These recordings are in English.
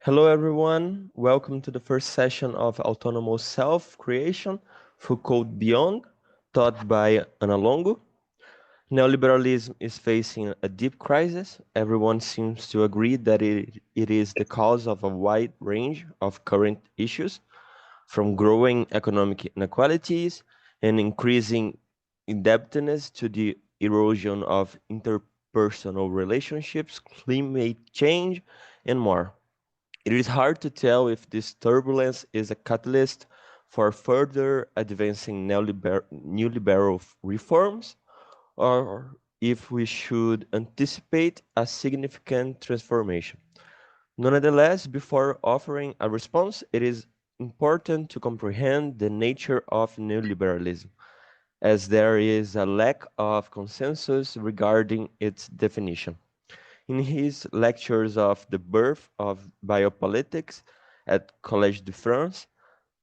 Hello, everyone. Welcome to the first session of Autonomous Self-Creation, Foucault Beyond, taught by Ana Longo. Neoliberalism is facing a deep crisis. Everyone seems to agree that it is the cause of a wide range of current issues, from growing economic inequalities and increasing indebtedness to the erosion of interpersonal relationships, climate change, and more. It is hard to tell if this turbulence is a catalyst for further advancing neoliberal reforms or if we should anticipate a significant transformation. Nonetheless, before offering a response, it is important to comprehend the nature of neoliberalism, as there is a lack of consensus regarding its definition. In his lectures of the birth of biopolitics at Collège de France,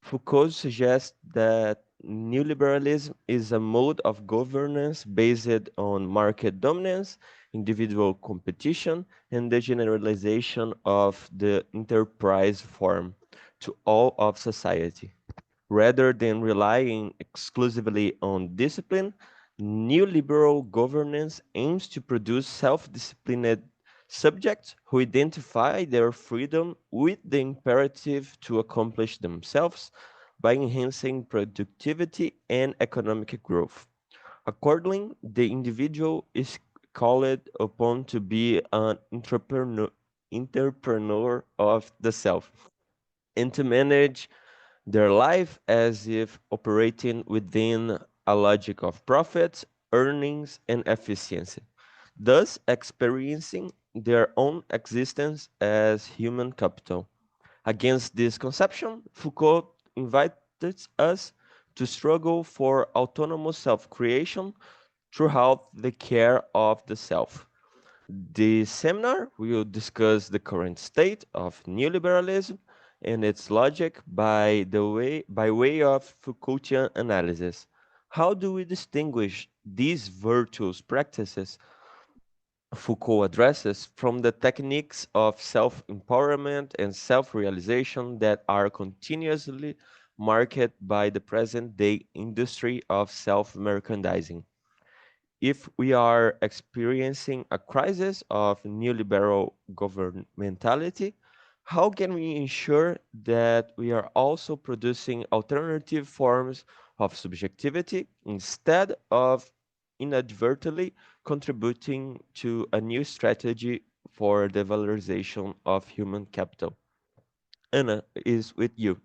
Foucault suggests that neoliberalism is a mode of governance based on market dominance, individual competition, and the generalization of the enterprise form to all of society. Rather than relying exclusively on discipline, neoliberal governance aims to produce self-disciplined subjects who identify their freedom with the imperative to accomplish themselves by enhancing productivity and economic growth. Accordingly, the individual is called upon to be an entrepreneur of the self and to manage their life as if operating within a logic of profits, earnings, and efficiency, thus experiencing their own existence as human capital. Against this conception, Foucault invited us to struggle for autonomous self creation throughout the care of the self. This seminar will discuss the current state of neoliberalism and its logic by way of Foucaultian analysis. How do we distinguish these virtuous practices Foucault addresses from the techniques of self-empowerment and self-realization that are continuously marked by the present-day industry of self-merchandising? If we are experiencing a crisis of neoliberal governmentality, how can we ensure that we are also producing alternative forms of subjectivity instead of inadvertently contributing to a new strategy for the valorization of human capital? Anna is with you.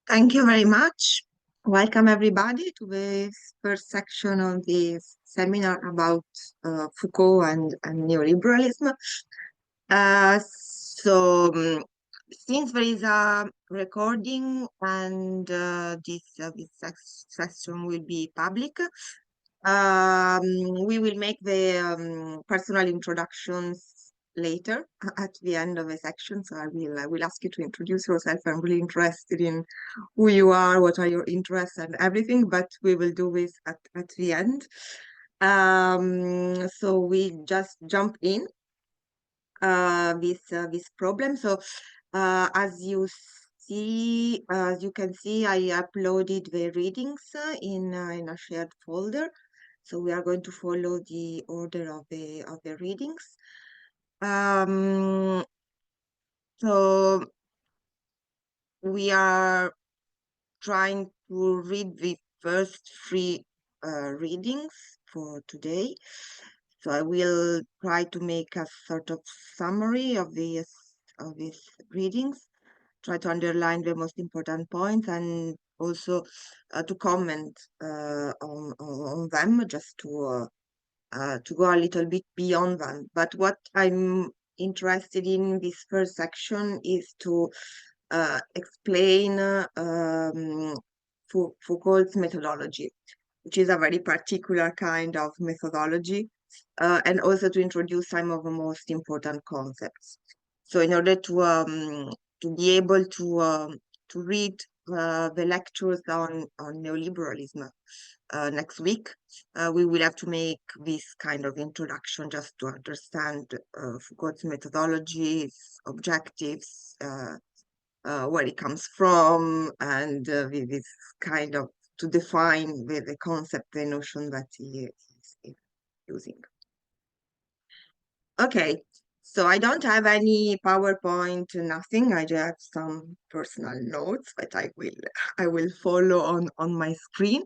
Thank you very much. Welcome everybody to this first section of this seminar about Foucault and neoliberalism. Since there is a recording and this session will be public, we will make the personal introductions later at the end of the section. So I will ask you to introduce yourself. I'm really interested in who you are, what are your interests and everything, but we will do this at the end. So we just jump in this problem. So as you can see, I uploaded the readings in a shared folder. So we are going to follow the order of the readings. So we are trying to read the first three readings for today. So I will try to make a sort of summary of these readings, try to underline the most important points, and also to comment on them, just to go a little bit beyond them. But what I'm interested in this first section is to explain Foucault's methodology, which is a very particular kind of methodology, and also to introduce some of the most important concepts. So in order to be able to read the lectures on neoliberalism next week. We will have to make this kind of introduction just to understand Foucault's methodology, his objectives, where it comes from, and this kind of to define the concept, the notion that he is using. Okay, so I don't have any PowerPoint, nothing. I just have some personal notes, but I will follow on my screen.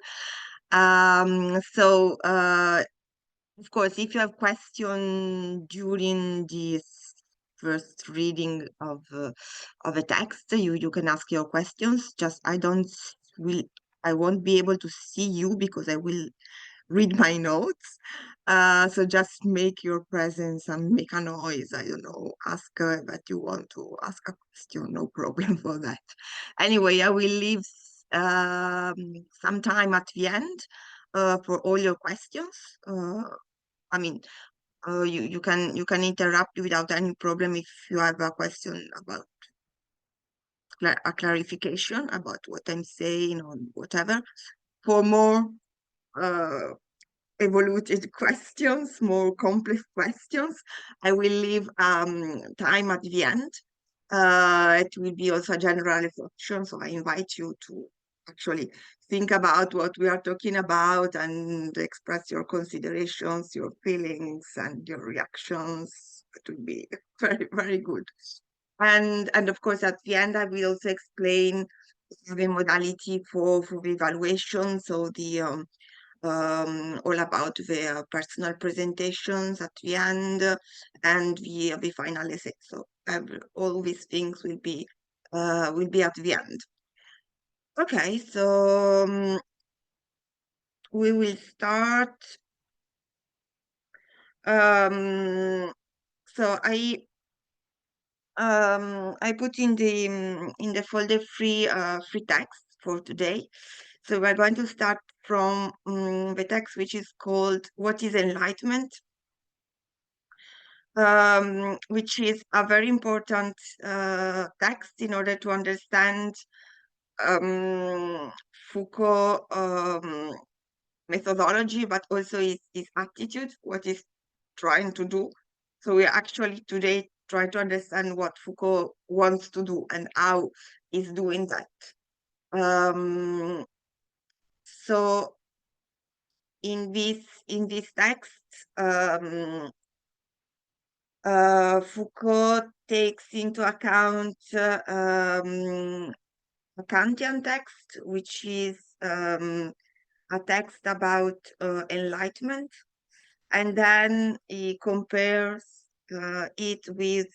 So of course, if you have questions during this first reading of a text, you can ask your questions. Just I won't be able to see you because I will read my notes. So just make your presence and make a noise. I don't know, ask that you want to ask a question, no problem for that. Anyway, I will leave some time at the end for all your questions. I mean, you can interrupt without any problem if you have a question about a clarification about what I'm saying or whatever. For more evoluted questions, more complex questions, I will leave time at the end. It will be also a general reflection, so I invite you to actually think about what we are talking about and express your considerations, your feelings, and your reactions. It will be very, very good. And of course, at the end, I will also explain the modality for the evaluation, so the all about the personal presentations at the end and the final essay. So all these things will be at the end. Okay, so we will start. So I put in the folder free text for today. So we're going to start from the text which is called "What is Enlightenment?" Which is a very important text in order to understand Foucault methodology, but also his attitude, what he's trying to do. So we actually today try to understand what Foucault wants to do and how he's doing that. So in this text, Foucault takes into account a Kantian text, which is a text about enlightenment, and then he compares it with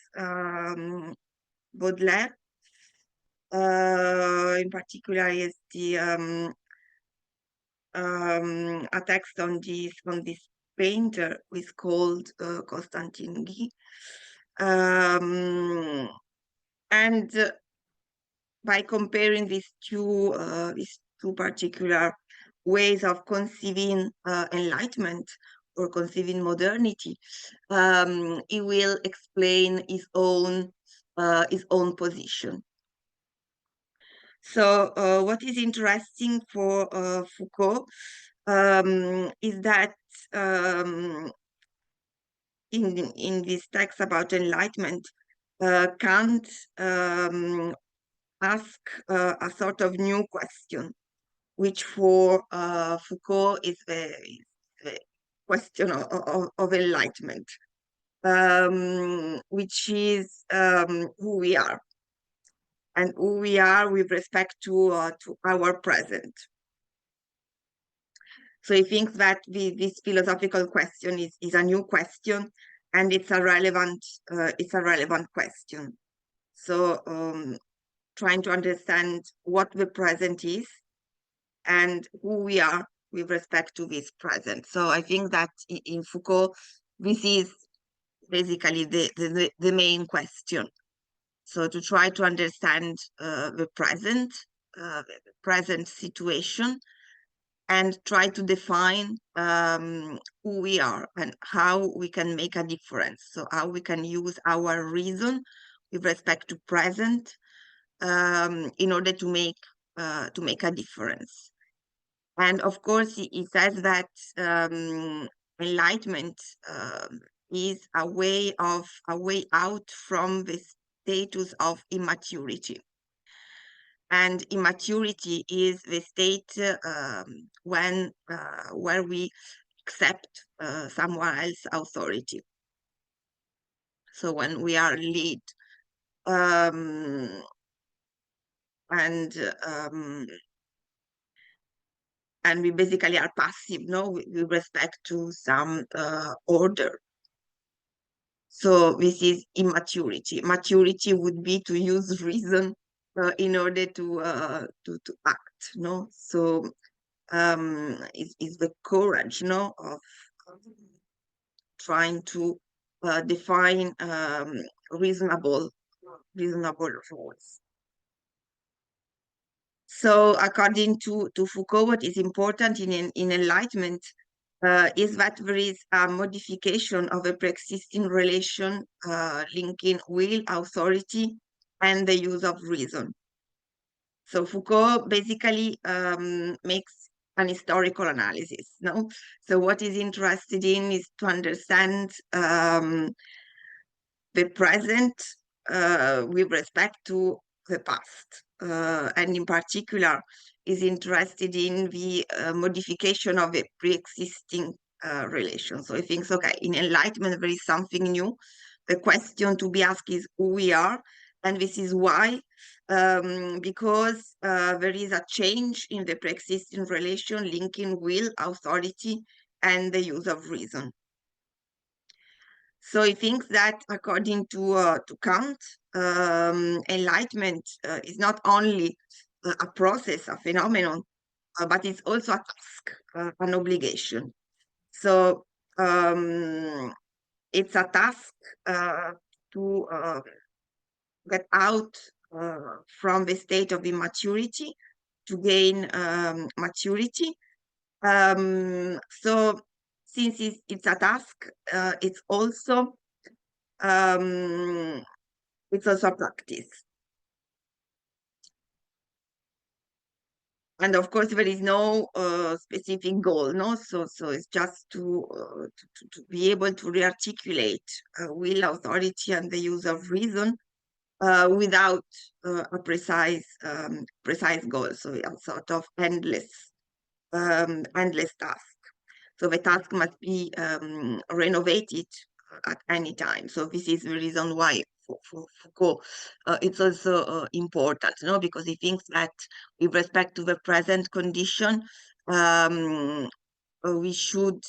Baudelaire. In particular, is the a text on this painter who is called Constantin Guy. And by comparing these two particular ways of conceiving enlightenment or conceiving modernity, he will explain his own position. So what is interesting for Foucault is that in this text about enlightenment, Kant ask a sort of new question, which for Foucault is the question of enlightenment, which is who we are, and who we are with respect to our present. So he thinks that this philosophical question is a new question, and it's a relevant question. So trying to understand what the present is and who we are with respect to this present. So I think that in Foucault, this is basically the main question. So to try to understand the present situation, and try to define who we are and how we can make a difference. So how we can use our reason with respect to present in order to make a difference. And of course, he says that enlightenment is a way out from the status of immaturity. And immaturity is the state where we accept someone else's authority. So when we are led um, and we basically are passive, no, with respect to some order. So this is immaturity. Maturity would be to use reason in order to act, no. So is the courage, no, of trying to define reasonable rules. So according to Foucault, what is important in enlightenment is that there is a modification of a pre-existing relation linking will, authority, and the use of reason. So Foucault basically makes an historical analysis, no? So what he's interested in is to understand the present with respect to the past, and in particular is interested in the modification of a pre-existing relation. So he thinks, okay, in enlightenment there is something new. The question to be asked is who we are, and this is why, because there is a change in the pre-existing relation linking will, authority, and the use of reason. So he thinks that according to Kant, enlightenment is not only a process, a phenomenon, but it's also a task, an obligation. So it's a task to get out from the state of immaturity to gain maturity. So since it's a task, it's also a practice. And of course, there is no specific goal, no? So it's just to be able to rearticulate will, authority, and the use of reason without a precise goal. So a sort of endless task. So the task must be renovated at any time. So this is the reason why for Foucault it's also important, no? Because he thinks that with respect to the present condition, we should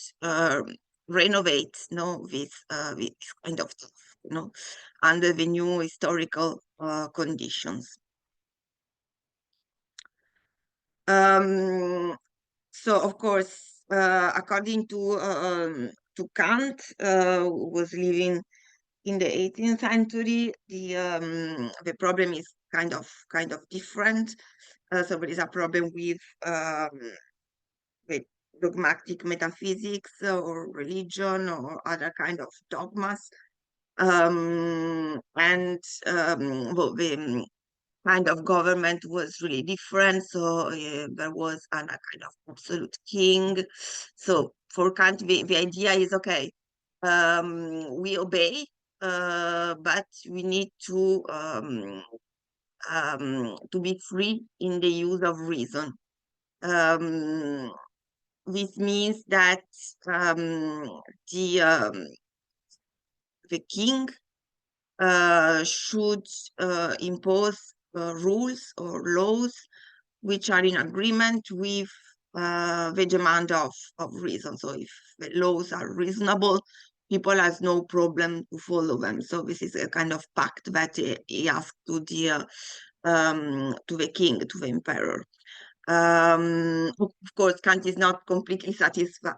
renovate, no, this kind of task, no, under the new historical conditions. So of course, according to Kant, who was living in the 18th century, the problem is kind of different. So there is a problem with dogmatic metaphysics or religion or other kind of dogmas, and well, the kind of government was really different. So there was a kind of absolute king. So for Kant, the idea is, okay, we obey, but we need to be free in the use of reason. This means that the king should impose rules or laws which are in agreement with the demand of reason. So if the laws are reasonable, people has no problem to follow them. So this is a kind of pact that he asked to the king, to the emperor. Of course, Kant is not completely satisfied.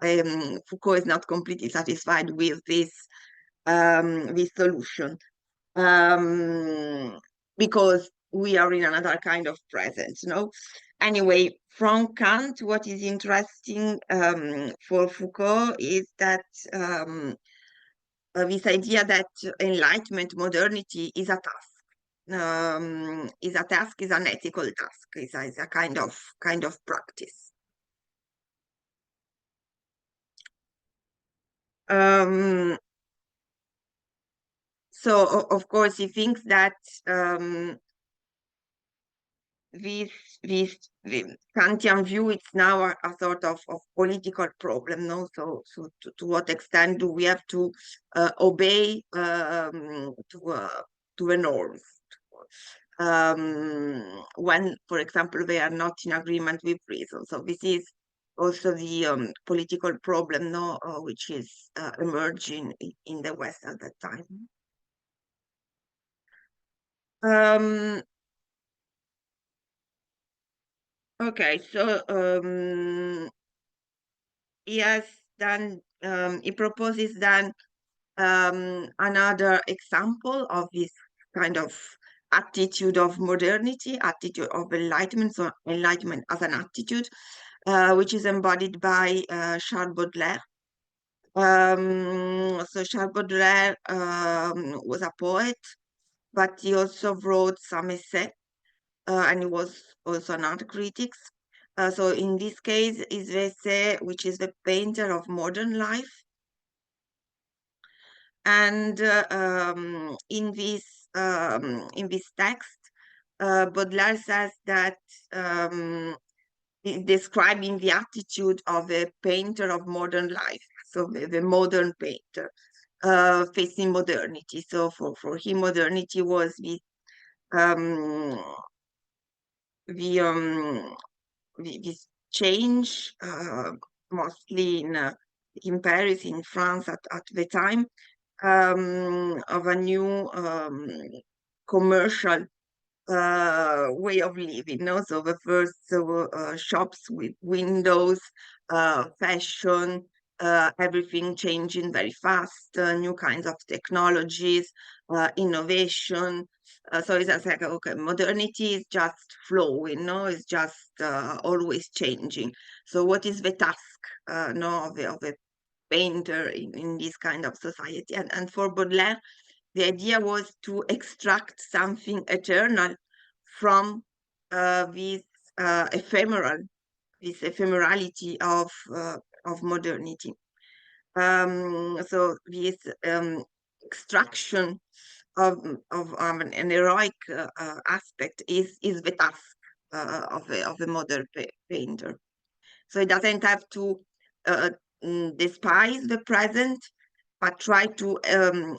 Foucault is not completely satisfied with this solution, because we are in another kind of present, no? Anyway, from Kant, what is interesting for Foucault is that this idea that enlightenment, modernity, is a task. Is an ethical task, is a kind of practice. So of course he thinks that this Kantian view, it's now a sort of political problem, no? So to what extent do we have to obey to the norms when, for example, they are not in agreement with reason? So this is also the political problem, no, which is emerging in the West at that time. Okay, so he proposes then another example of this kind of attitude of modernity, attitude of enlightenment, so enlightenment as an attitude, which is embodied by Charles Baudelaire. So Charles Baudelaire was a poet, but he also wrote some essay, and he was also an art critic. So in this case, is the essay, which is the painter of modern life. And in this text, Baudelaire says that describing the attitude of a painter of modern life, so the modern painter facing modernity. So for him, modernity was um, this change, mostly in Paris, in France at the time, of a new commercial way of living. No? So the first shops with windows, fashion, everything changing very fast, new kinds of technologies, innovation. So it's just like, okay, modernity is just flowing, no? It's just always changing. So what is the task, no, of a painter in this kind of society? And for Baudelaire, the idea was to extract something eternal from this ephemerality of modernity. So this extraction of an heroic aspect is the task of a modern painter. So it doesn't have to uh, despise the present, but try to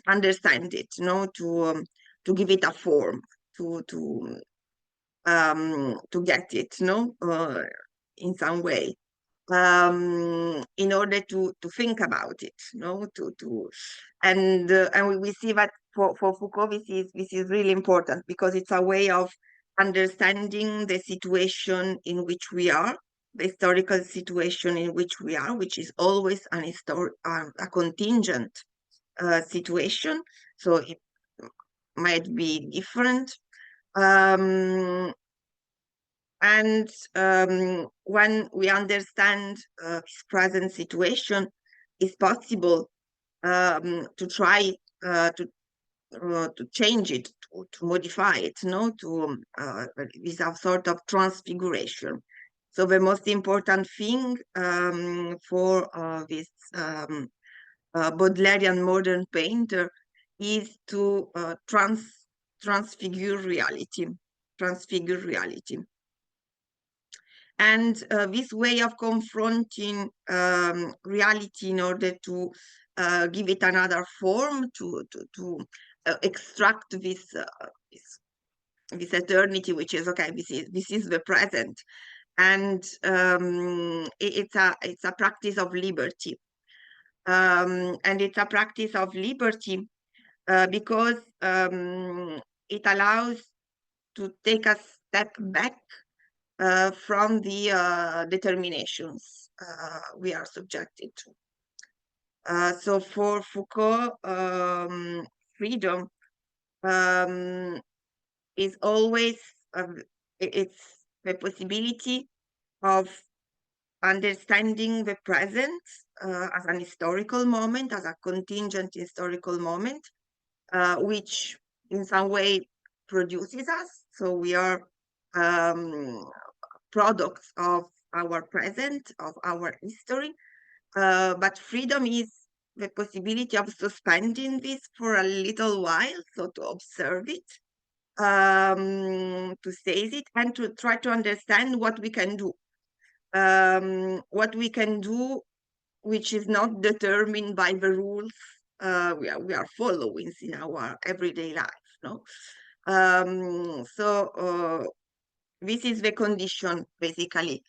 understand it, you know, to give it a form, to get it, no, in some way, in order to think about it, no, and we see that for Foucault, this is really important because it's a way of understanding the situation in which we are, the historical situation in which we are, which is always a contingent situation, so it might be different. And when we understand this present situation, it's possible to try to change it, to modify it, no, to with a sort of transfiguration. So the most important thing for this Baudelairean modern painter is to transfigure reality, transfigure reality. And this way of confronting reality in order to give it another form, to extract this eternity, which is okay. This is the present, and it's a practice of liberty, and it's a practice of liberty because it allows to take a step back from the determinations we are subjected to. So for Foucault, freedom is always it's the possibility of understanding the present as an historical moment, as a contingent historical moment, which in some way produces us. So we are products of our present, of our history. But freedom is the possibility of suspending this for a little while, so to observe it, to seize it, and to try to understand what we can do. What we can do, which is not determined by the rules we are following in our everyday life. No, this is the condition basically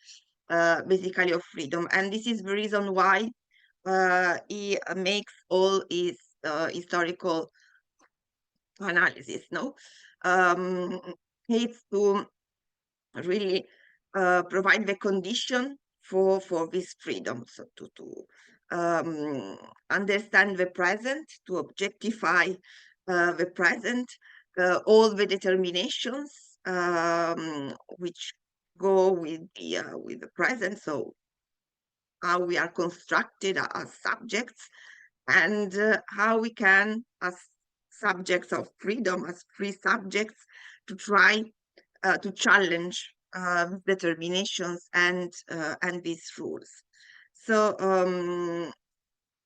of freedom, and this is the reason why he makes all his historical analysis. No, it's to really provide the condition for this freedom, so to understand the present, to objectify the present, all the determinations which go with the present, so how we are constructed as subjects, and how we can, as subjects of freedom, as free subjects, to try to challenge determinations and these rules. So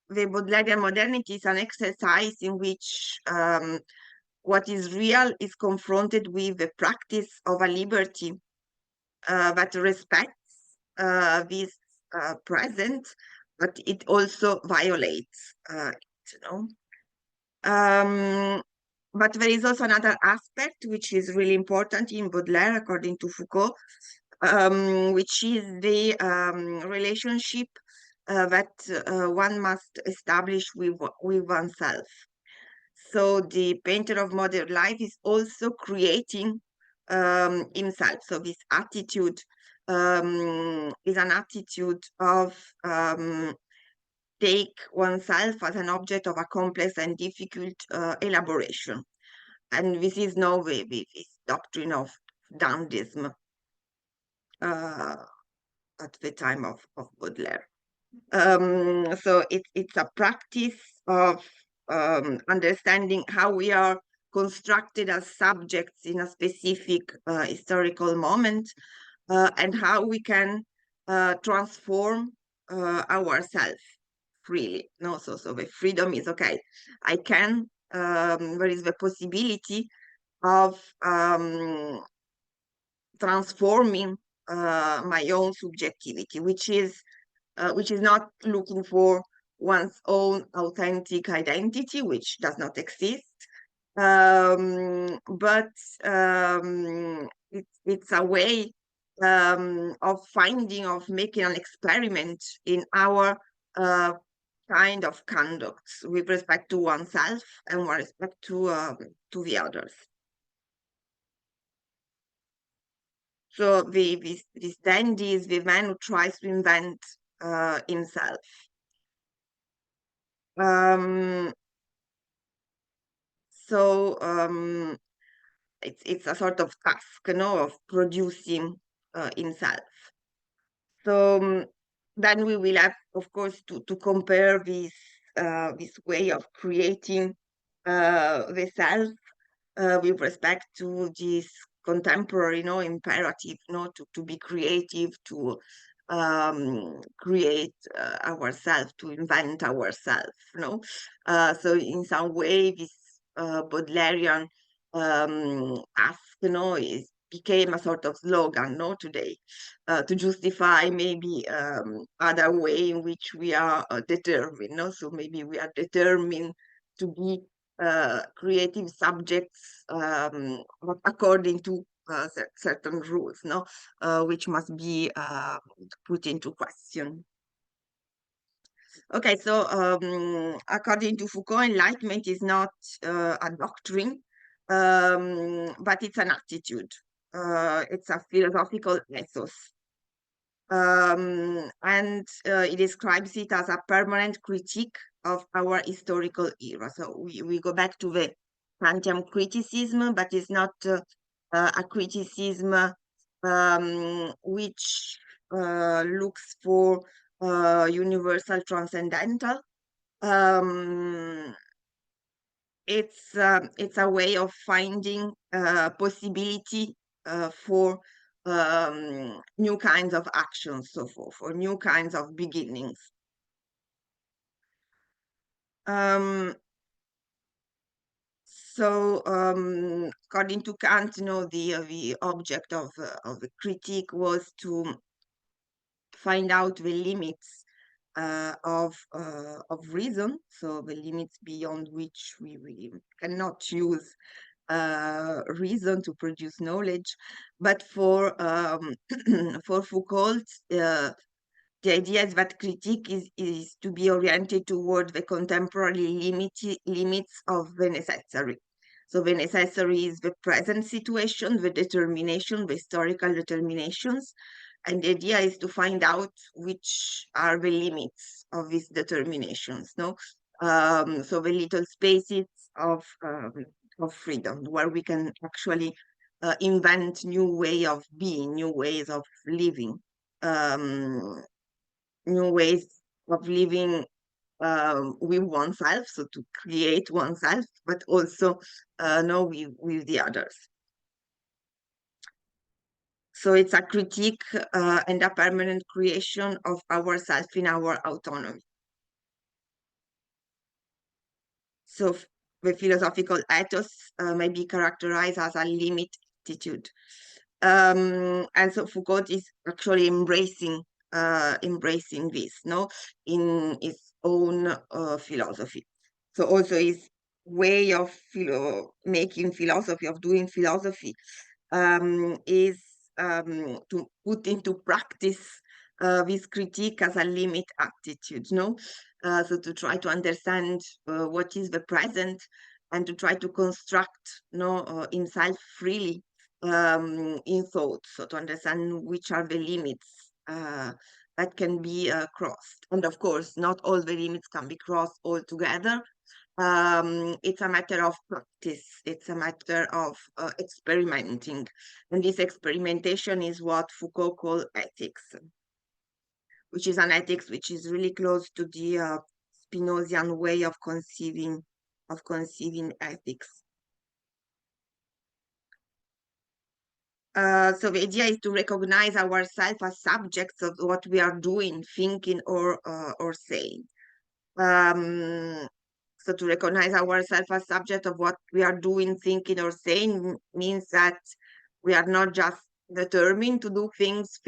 the Baudelairean modernity is an exercise in which what is real is confronted with the practice of a liberty that respects this present, but it also violates it, you know. But there is also another aspect which is really important in Baudelaire, according to Foucault, which is the relationship that one must establish with oneself. So the painter of modern life is also creating himself. So this attitude is an attitude of take oneself as an object of a complex and difficult elaboration. And this is now this doctrine of Dandism at the time of Baudelaire. So it's a practice of understanding how we are constructed as subjects in a specific historical moment, and how we can transform ourselves freely. No, so the freedom is okay. I can. There is the possibility of transforming my own subjectivity, which is not looking for one's own authentic identity, which does not exist, but it's a way of making an experiment in our kind of conduct with respect to oneself and with respect to the others. So this dandy is the man who tries to invent himself. It's a sort of task, of producing himself. So then we will have, of course, to compare this way of creating the self with respect to this contemporary, imperative, to be creative, to create ourselves, to invent ourselves, so in some way, this Baudelairean ask, became a sort of slogan, today, to justify maybe other way in which we are determined, so maybe we are determined to be creative subjects according to certain rules, which must be put into question. Okay, so according to Foucault, enlightenment is not a doctrine, but it's an attitude. It's a philosophical ethos. And he describes it as a permanent critique of our historical era. So we go back to the Kantian criticism, but it's not a criticism which looks for universal transcendental. It's a way of finding possibility for new kinds of actions, so for new kinds of beginnings. Um, According to Kant, the object of the critique was to find out the limits of reason, so the limits beyond which we cannot use reason to produce knowledge. But for for Foucault, the idea is that critique is to be oriented toward the contemporary limits of the necessary. So the necessary is the present situation, the determination, the historical determinations, and the idea is to find out which are the limits of these determinations. No, so the little spaces of freedom where we can actually invent new way of being, new ways of living. Um, New ways of living with oneself, so to create oneself, but also no with the others. So it's a critique and a permanent creation of ourself in our autonomy. So the philosophical ethos may be characterized as a limit attitude. And so Foucault is actually embracing this, no, in his own philosophy. So also his way of making philosophy, of doing philosophy, is to put into practice this critique as a limit attitude, no? So to try to understand what is the present and to try to construct, himself freely in thought, so to understand which are the limits that can be crossed. And of course, not all the limits can be crossed altogether. It's a matter of practice. It's a matter of experimenting. And this experimentation is what Foucault called ethics, which is an ethics which is really close to the Spinozian way of conceiving ethics. So the idea is to recognize ourselves as subjects of what we are doing, thinking, or saying. So to recognize ourselves as subject of what we are doing, thinking, or saying means that we are not just determined to do things,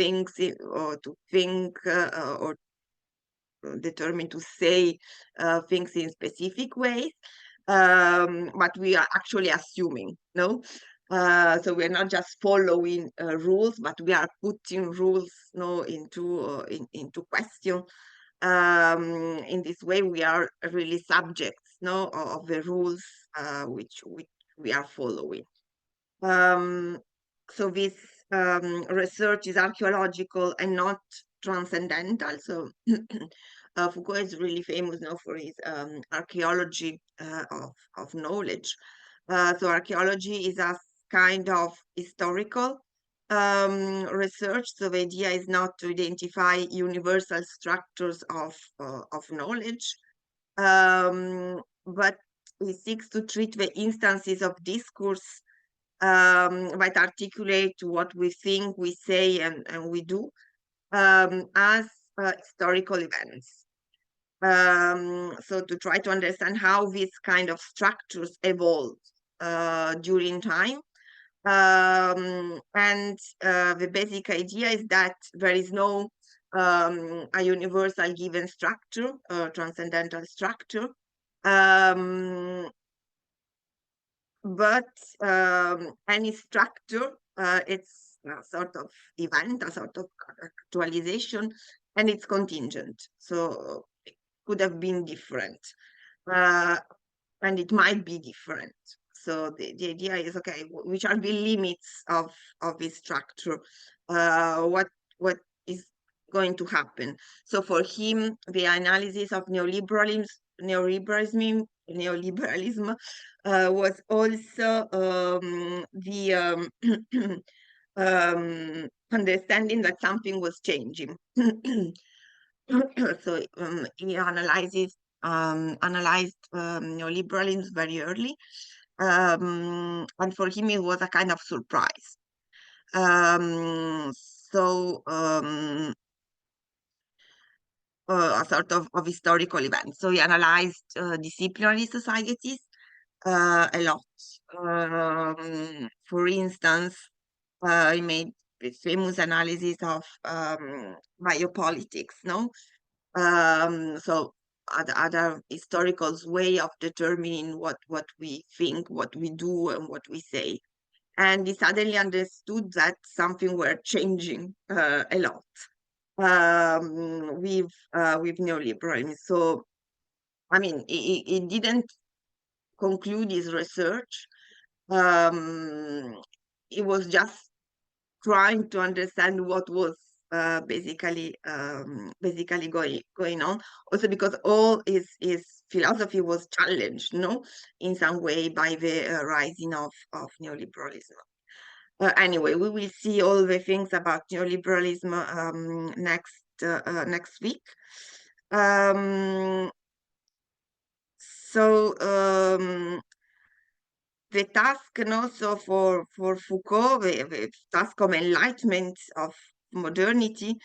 or to think, or determined to say things in specific ways, but we are actually assuming, no? So we're not just following rules, but we are putting rules, no, into question. In this way, we are really subjects, no, of the rules which we are following. So this research is archaeological and not transcendental. So Foucault is really famous now for his archaeology of knowledge. So archaeology is a kind of historical research. So the idea is not to identify universal structures of knowledge, but it seeks to treat the instances of discourse that articulate what we think, we say, and we do as historical events. So to try to understand how these kind of structures evolve during time. And the basic idea is that there is no a universal given structure, transcendental structure, but any structure, it's a sort of event, a sort of actualization, and it's contingent. So it could have been different, uh, and it might be different. So the idea is, okay, which are the limits of this structure? What is going to happen? So for him, the analysis of neoliberalism was also the understanding that something was changing. So he analyzed neoliberalism very early, and for him it was a kind of surprise. So a sort of historical event. So he analyzed disciplinary societies a lot. For instance, he made this famous analysis of biopolitics, no? So other historical way of determining what we think, what we do, and what we say. And he suddenly understood that something were changing a lot with neoliberalism. So I mean, he didn't conclude his research. Um, he was just trying to understand what was basically going on. Also because all his philosophy was challenged, no, in some way by the rising of neoliberalism. Anyway, we will see all the things about neoliberalism next week. So the task, and also for Foucault, the task of enlightenment of modernity,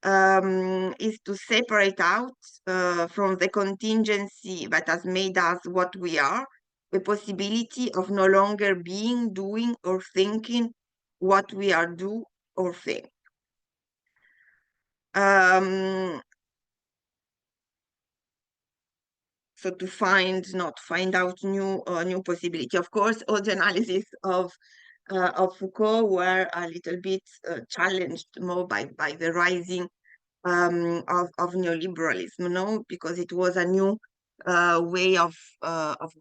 is to separate out from the contingency that has made us what we are, the possibility of no longer being, doing, or thinking what we are do or think. So to find out new possibility. Of course, all the analysis of Foucault were a little bit challenged more by the rising of neoliberalism, no, because it was a new way of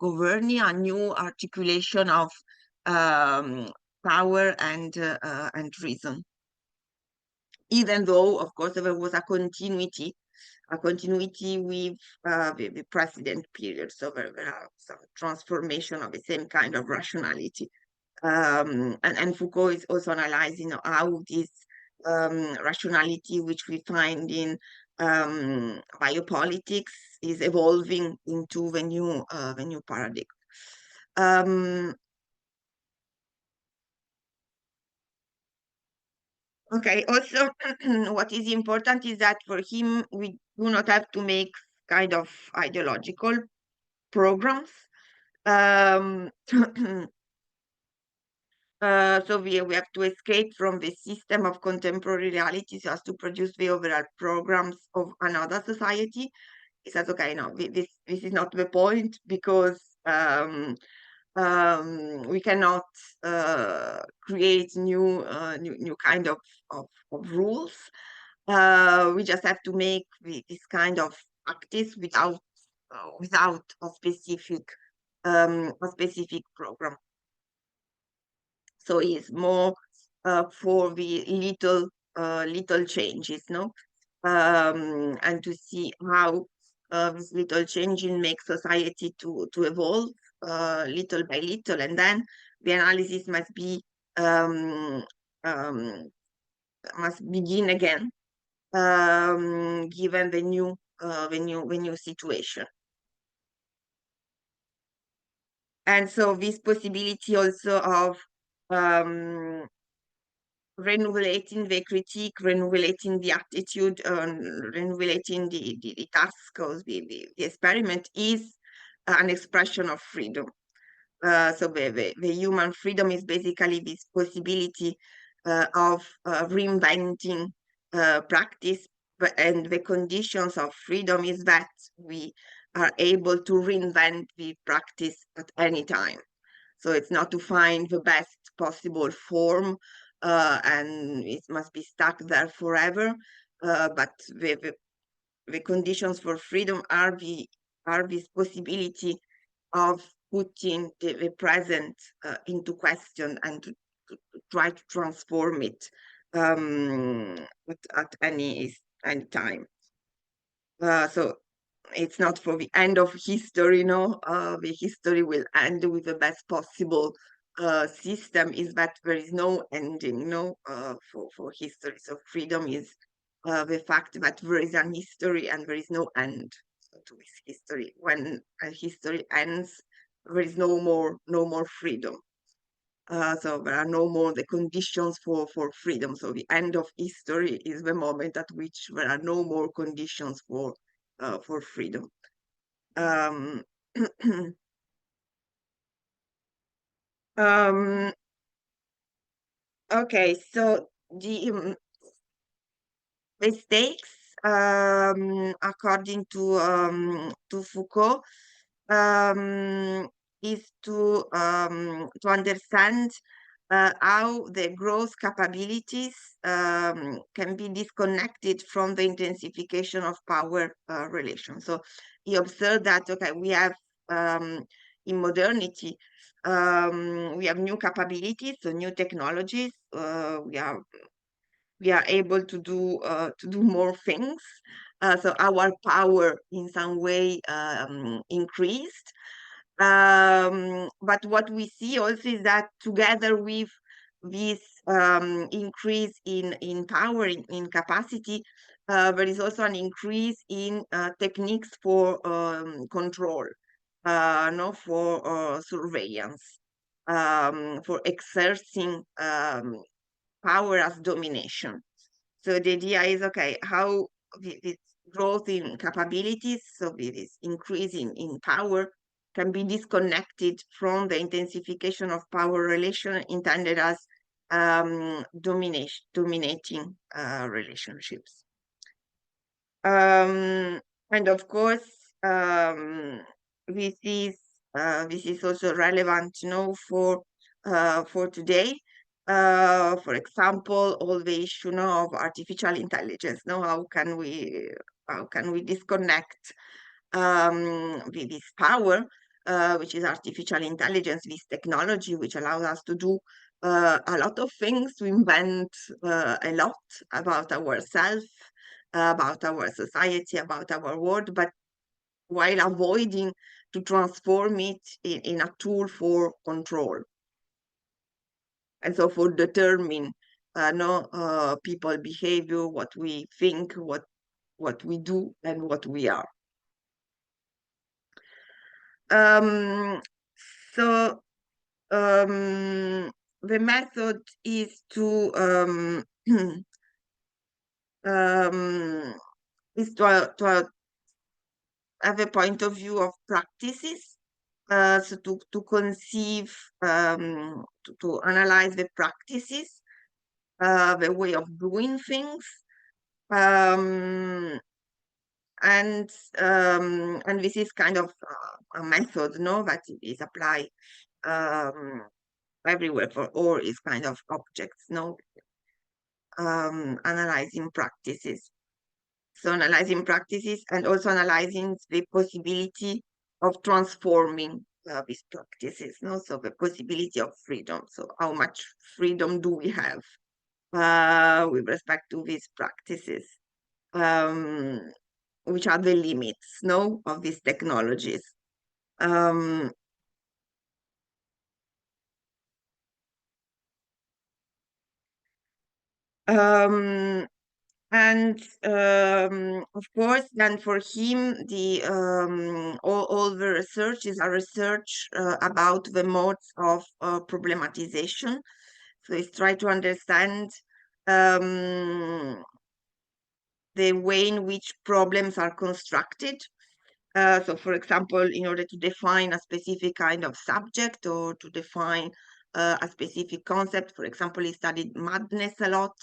governing, a new articulation of power and reason. Even though, of course, there was a continuity with the precedent period. So there are some transformation of the same kind of rationality. And Foucault is also analyzing how this rationality, which we find in biopolitics, is evolving into the new paradigm. Okay, also, what is important is that for him, we do not have to make kind of ideological programs. Um, so we have to escape from the system of contemporary reality so as to produce the overall programs of another society. He says, okay, no, this is not the point, because we cannot create new kind of rules. We just have to make this kind of practice without a specific program. So it's more for the little changes, no, and to see how this little changing makes society to evolve little by little, and then the analysis um, um, must begin again, given the new situation. And so this possibility also of renewing the critique, renewing the attitude, renewing the task or the experiment is an expression of freedom. So the human freedom is basically this possibility of reinventing practice, and the conditions of freedom is that we are able to reinvent the practice at any time. So it's not to find the best possible form, and it must be stuck there forever. But the conditions for freedom are this possibility of putting the present into question, and to try to transform it at any time. So it's not for the end of history, no. The history will end with the best possible system, is that there is no ending, no, for history. So freedom is the fact that there is an history and there is no end to this history. When a history ends, there is no more freedom. So there are no more the conditions for freedom. So the end of history is the moment at which there are no more conditions for freedom. Um, okay, so the stakes, according to Foucault, um, is to understand how the growth capabilities can be disconnected from the intensification of power relations. So he observed that, okay, we have in modernity, we have new capabilities, so new technologies. We are able to do more things. So our power in some way increased. But what we see also is that together with this increase in power, in capacity, there is also an increase in techniques for control, no, for surveillance, for exerting power as domination. So the idea is, okay, how this growth in capabilities, so this increase in power, can be disconnected from the intensification of power relation intended as dominating relationships. And of course, this is also relevant, for today. For example, all the issue now of artificial intelligence. Now, how can we disconnect with this power, which is artificial intelligence, this technology, which allows us to do a lot of things, to invent a lot about ourselves, about our society, about our world, but while avoiding to transform it in a tool for control. And so for determine people behavior, what we think, what we do, and what we are. So the method is to to have a point of view of practices, so to conceive, to analyze the practices, the way of doing things, and this is kind of a method, no, that is applied everywhere for all is kind of objects, no, analyzing practices. So analyzing practices and also analyzing the possibility of transforming these practices, no? So the possibility of freedom. So how much freedom do we have with respect to these practices? Which are the limits, no, of these technologies? And of course, then for him, all the research is a research about the modes of problematization. So he's trying to understand the way in which problems are constructed. So, for example, in order to define a specific kind of subject or to define a specific concept, for example, he studied madness a lot.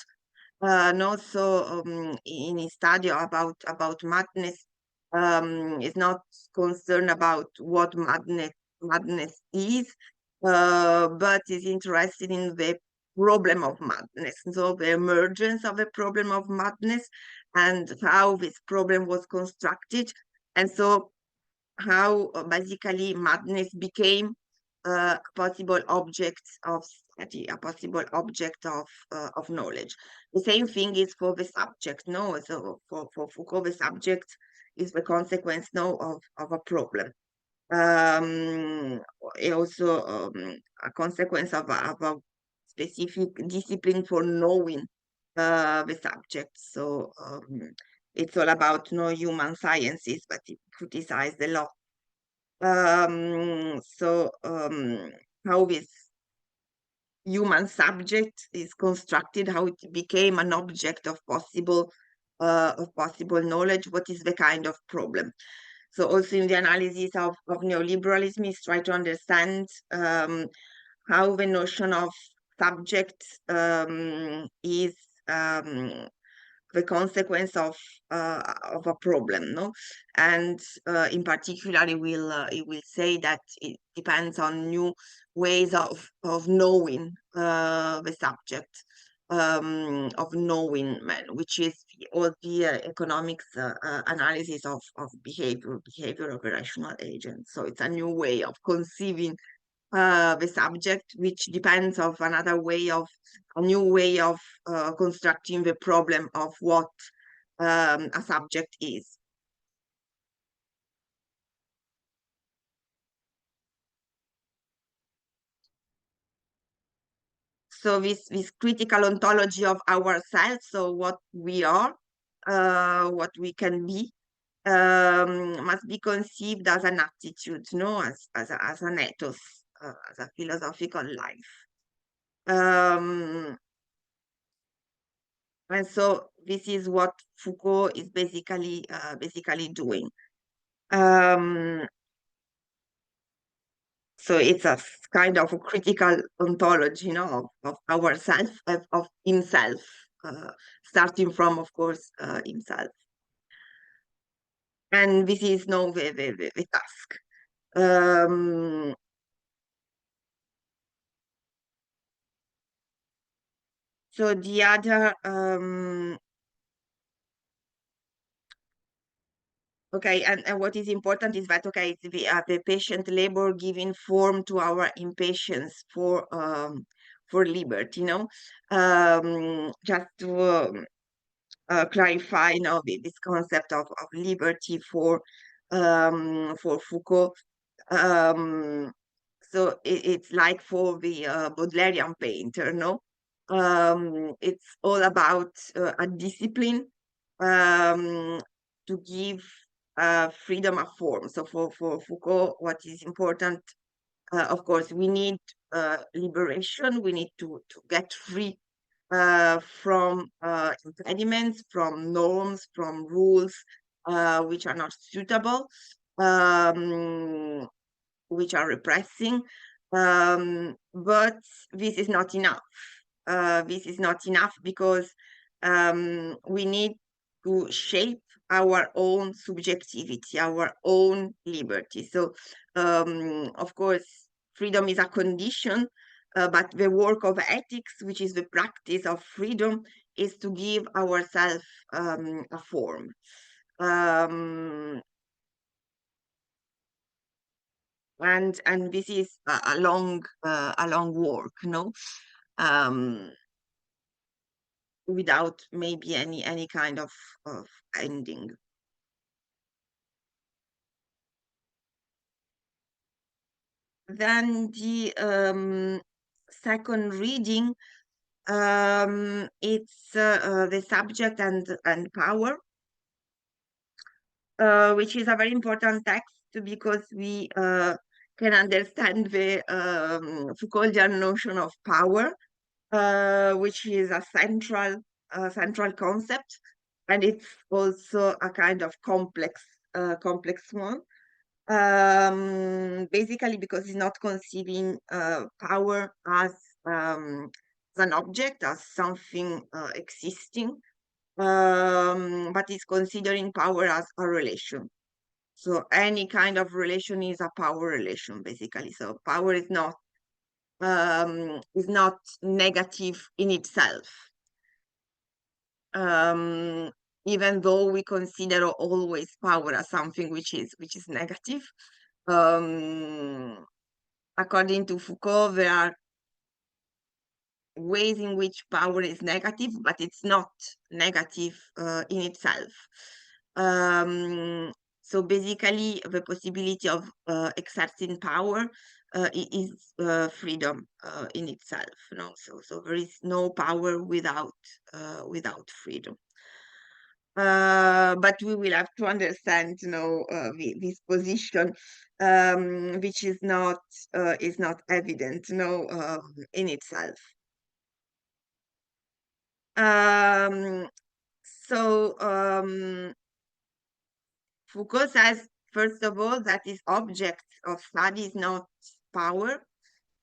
No, so in his study about madness, is not concerned about what madness is, but is interested in the problem of madness. So the emergence of the problem of madness and how this problem was constructed, and so how basically madness became a possible object of study, a possible object of knowledge. The same thing is for the subject, no? So for Foucault, the subject is the consequence, no, of a problem. Also a consequence of a specific discipline for knowing the subject. So it's all about no human sciences, but it criticized a lot. So how this human subject is constructed, how it became an object of possible knowledge, what is the kind of problem. So also in the analysis of neoliberalism is try to understand how the notion of subject is the consequence of a problem, no? And in particular, it will say that it depends on new ways of knowing the subject, of knowing man, which is all the economics analysis of behavior of a rational agent. So it's a new way of conceiving the subject, which depends of another way of a new way of constructing the problem of what a subject is. So this critical ontology of ourselves, so what we are, what we can be, must be conceived as an attitude, no, as an ethos, as a philosophical life. And so this is what Foucault is basically doing. So it's a kind of a critical ontology, of ourself, of himself, starting from, of course, himself. And this is no the task. So the other okay, and what is important is that okay, it's the patient labor giving form to our impatience for liberty, just to clarify, this concept of liberty for Foucault. So it's like for the Baudelairian painter, no? It's all about a discipline to give freedom of form. So for Foucault, what is important, of course, we need liberation. We need to get free from impediments, from norms, from rules which are not suitable, which are repressing. But this is not enough. This is not enough because we need to shape our own subjectivity, our own liberty. So, of course, freedom is a condition, but the work of ethics, which is the practice of freedom, is to give ourselves a form. And this is a long work, um, without maybe any kind of ending. Then the second reading, it's the subject and power, which is a very important text because we can understand the Foucauldian notion of power, which is a central concept, and it's also a kind of complex one. Basically because it's not conceiving power as an object, as something existing, but it's considering power as a relation. So any kind of relation is a power relation, basically. So power is not negative in itself. Even though we consider always power as something which is negative. According to Foucault, there are ways in which power is negative, but it's not negative in itself. So basically, the possibility of exerting power is freedom in itself. So there is no power without freedom. But we will have to understand, this position, which is not evident, in itself. Um, so Foucault says, first of all, that his object of study is not power,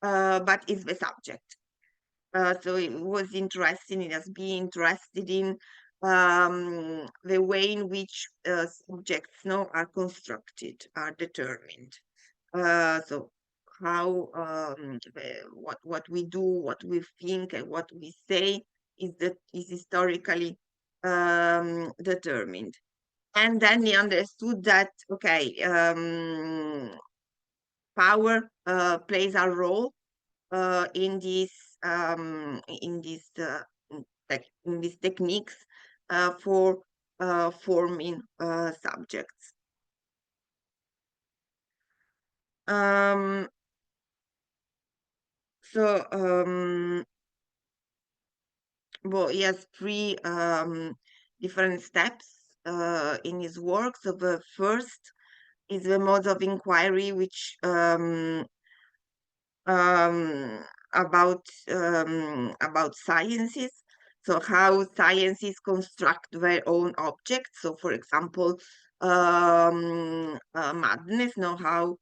but is the subject. So he was interested, he has been interested in the way in which subjects are constructed, are determined. So how what we do, what we think, and what we say is historically determined. And then he understood that, okay, power plays a role in these in these in these techniques for forming subjects. Um, so well, he has three different steps in his work. So the first is the mode of inquiry, which um, about sciences. So how sciences construct their own objects. So, for example, madness. Know how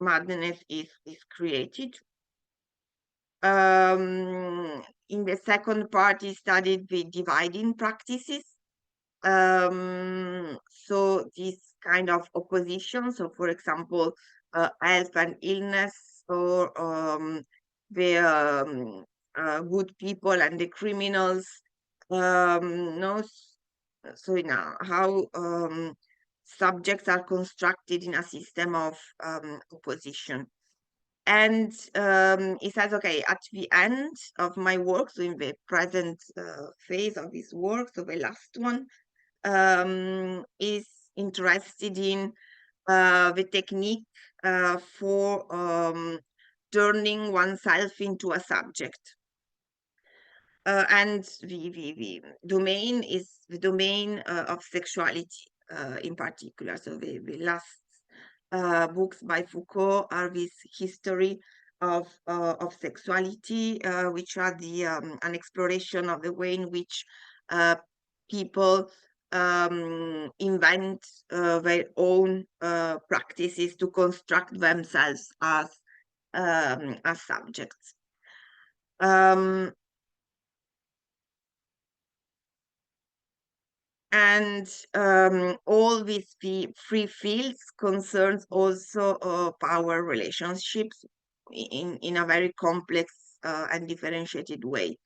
madness is created. In the second part, he studied the dividing practices. So this kind of opposition, so for example, health and illness, or the good people and the criminals, no, so now how subjects are constructed in a system of opposition. And he says, okay, at the end of my work, so in the present phase of his work, so the last one, is interested in the technique for turning oneself into a subject. And the domain is the domain of sexuality in particular. So the last books by Foucault are this history of sexuality, which are an exploration of the way in which people invent their own practices to construct themselves as subjects. And all these three fields concerns also power relationships in a very complex and differentiated way.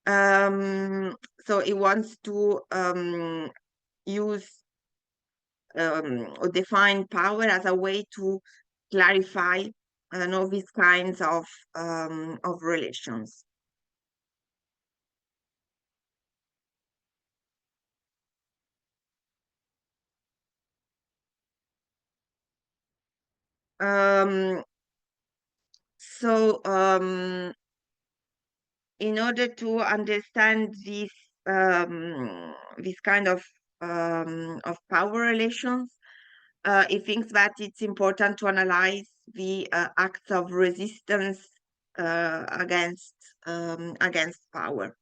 So he wants to use or define power as a way to clarify all these kinds of relations. Um, so in order to understand this kind of power relations, he thinks that it's important to analyze the acts of resistance against power.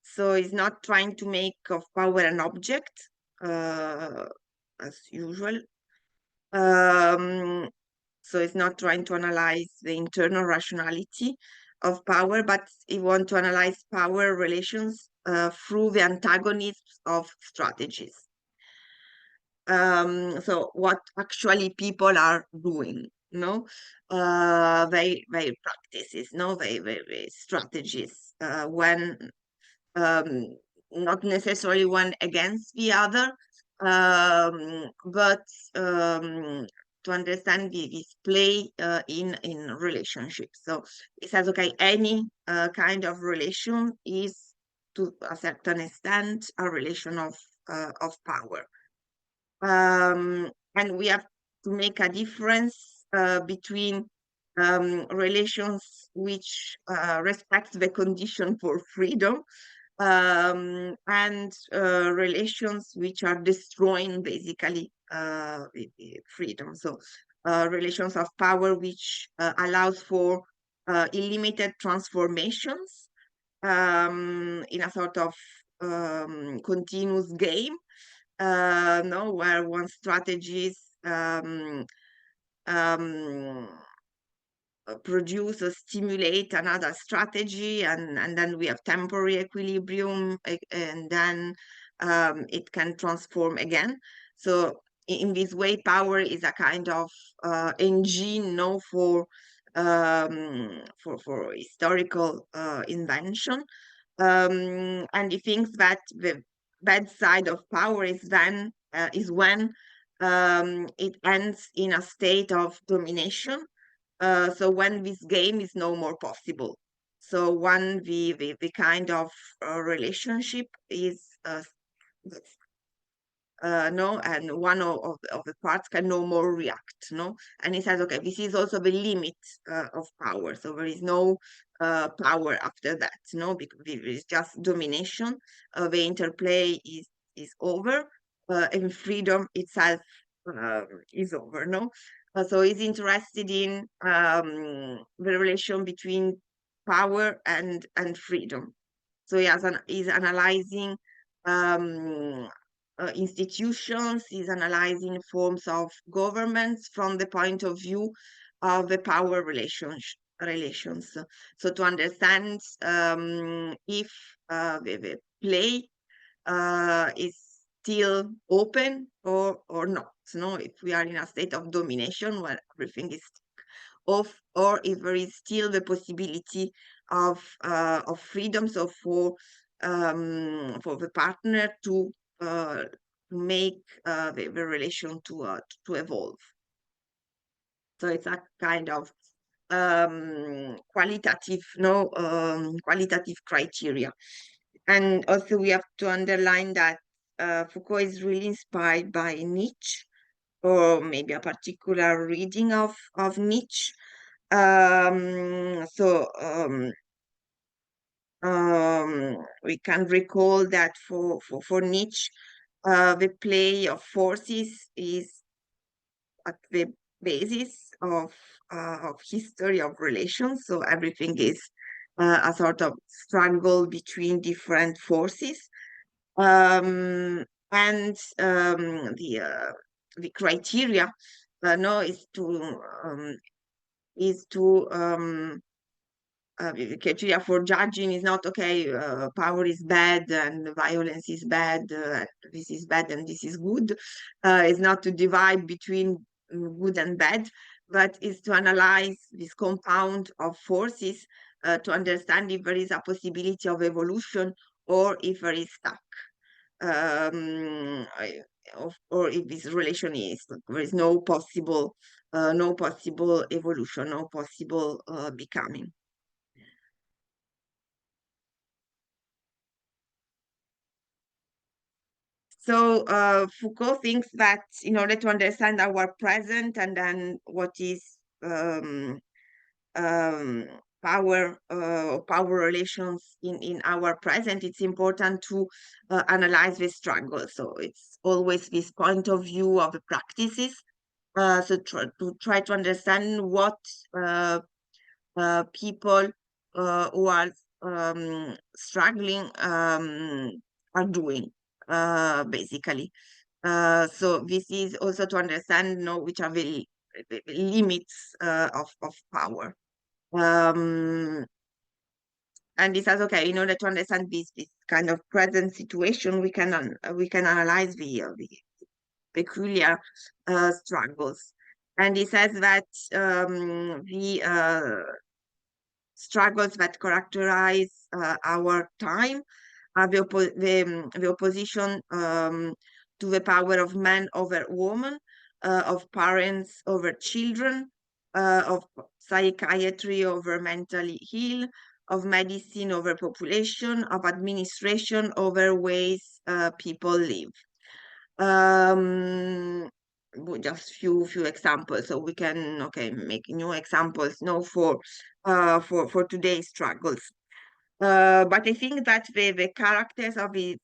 So he's not trying to make of power an object, as usual. So it's not trying to analyze the internal rationality of power, but he wants to analyze power relations through the antagonisms of strategies. So what actually people are doing, their practices, their strategies, when not necessarily one against the other, but to understand this play in relationships. So it says, okay, any kind of relation is, to a certain extent, a relation of power. And we have to make a difference between relations which respect the condition for freedom, and relations which are destroying basically freedom. So relations of power which allows for illimited transformations in a sort of continuous game, no, where one strategies um, produce or stimulate another strategy, and then we have temporary equilibrium, and then it can transform again. So in this way, power is a kind of engine, no, for historical invention. And he thinks that the bad side of power is when it ends in a state of domination. So when this game is no more possible. So when the kind of relationship is no, and one of the parts can no more react, no, and he says, okay, this is also the limit of power. So there is no power after that, no, because there is just domination. The interplay is over, and freedom itself is over, no. So he's interested in the relation between power and freedom. So he's analyzing um, institutions, is analyzing forms of governments from the point of view of the power relations. So to understand if the play is still open or not. No, if we are in a state of domination where everything is off, or if there is still the possibility of freedom. So for the partner to make the relation to evolve. So it's a kind of qualitative, no, qualitative criteria. And also we have to underline that Foucault is really inspired by Nietzsche, or maybe a particular reading of Nietzsche. We can recall that for Nietzsche, the play of forces is at the basis of history of relations. So everything is a sort of struggle between different forces. And the criteria no is to the criteria for judging is not okay, power is bad and violence is bad, this is bad and this is good. It's not to divide between good and bad, but is to analyze this compound of forces to understand if there is a possibility of evolution or if there is stuck. Or if this relation is, there is no possible evolution, no possible becoming. So Foucault thinks that in order to understand our present and then what is um, power relations in our present, it's important to analyze the struggle. So it's always this point of view of the practices. So try to understand what people who are struggling are doing, basically. So this is also to understand, which are the limits of power. And he says, okay, in order to understand this kind of present situation, we can analyze the peculiar struggles. And he says that the struggles that characterize our time are the opposition to the power of man over woman, of parents over children, of psychiatry over mentally ill, of medicine over population, of administration over ways people live. just few examples, so we can make new examples for today's struggles. But I think that the characters of the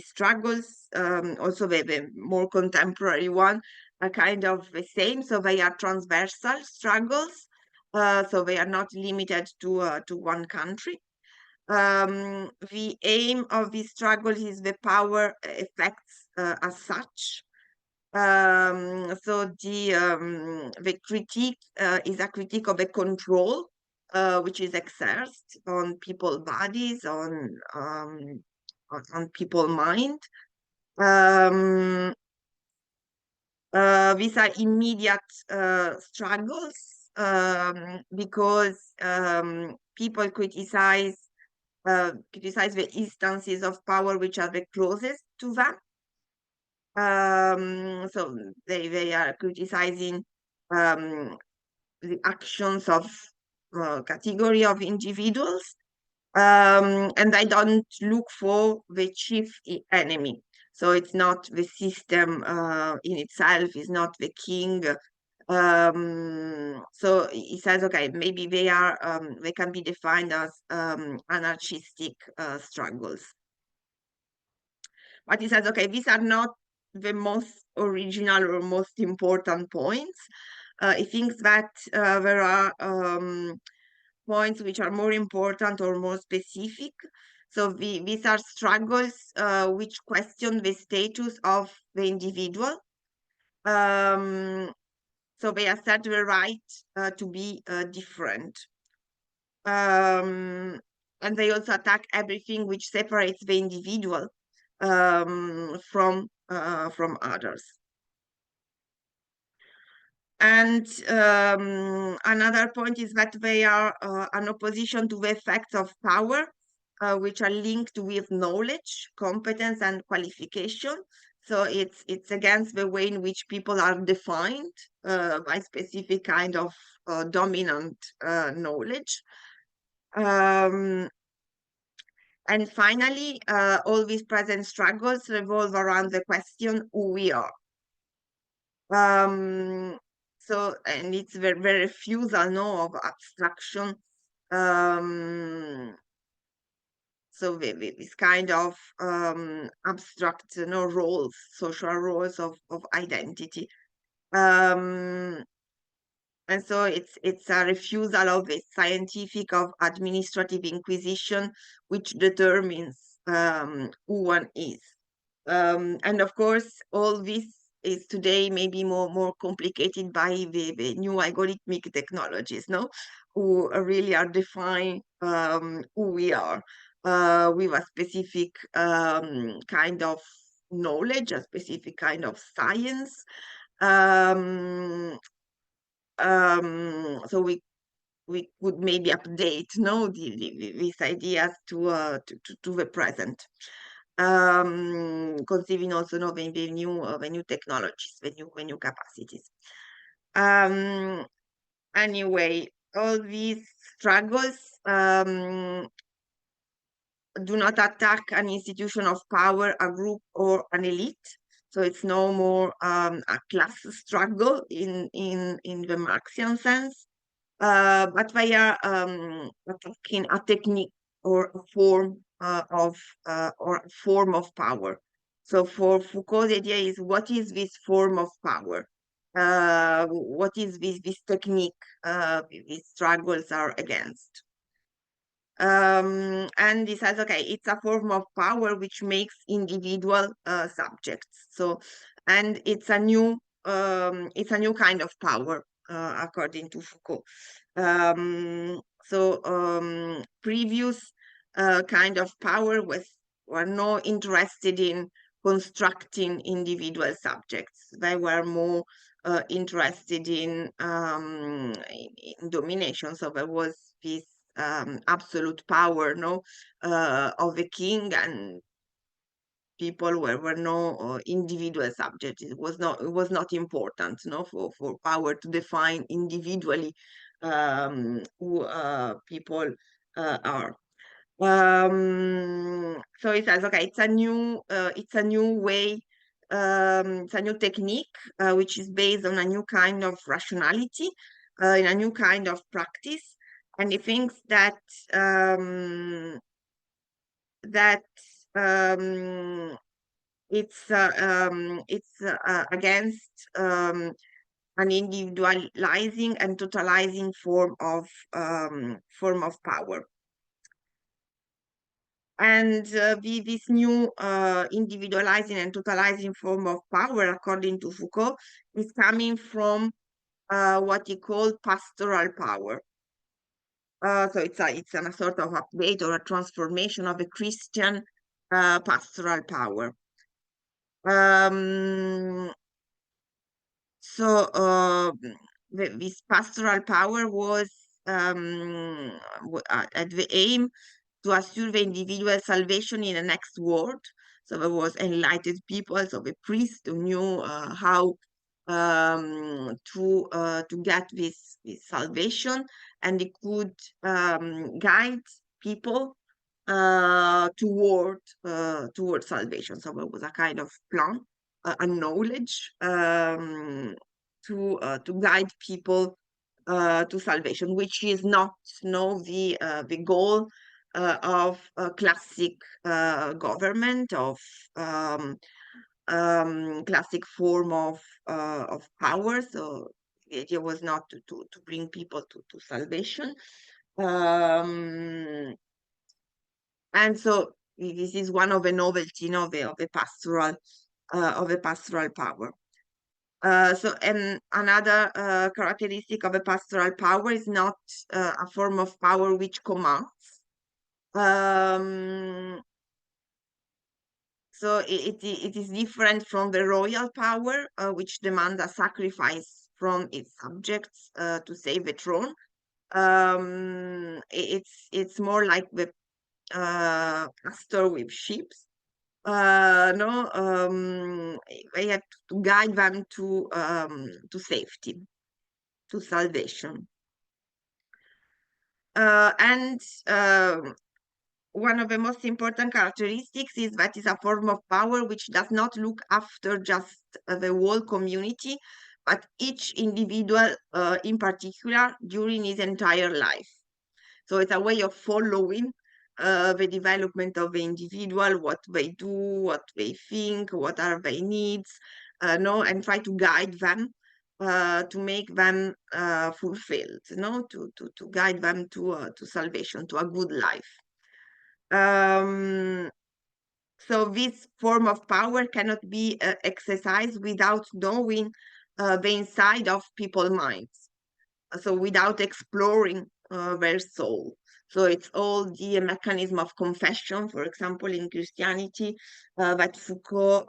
struggles, also the more contemporary one, are kind of the same. So they are transversal struggles. So they are not limited to one country. The aim of this struggle is the power effects as such. So the critique is a critique of the control which is exerted on people's bodies, on people's mind. These are immediate struggles because people criticize the instances of power which are the closest to them. So they are criticizing the actions of category of individuals, and I don't look for the chief enemy. So it's not the system in itself, it's not the king. So he says, okay, maybe they can be defined as anarchistic struggles. But he says, okay, these are not the most original or most important points. He thinks that there are points which are more important or more specific. So these are struggles which question the status of the individual. So they assert the right to be different. And they also attack everything which separates the individual from others. And another point is that they are an opposition to the effects of power, which are linked with knowledge, competence, and qualification. So it's against the way in which people are defined by specific kind of dominant knowledge. And finally, all these present struggles revolve around the question who we are. So, and it's the refusal of abstraction. So this kind of abstract roles, social roles of identity. And so it's a refusal of the scientific of administrative inquisition, which determines who one is. And of course, all this is today maybe more complicated by the new algorithmic technologies, who really are defining who we are with a specific kind of knowledge, a specific kind of science. So we could maybe update these ideas to the present, conceiving also the new technologies, the new capacities. Anyway, all these struggles do not attack an institution of power, a group, or an elite. So it's no more a class struggle in the Marxian sense, but they are attacking a technique or a form of power. So for Foucault, the idea is, what is this form of power? What is this technique these struggles are against? And he says, okay, it's a form of power which makes individual subjects. So, and it's a new kind of power, according to Foucault. Previous kind of power were not interested in constructing individual subjects. They were more interested in domination. So there was this absolute power of the king, and people were no individual subjects. It was not important for power to define individually who people are. So it says, okay, it's a new way it's a new technique which is based on a new kind of rationality, in a new kind of practice, and he thinks that that it's against an individualizing and totalizing form of power. And this new individualizing and totalizing form of power, according to Foucault, is coming from what he called pastoral power. So it's a sort of update or a transformation of a Christian pastoral power. So this pastoral power was at the aim to assure the individual salvation in the next world. So there was enlightened people, so the priest who knew how to get this salvation, and they could guide people toward salvation. So there was a kind of plan, a knowledge to guide people to salvation, which is not the goal of classic government, of classic form of power. So the idea was not to bring people to salvation. And so this is one of the novelty, of the pastoral power. And another characteristic of a pastoral power is not a form of power which commands. So it is different from the royal power, which demands a sacrifice from its subjects to save the throne. It's more like the pastor with sheep. No, they have to guide them to safety, to salvation. And one of the most important characteristics is that it's a form of power which does not look after just the whole community, but each individual in particular during his entire life. So it's a way of following the development of the individual, what they do, what they think, what are their needs, and try to guide them to make them fulfilled, to guide them to salvation, to a good life. So this form of power cannot be exercised without knowing the inside of people's minds. So without exploring their soul. So it's all the mechanism of confession, for example, in Christianity, that Foucault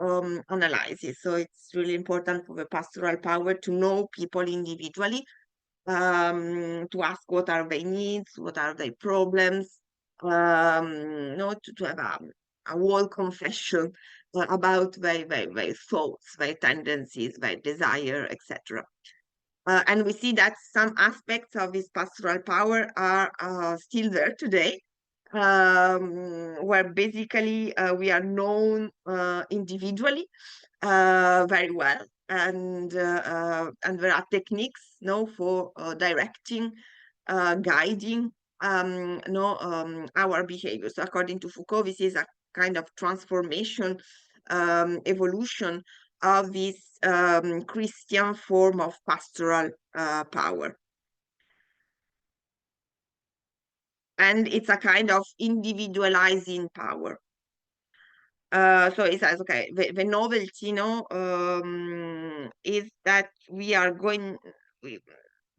analyzes. So it's really important for the pastoral power to know people individually, to ask what are their needs, what are their problems, to have a whole confession about their thoughts, their tendencies, their desire, etc. And we see that some aspects of this pastoral power are still there today, where basically we are known individually very well, and there are techniques for directing, guiding our behavior. So according to Foucault, this is a kind of transformation, evolution of this Christian form of pastoral power. And it's a kind of individualizing power. So it says, okay, the novelty, is that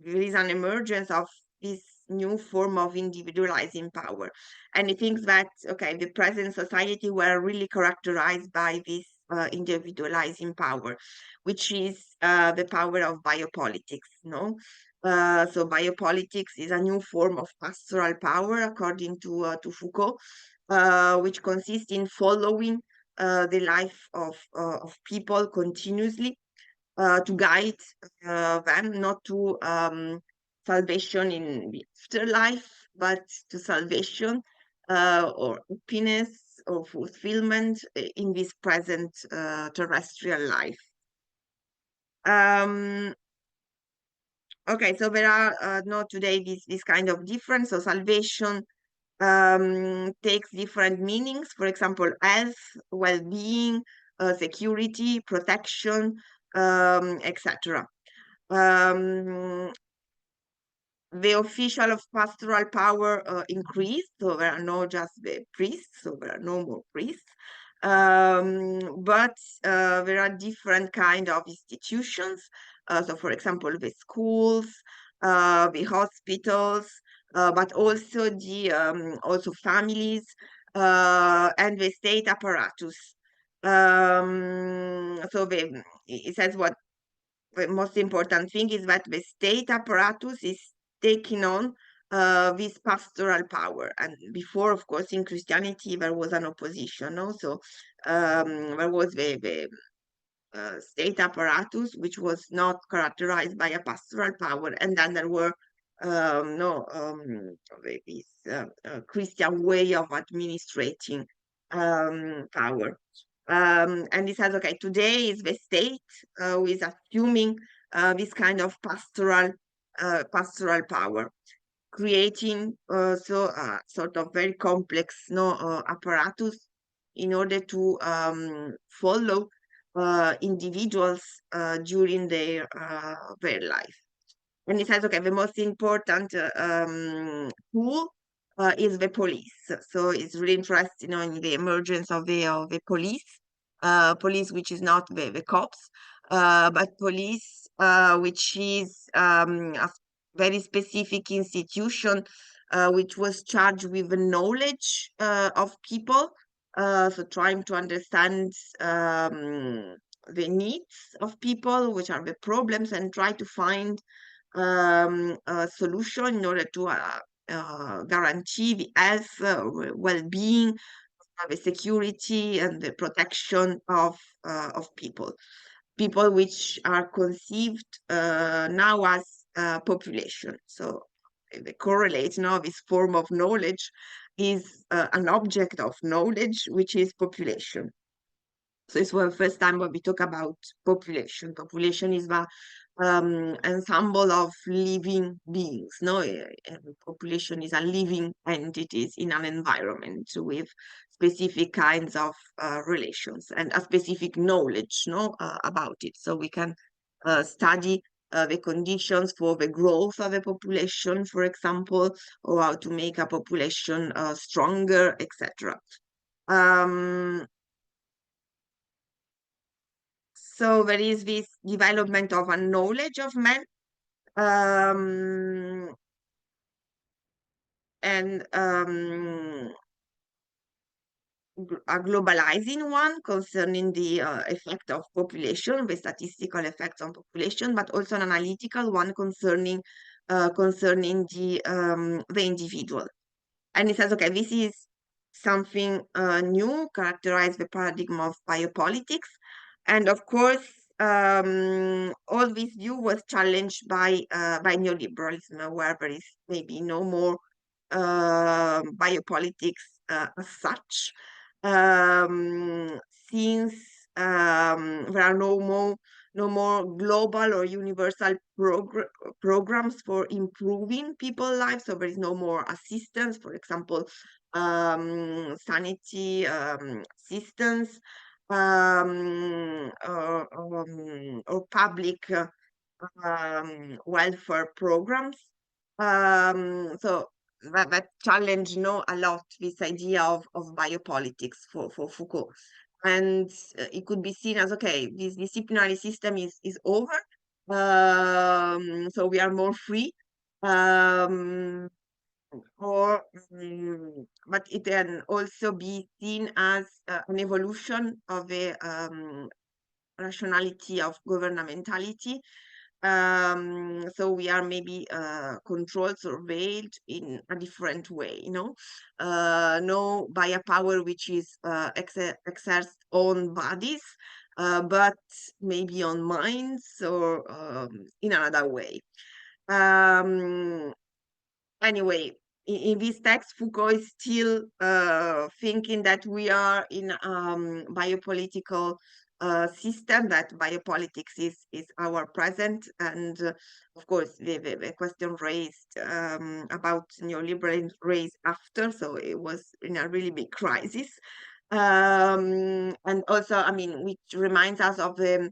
there is an emergence of this new form of individualizing power. And he thinks that, okay, the present society were really characterized by this individualizing power, which is the power of biopolitics, So biopolitics is a new form of pastoral power, according to Foucault, which consists in following the life of people continuously, to guide them not to salvation in the afterlife, but to salvation or happiness, or fulfillment in this present terrestrial life. Okay, so there are not today this kind of difference. So salvation takes different meanings. For example, health, well-being, security, protection, etc. The official of pastoral power increased, so there are no just the priests, so there are no more priests. But there are different kind of institutions. So, for example, the schools, the hospitals, but also the also families and the state apparatus. It says what the most important thing is that the state apparatus is taking on this pastoral power. And before, of course, in Christianity, there was an opposition. No? So there was the state apparatus, which was not characterized by a pastoral power. And then there were this Christian way of administrating power. And it says, okay, today is the state who is assuming this kind of pastoral power, creating sort of very complex apparatus in order to follow individuals during their life. And it says, okay, the most important tool is the police. So it's really interesting, in the emergence of the police, which is not the cops, but police, which is a very specific institution, which was charged with the knowledge of people. So trying to understand the needs of people, which are the problems, and try to find a solution in order to guarantee the health, well-being, the security, and the protection of people. People which are conceived now as population. So they correlate now this form of knowledge is an object of knowledge, which is population. So it's the first time when we talk about population. Population is the ensemble of living beings. No, population is a living entities in an environment with specific kinds of relations and a specific knowledge, about it. So we can study the conditions for the growth of a population, for example, or how to make a population stronger, etc. So there is this development of a knowledge of men, and a globalizing one concerning the effect of population, the statistical effects on population, but also an analytical one concerning the individual. And it says, okay, this is something new, characterized the paradigm of biopolitics. And of course, all this view was challenged by neoliberalism, where there is maybe no more biopolitics as such, since there are no more global or universal programs for improving people's lives. So there is no more assistance, for example, sanity assistance, or public welfare programs. So that challenge a lot this idea of biopolitics for Foucault. And it could be seen as, okay, this disciplinary system is over. So we are more free. But it can also be seen as an evolution of the rationality of governmentality. So we are maybe controlled, surveilled in a different way, no by a power which is exercised on bodies, but maybe on minds, or in another way. Anyway, in this text, Foucault is still thinking that we are in biopolitical system, that biopolitics is our present, and of course the question raised about neoliberalism raised after, so it was in a really big crisis. And also, I mean, which reminds us of the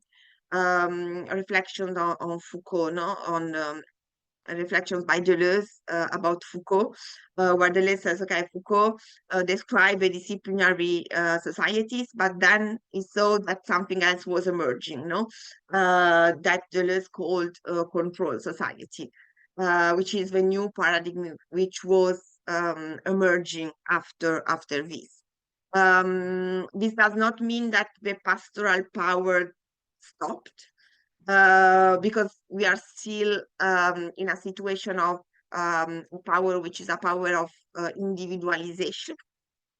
reflections on Foucault, no, on reflections by Deleuze about Foucault, where Deleuze says, okay, Foucault described the disciplinary societies, but then he saw that something else was emerging, no? That Deleuze called control society, which is the new paradigm which was emerging after this. This does not mean that the pastoral power stopped, because we are still in a situation of power, which is a power of individualization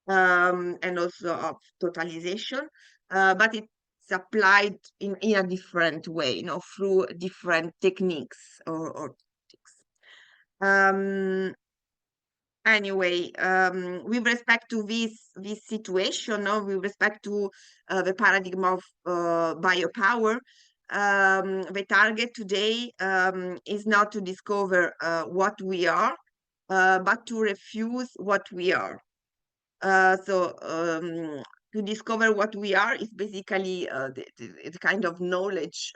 and also of totalization, but it's applied in a different way, you know, through different techniques or tactics. Anyway, with respect to this situation, no, with respect to the paradigm of biopower, the target today is not to discover what we are, but to refuse what we are. So to discover what we are is basically the kind of knowledge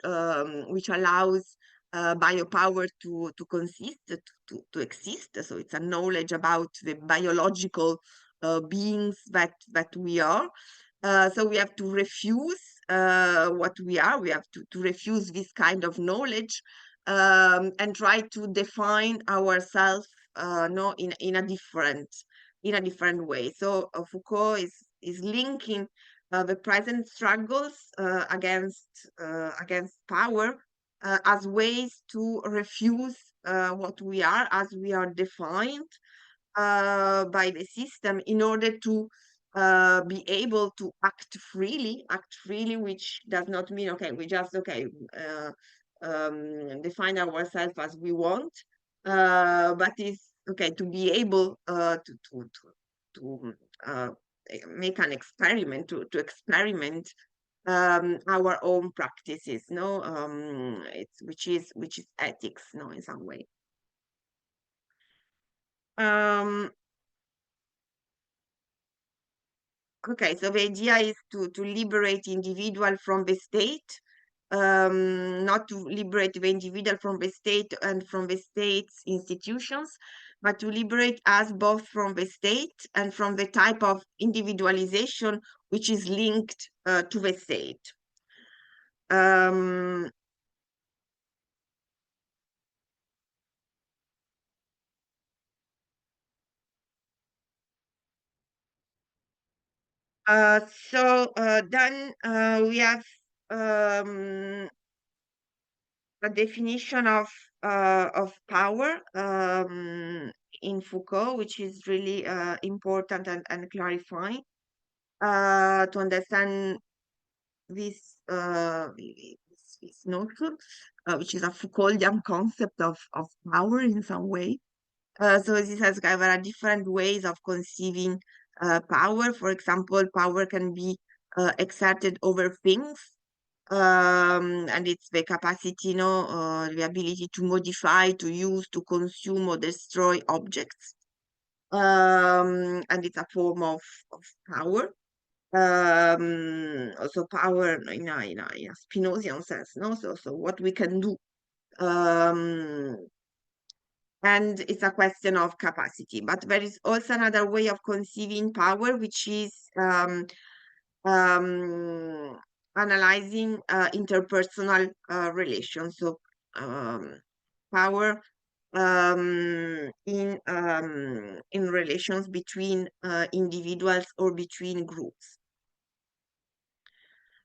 which allows biopower to consist, to exist. So it's a knowledge about the biological beings that we are. So we have to refuse what we are. We have to refuse this kind of knowledge and try to define ourselves no, in a different way. So Foucault is linking the present struggles against power as ways to refuse what we are as we are defined by the system, in order to be able to act freely, which does not mean, okay, we just, okay, define ourselves as we want, but is, okay, to be able to make an experiment, to experiment our own practices, no, it's which is ethics, no, in some way. Okay, so the idea is to liberate the individual from the state, not to liberate the individual from the state and from the state's institutions, but to liberate us both from the state and from the type of individualization which is linked to the state. So then we have a definition of power in Foucault, which is really important and clarifying to understand this this notion, which is a Foucauldian concept of power in some way. So this has kind of different ways of conceiving power. For example, power can be exerted over things, and it's the capacity, the ability to modify, to use, to consume or destroy objects. And it's a form of power. Also power in a Spinozian sense, no? So what we can do. And it's a question of capacity. But there is also another way of conceiving power, which is analyzing interpersonal relations. So power in relations between individuals or between groups.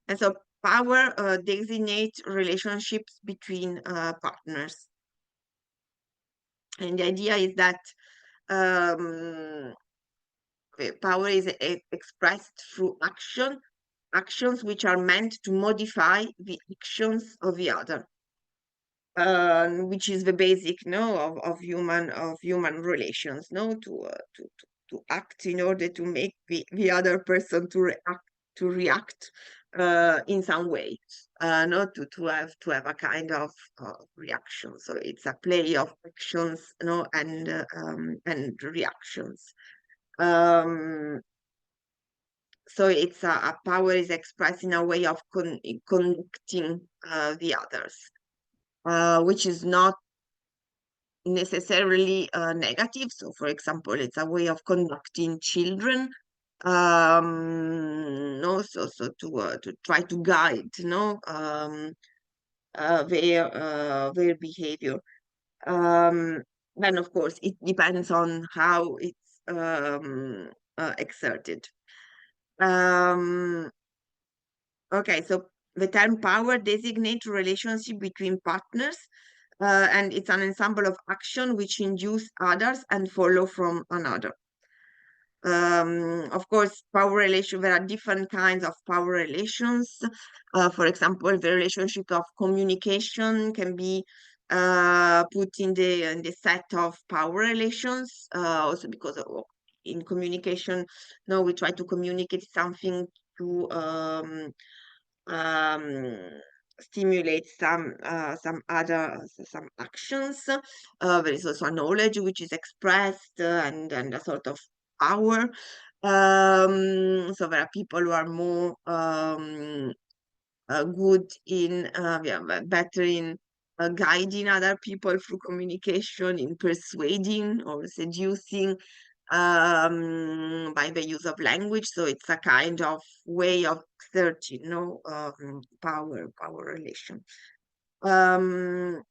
And so power designates relationships between partners. And the idea is that power is expressed through actions which are meant to modify the actions of the other. which is the basic, no, of human relations, no, to act in order to make the other person to react in some way, not to have a kind of reaction. So it's a play of actions, no, and reactions. So it's a power is expressed in a way of connecting the others, which is not necessarily negative. So, for example, it's a way of conducting children. No, so to try to guide, no, their behavior. Then, of course, it depends on how it's exerted. Okay, so the term power designates relationship between partners, and it's an ensemble of action which induce others and follow from another. Of course, power relation, there are different kinds of power relations. For example, the relationship of communication can be put in the set of power relations, also because in communication, no, we try to communicate something to um, stimulate some actions. There is also a knowledge which is expressed, and a sort of power. So there are people who are more good in yeah, better in guiding other people through communication, in persuading or seducing by the use of language. So it's a kind of way of searching, no, power relation. Um,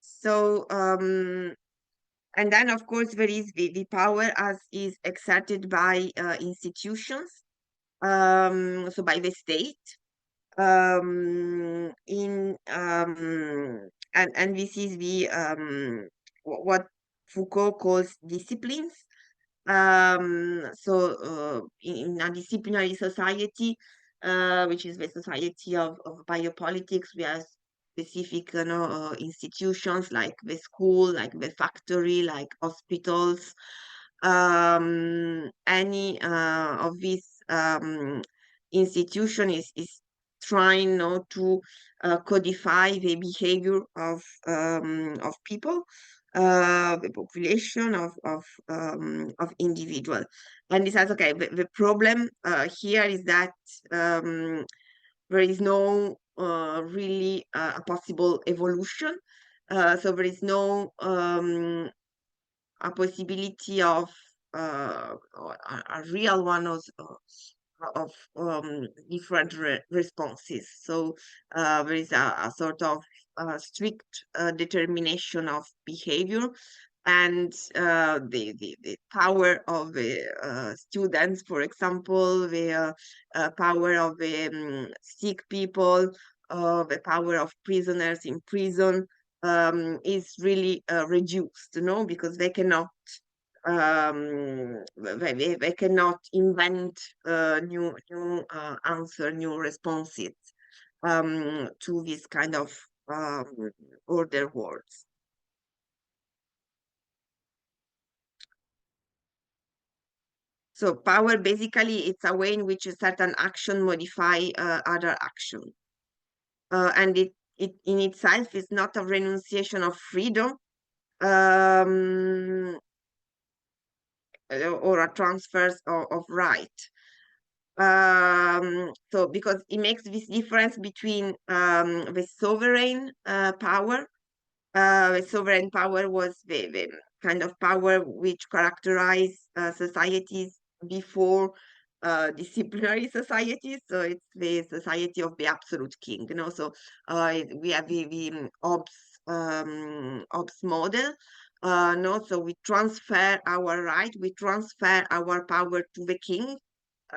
so and then of course there is the power as is exerted by institutions, so by the state, in and this is the what Foucault calls disciplines. In a disciplinary society, which is the society of biopolitics, we have specific, institutions like the school, like the factory, like hospitals. Any of these institution is trying not to codify the behavior of people, the population of individual. And it says, okay, the problem here is that there is no really a possible evolution. So there is no a possibility of a real one of different responses. So there is a sort of strict determination of behavior, and the power of the students, for example, the power of the sick people, the power of prisoners in prison is really reduced, no, because they cannot they cannot invent new answer, new responses to this kind of order words. So power basically it's a way in which a certain action modify other action, and it in itself is not a renunciation of freedom, um, or a transfer of right. So because it makes this difference between the sovereign power. The sovereign power was the kind of power which characterized societies before disciplinary societies. So it's the society of the absolute king. So we have the Hobbes model. No, so we transfer our right, we transfer our power to the king.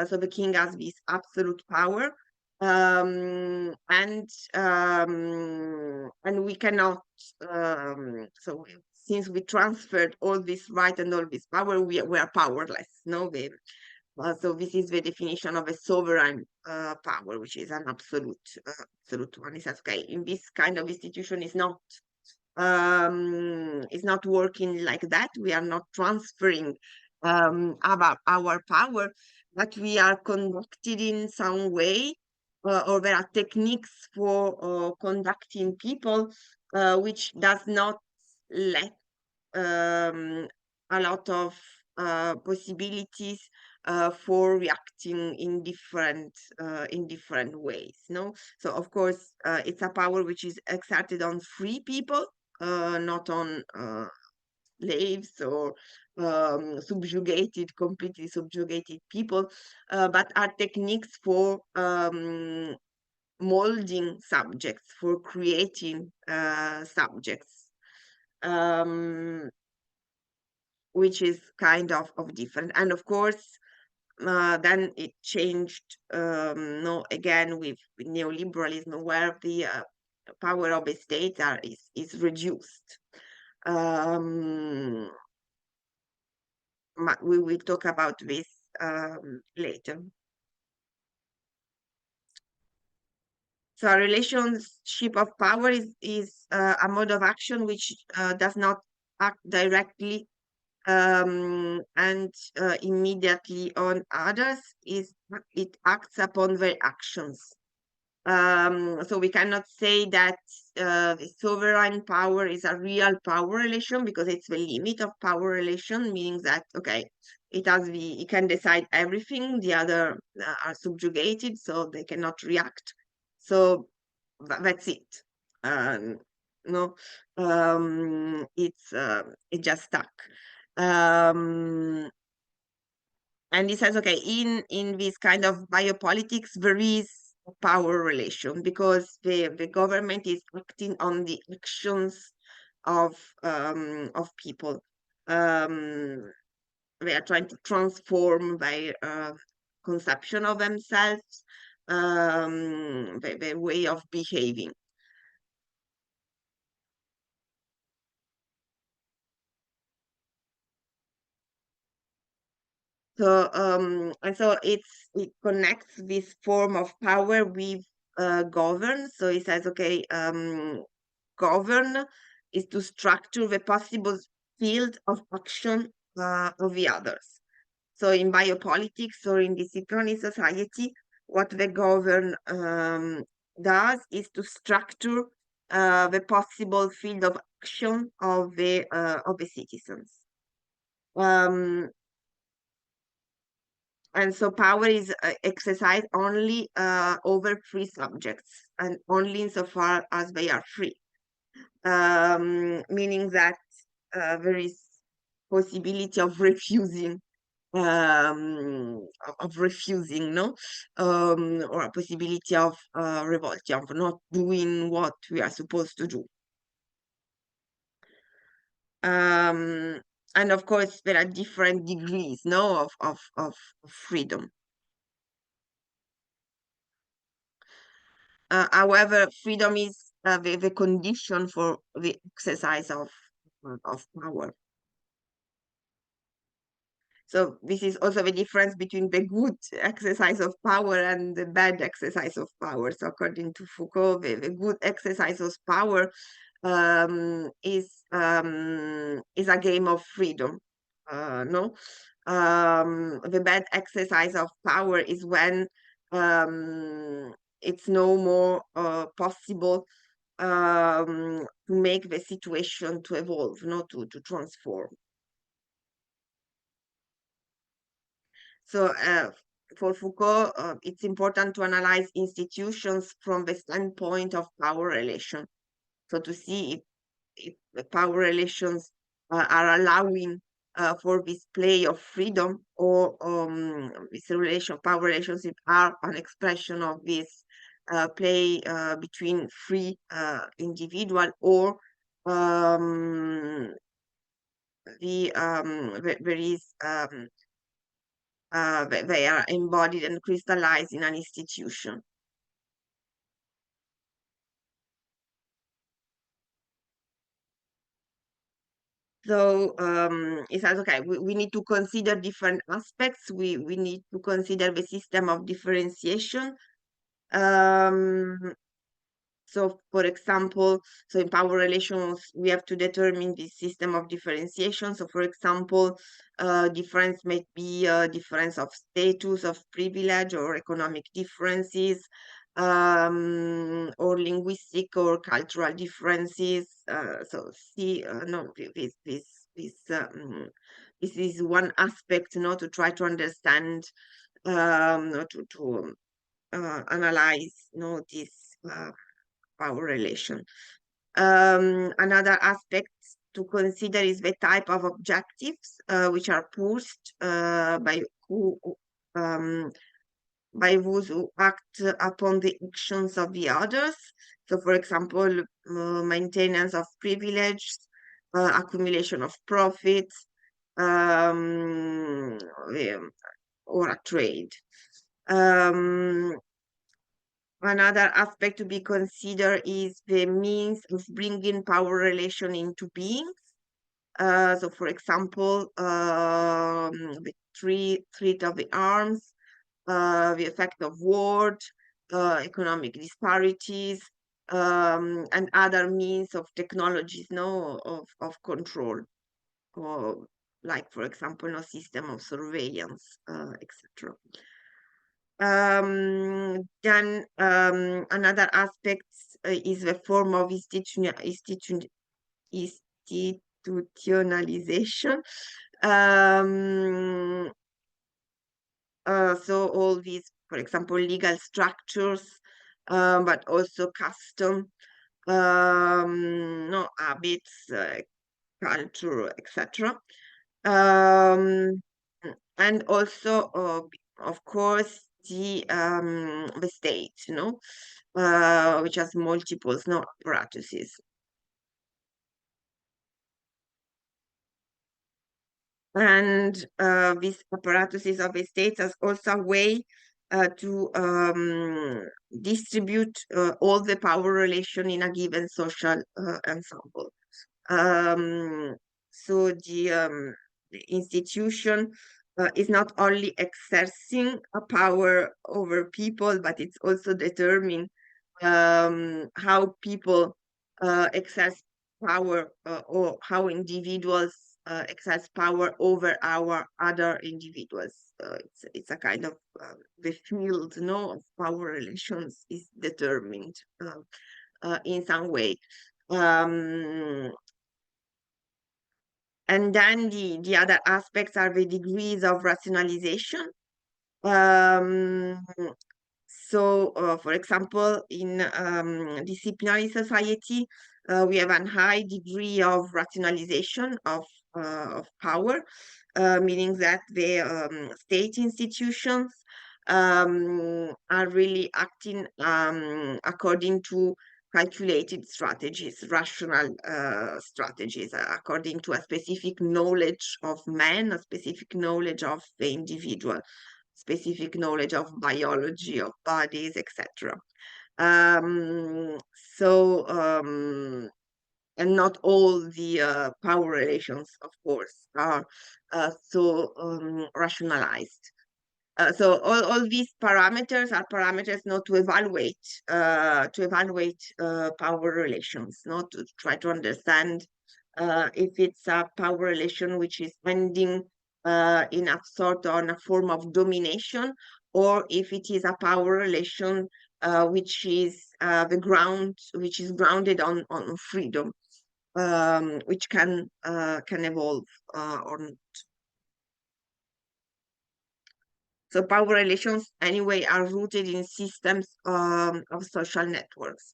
So the king has this absolute power, and we cannot. So since we transferred all this right and all this power, we are powerless. No, So this is the definition of a sovereign power, which is an absolute one. It says, okay, in this kind of institution is not working like that. We are not transferring our power, but we are conducted in some way, or there are techniques for conducting people, which does not let um, a lot of possibilities for reacting in different ways. No, so of course it's a power which is exerted on free people, not on slaves or completely subjugated people, but are techniques for molding subjects, for creating subjects. Which is kind of different. And of course, then it changed, no, again with neoliberalism, where the power of the state is reduced. We will talk about this later. So a relationship of power is a mode of action which does not act directly and immediately on others. It acts upon their actions. So we cannot say that the sovereign power is a real power relation, because it's the limit of power relation, meaning that, okay, it can decide everything, the other are subjugated, so they cannot react. So that's it. Um, no, it just stuck. Um, and he says, okay, in this kind of biopolitics, there is a power relation, because the government is acting on the actions of people. They are trying to transform their conception of themselves, their way of behaving. So and so it connects this form of power with govern. So it says, okay, govern is to structure the possible field of action of the others. So in biopolitics or in disciplinary society, what the govern does is to structure the possible field of action of the citizens. And so power is exercised only over free subjects, and only insofar as they are free. Meaning that there is possibility of refusing, no, or a possibility of revolt, of not doing what we are supposed to do. And of course, there are different degrees, no, of freedom. However, freedom is the condition for the exercise of power. So this is also the difference between the good exercise of power and the bad exercise of power. So according to Foucault, the good exercise of power is a game of freedom. No, the bad exercise of power is when it's no more possible to make the situation to evolve, not to transform. So for Foucault, it's important to analyze institutions from the standpoint of power relation. So to see if the power relations are allowing for this play of freedom, or power relationship are an expression of this play between free individual, or there is they are embodied and crystallized in an institution. So it says, okay, we need to consider different aspects. We need to consider the system of differentiation. So, for example, so in power relations, we have to determine the system of differentiation. So, for example, difference might be a difference of status, of privilege, or economic differences, or linguistic or cultural differences. So, see, no, this is one aspect, to try to understand, to analyze, this power relation. Another aspect to consider is the type of objectives which are pushed um, by those who act upon the actions of the others. So, for example, maintenance of privilege, accumulation of profits, um, um, or a trade. Another aspect to be considered is the means of bringing power relation into being. So, for example, the threat of the arms, the effect of war, economic disparities, and other means of technologies, of control, or like, for example, no system of surveillance, etc. Then another aspect is the form of institutionalization. Um, so all these, for example, legal structures, but also custom, no habits, culture, etc. Um, and also, of course, the state, which has multiples, practices. And these apparatuses of the states as also a way to distribute all the power relation in a given social ensemble. Um, so the institution is not only exerting a power over people, but it's also determining how people exercise power, or how individuals exercise power over our other individuals. It's a kind of the field, of power relations is determined in some way. And then the other aspects are the degrees of rationalization. Um, so, for example, in disciplinary society, we have a high degree of rationalization of power, meaning that the state institutions are really acting according to calculated strategies, rational strategies, according to a specific knowledge of man, a specific knowledge of the individual, specific knowledge of biology, of bodies, etc. So, and not all the power relations, of course, are so rationalized. So all these parameters are parameters not to evaluate power relations, not to try to understand if it's a power relation which is ending in a sort on a form of domination, or if it is a power relation which is which is grounded on freedom, which can evolve or not. So power relations, anyway, are rooted in systems of social networks.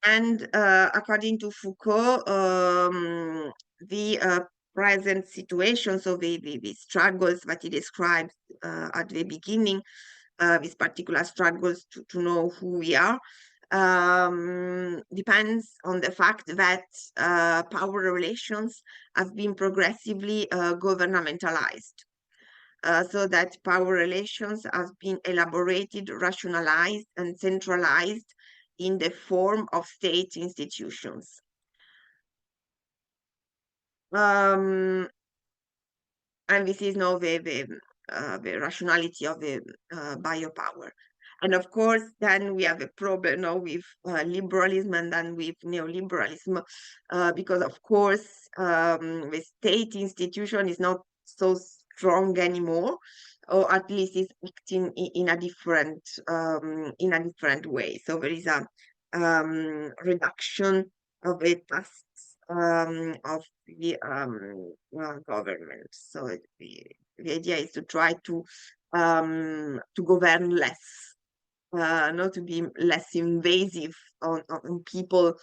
And according to Foucault, the present situation, so the struggles that he describes at the beginning, these particular struggles to know who we are, depends on the fact that power relations have been progressively governmentalized. So that power relations have been elaborated, rationalized, and centralized in the form of state institutions. And this is now the rationality of the biopower. And of course, then we have a problem now with liberalism and then with neoliberalism, because of course the state institution is not so strong anymore, or at least is acting in a different way. So there is a reduction of the tasks of the government. So the idea is to try to govern less, not to be less invasive on people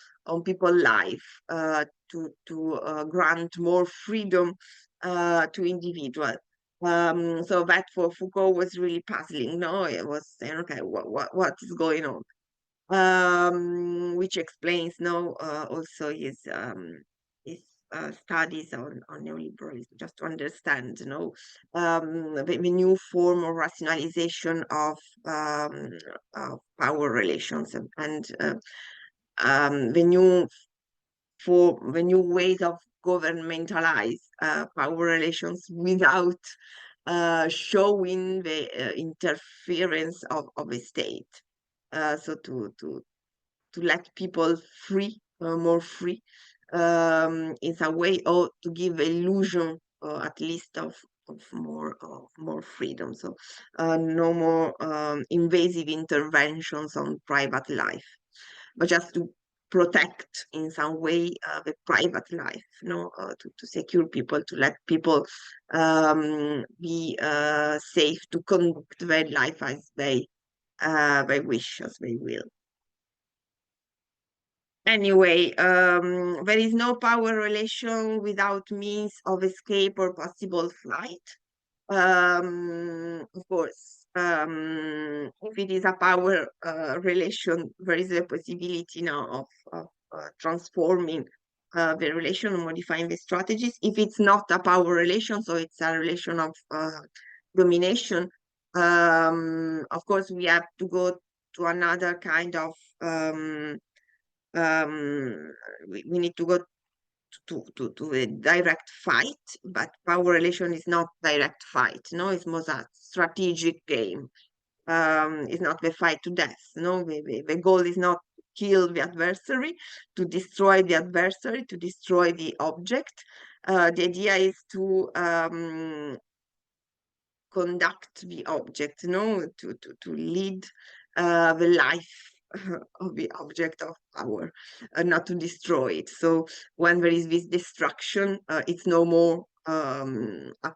life, to grant more freedom to individual. So that for Foucault was really puzzling. No, it was saying, okay, what is going on? Which explains now also his studies on neoliberalism, just to understand, the new form of rationalization of power relations, and the new ways of governmentalize power relations without showing the interference of the state. So to let people more free, in some way, or to give illusion, at least of more freedom. So no more invasive interventions on private life, but just to protect in some way the private life, to secure people, to let people be safe to conduct their life as they wish, as they will. Anyway, there is no power relation without means of escape or possible flight. Of course, if it is a power relation, there is a possibility now of transforming the relation and modifying the strategies. If it's not a power relation, so it's a relation of domination, of course, we have to go to another kind of we need to go to a direct fight, but power relation is not direct fight. No, it's more a strategic game. It's not the fight to death. No, the goal is not to kill the adversary, to destroy the adversary, to destroy the object. The idea is to conduct the object, to lead the life of the object of power, not to destroy it. So when there is this destruction, it's no more a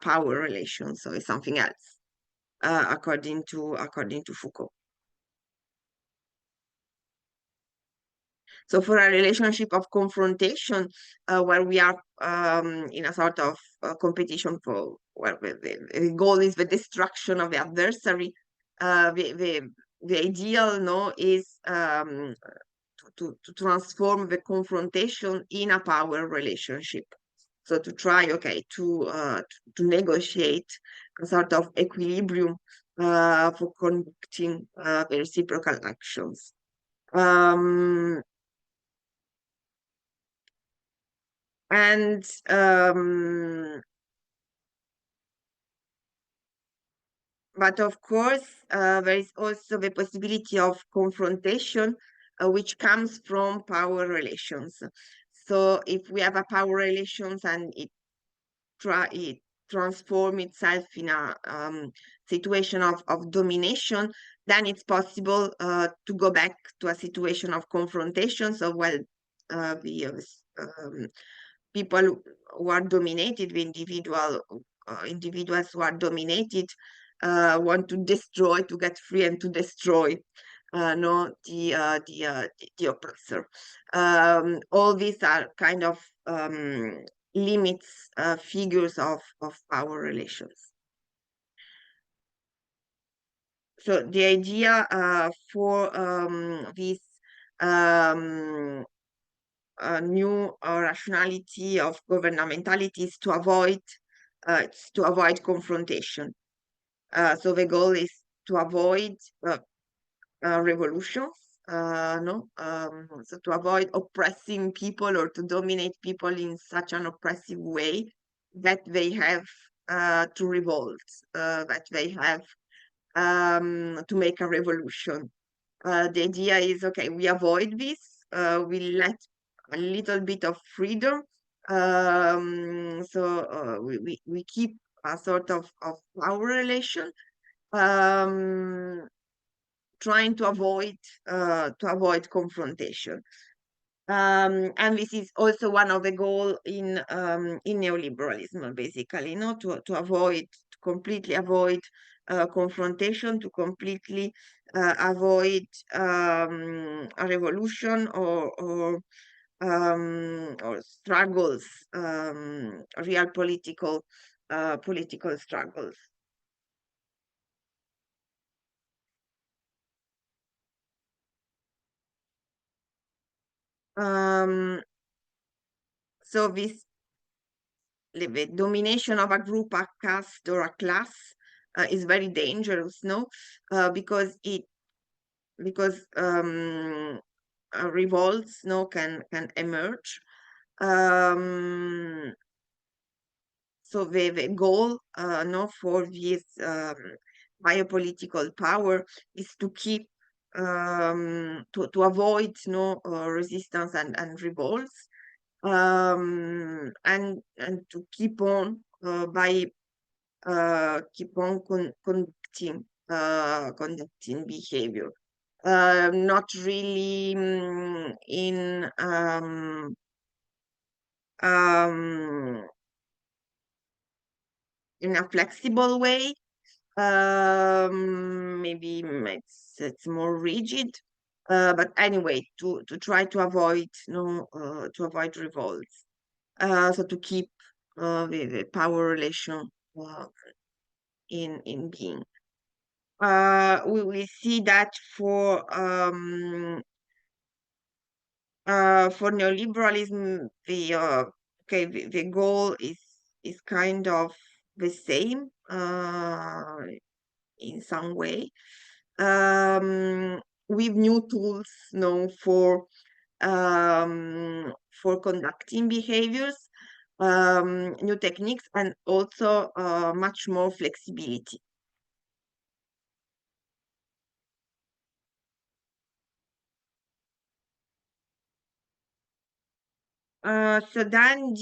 power relation, so it's something else, according to Foucault. So for a relationship of confrontation, where we are in a sort of competition for where the goal is the destruction of the adversary, the ideal is to transform the confrontation in a power relationship. So to try, to negotiate a sort of equilibrium for conducting the reciprocal actions. And but of course, there is also the possibility of confrontation, which comes from power relations. So if we have a power relations and it transform itself in a situation of domination, then it's possible to go back to a situation of confrontation. So the people who are dominated, the individuals who are dominated, want to destroy, to get free and to destroy the oppressor. All these are kind of limits, figures of power relations. So the idea for this new rationality of governmentality is to avoid confrontation. So the goal is to avoid revolutions, no, so to avoid oppressing people or to dominate people in such an oppressive way that they have to revolt, that they have to make a revolution. The idea is, okay, we avoid this, we let a little bit of freedom, we keep a sort of power relation, um, trying to avoid confrontation. And this is also one of the goal in neoliberalism, basically, to avoid, to completely avoid confrontation, to completely avoid a revolution or struggles, real political struggles. Um, so this the domination of a group, a caste, or a class is very dangerous, no? Because revolts, no, can emerge. Um, so the goal, no, for this biopolitical power is to keep to avoid no resistance and revolts, and to keep on by keep on conducting behavior, not really um, in a flexible way. Maybe it's more rigid, but anyway, to try to avoid no to avoid revolts. So to keep the power relation uh, in being. We see that for neoliberalism, the goal is kind of the same in some way, um, with new tools, no, for conducting behaviors, new techniques, and also much more flexibility. So then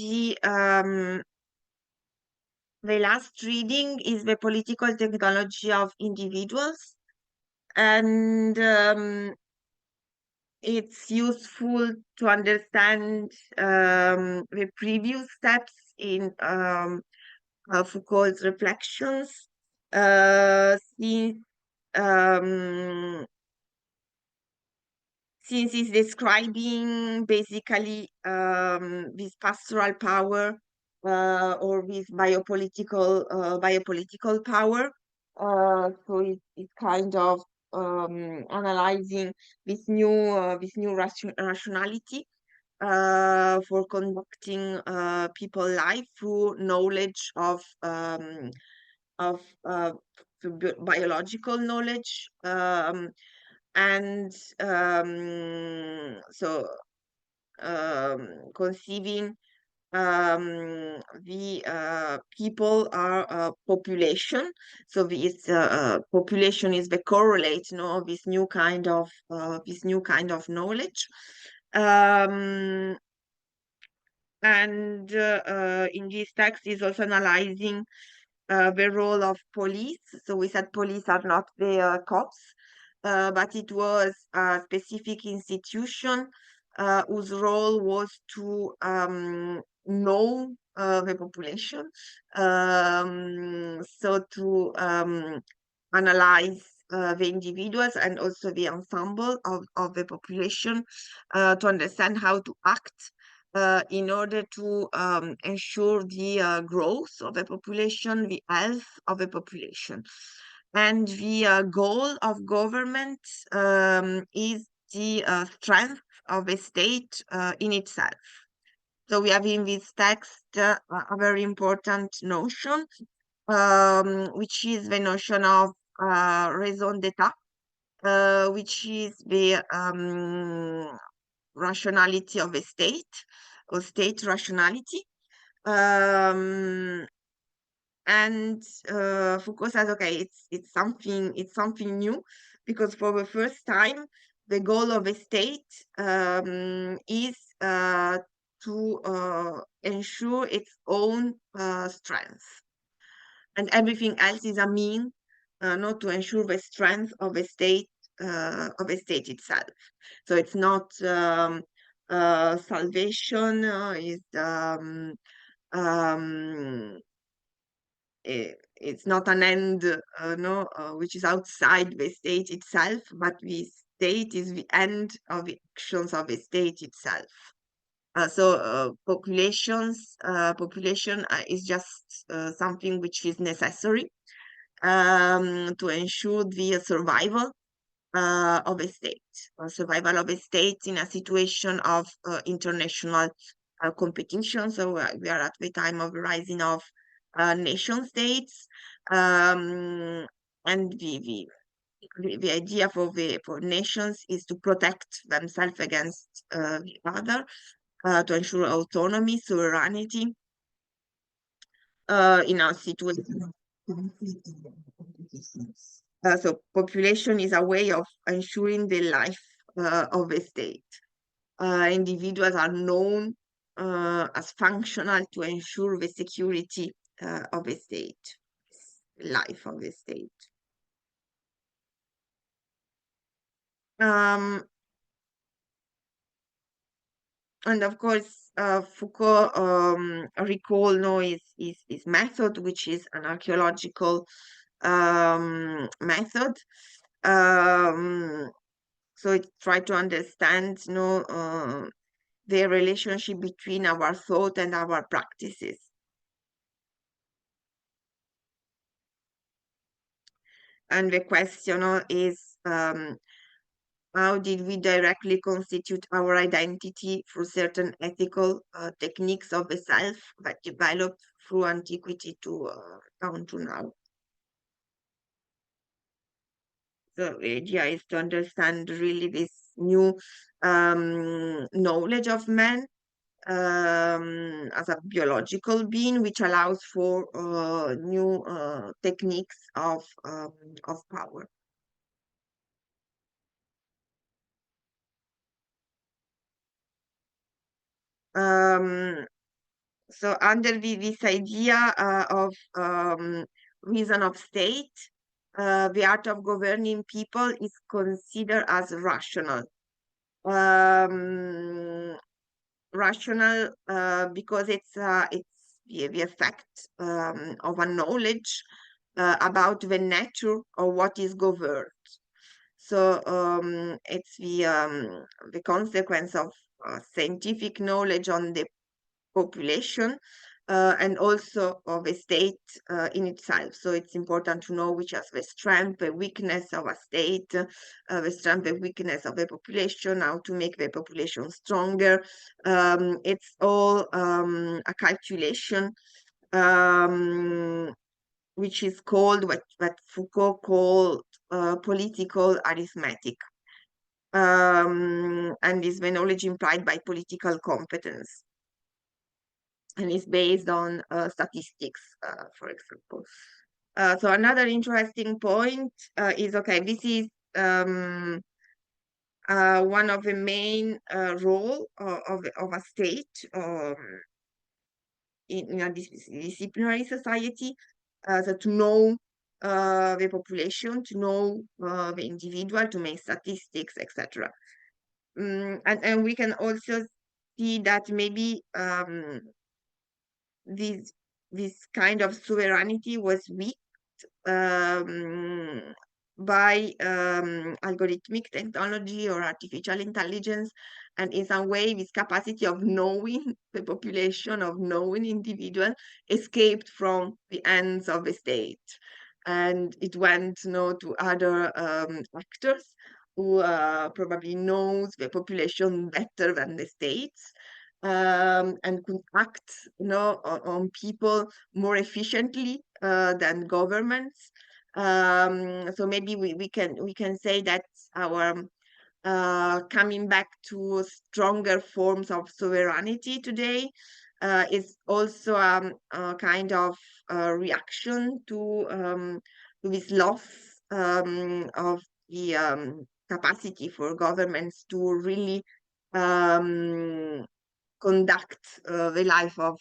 the last reading is the political technology of individuals, and it's useful to understand the previous steps in Foucault's reflections, since um, since it's describing basically this pastoral power, or this biopolitical power. So it's kind of analyzing this new rationality for conducting people life through knowledge of biological knowledge, and so conceiving the people are population. So this population is the correlate, of this new kind of knowledge. Um, and in this text is also analyzing the role of police. So we said police are not the cops, but it was a specific institution whose role was to know the population, so to analyze the individuals and also the ensemble of the population, to understand how to act in order to ensure the growth of the population, the health of the population. And the goal of government is the strength of the state in itself. So we have in this text a very important notion, which is the notion of raison d'etat. which is the rationality of a state, or state rationality. And Foucault says, okay, it's something new, because for the first time, the goal of a state is to ensure its own strength, and everything else is a mean, not to ensure the strength of a state itself. So it's not salvation is um, it's not an end, no, which is outside the state itself, but the state is the end of the actions of the state itself. Population is just something which is necessary to ensure the survival of a state, survival of a state in a situation of international competition. So we are at the time of the rising of nation states, and the idea for nations is to protect themselves against the other, to ensure autonomy, sovereignty in our situation. So population is a way of ensuring the life of a state. Individuals are known as functional to ensure the security of a state, life of a state. And of course, Foucault recall his method, which is an archaeological method. So it try to understand, the relationship between our thought and our practices. And the question is, how did we directly constitute our identity through certain ethical techniques of the self that developed through antiquity to down to now? So the idea is to understand really this new knowledge of man as a biological being, which allows for new techniques of power. So under this idea of reason of state, the art of governing people is considered as rational. Rational because it's the effect of a knowledge about the nature of what is governed. So it's the consequence of scientific knowledge on the population and also of a state in itself. So it's important to know which is the strength, the weakness of a state, the strength, the weakness of the population, how to make the population stronger. It's all a calculation, which is called what Foucault called political arithmetic. And is the knowledge implied by political competence, and is based on statistics, for example. So another interesting point is, okay, this is one of the main role of a state in a disciplinary society, so to know the population, to know the individual, to make statistics, etc. And we can also see that maybe this kind of sovereignty was weak by algorithmic technology or artificial intelligence, and in some way this capacity of knowing the population, of knowing individual, escaped from the hands of the state, and it went to other actors who probably knows the population better than the states, and could act on people more efficiently than governments. So maybe we can say that our coming back to stronger forms of sovereignty today is also a kind of reaction to this loss of the capacity for governments to really um, conduct the life of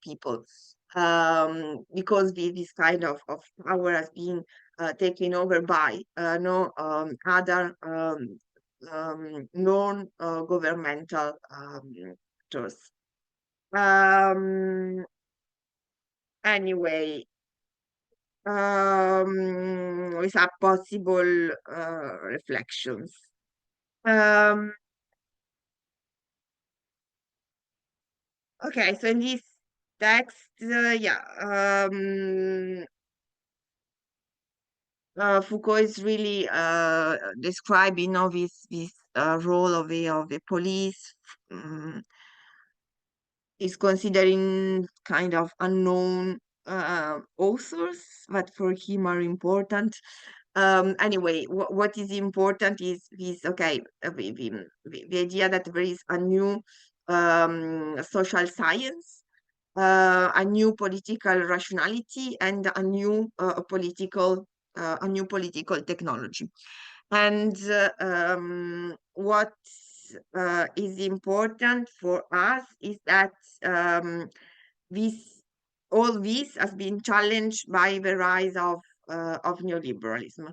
people, because this kind of power has been taken over by no other non-governmental actors. Anyway, with a possible reflections. Um, okay, so in this text, Foucault is really describing, this role of the police. Is considering kind of unknown authors, but for him are important. Anyway, what is important is this, okay, the idea that there is a new social science, a new political rationality, and a new political technology. And what is important for us is that um, this all this has been challenged by the rise of neoliberalism.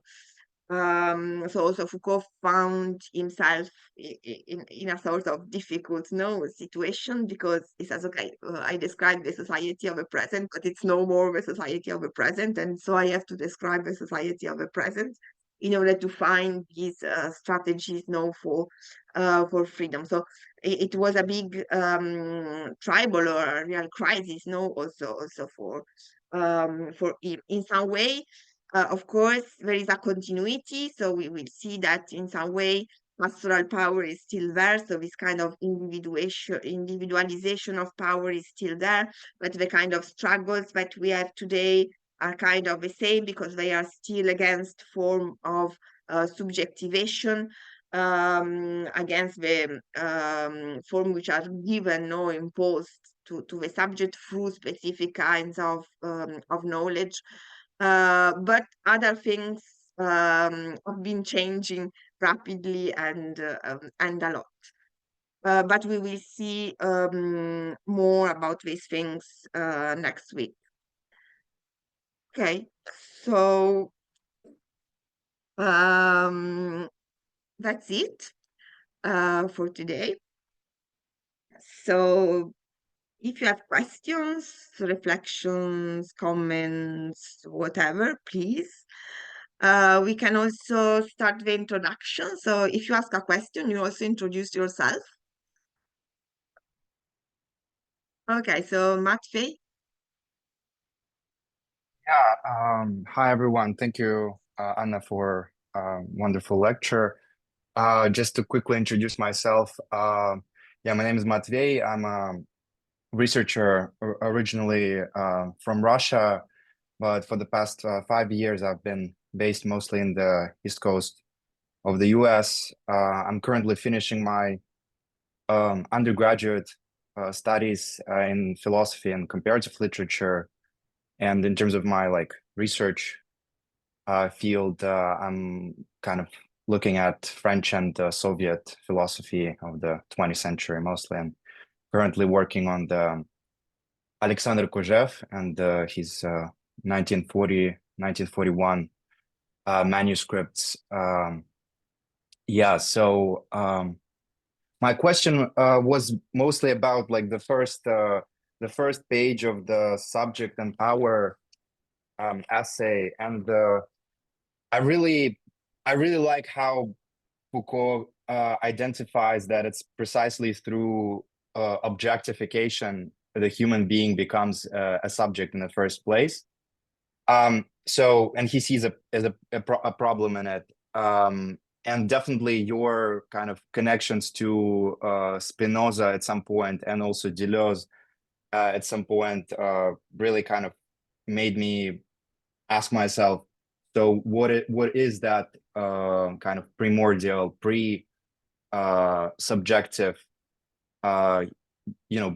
So also Foucault found himself in a sort of difficult situation, because he says, okay, I described the society of the present, but it's no more the society of the present, and so I have to describe the society of the present in order to find these strategies for freedom. So it was a big tribal or a real crisis, also for him. In some way, of course, there is a continuity, so we will see that in some way pastoral power is still there, so this kind of individualization of power is still there, but the kind of struggles that we have today are kind of the same, because they are still against form of subjectivation, against the form which are given, no, imposed to the subject through specific kinds of knowledge. But other things have been changing rapidly and a lot. But we will see more about these things next week. Okay, so that's it for today. So if you have questions, reflections, comments, whatever, please. We can also start the introduction. So if you ask a question, you also introduce yourself. Okay, so Matvey. Hi everyone. Thank you, Anna, for a wonderful lecture. Just to quickly introduce myself, my name is Matvey. I'm a researcher originally from Russia, but for the past 5 years, I've been based mostly in the East Coast of the US. I'm currently finishing my undergraduate studies in philosophy and comparative literature. And in terms of my research field, I'm kind of looking at French and Soviet philosophy of the 20th century mostly, and currently working on the Alexander Kojev and his 1940, 1941 manuscripts. My question was mostly about the first page of the subject and power essay, and I really like how Foucault identifies that it's precisely through objectification the human being becomes a subject in the first place. And he sees a problem in it. And definitely your kind of connections to Spinoza at some point, and also Deleuze at some point, really kind of made me ask myself, so what is that kind of primordial, subjective,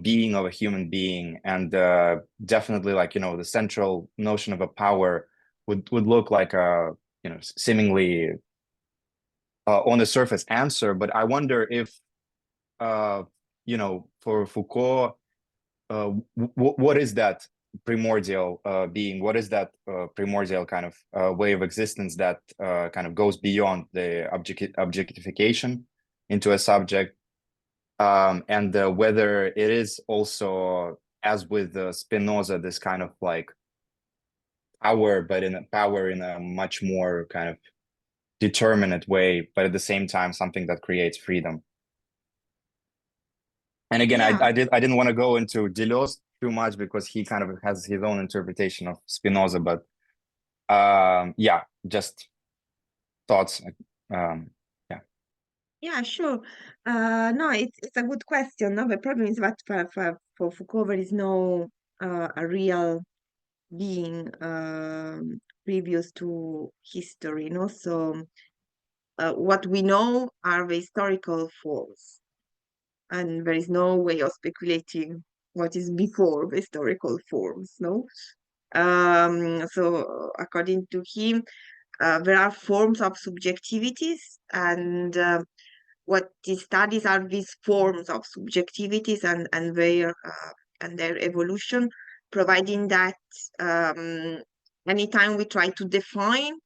being of a human being, and definitely like the central notion of a power would look like a seemingly on the surface answer. But I wonder if for Foucault, what is that primordial being? What is that primordial kind of way of existence that kind of goes beyond the objectification into a subject? And whether it is also, as with Spinoza, this kind of like power, but in a much more kind of determinate way, but at the same time something that creates freedom. And again, Yeah. I didn't want to go into Deleuze too much because he kind of has his own interpretation of Spinoza, but yeah, just thoughts. Yeah, sure. No, it's a good question. No, the problem is that for Foucault there is no a real being previous to history. No, so what we know are the historical forms, and there is no way of speculating what is before the historical forms. No, so according to him, there are forms of subjectivities, and what he studies are these forms of subjectivities and their evolution, providing that anytime we try to define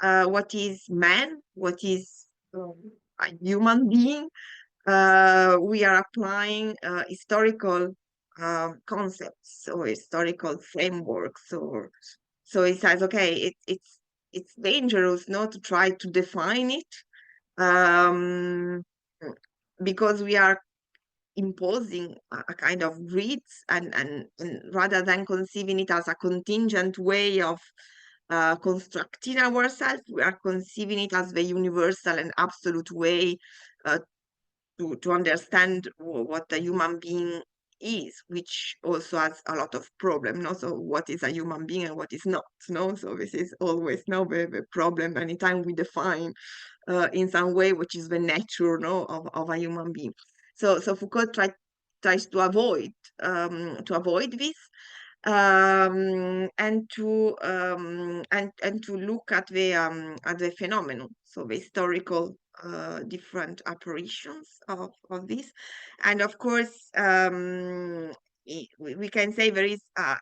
what is man, what is a human being, we are applying historical concepts or historical frameworks, or so it says, okay, it's dangerous not to try to define it, because we are imposing a kind of grids, and rather than conceiving it as a contingent way of constructing ourselves, we are conceiving it as the universal and absolute way to understand what a human being is, which also has a lot of problem. No? So what is a human being and what is not? No? So this is always now the problem anytime we define in some way which is the nature, no, of a human being. So Foucault tries to avoid this, and to look at the phenomenon, so the historical different apparitions of this. And of course, we can say there is a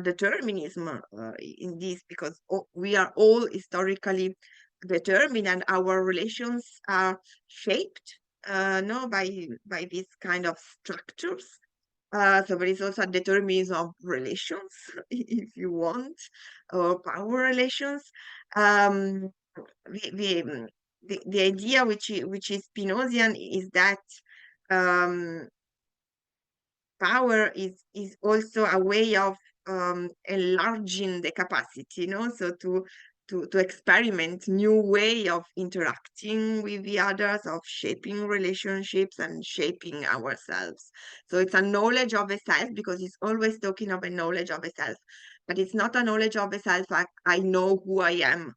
determinism in this, because we are all historically determined, and our relations are shaped no, by these kind of structures. So there is also a determinism of relations, if you want, or power relations. Um, the idea which is Spinozian is that power is also a way of enlarging the capacity, so to experiment new way of interacting with the others, of shaping relationships and shaping ourselves. So it's a knowledge of the self, because it's always talking of a knowledge of the self, but it's not a knowledge of the self like I know who I am,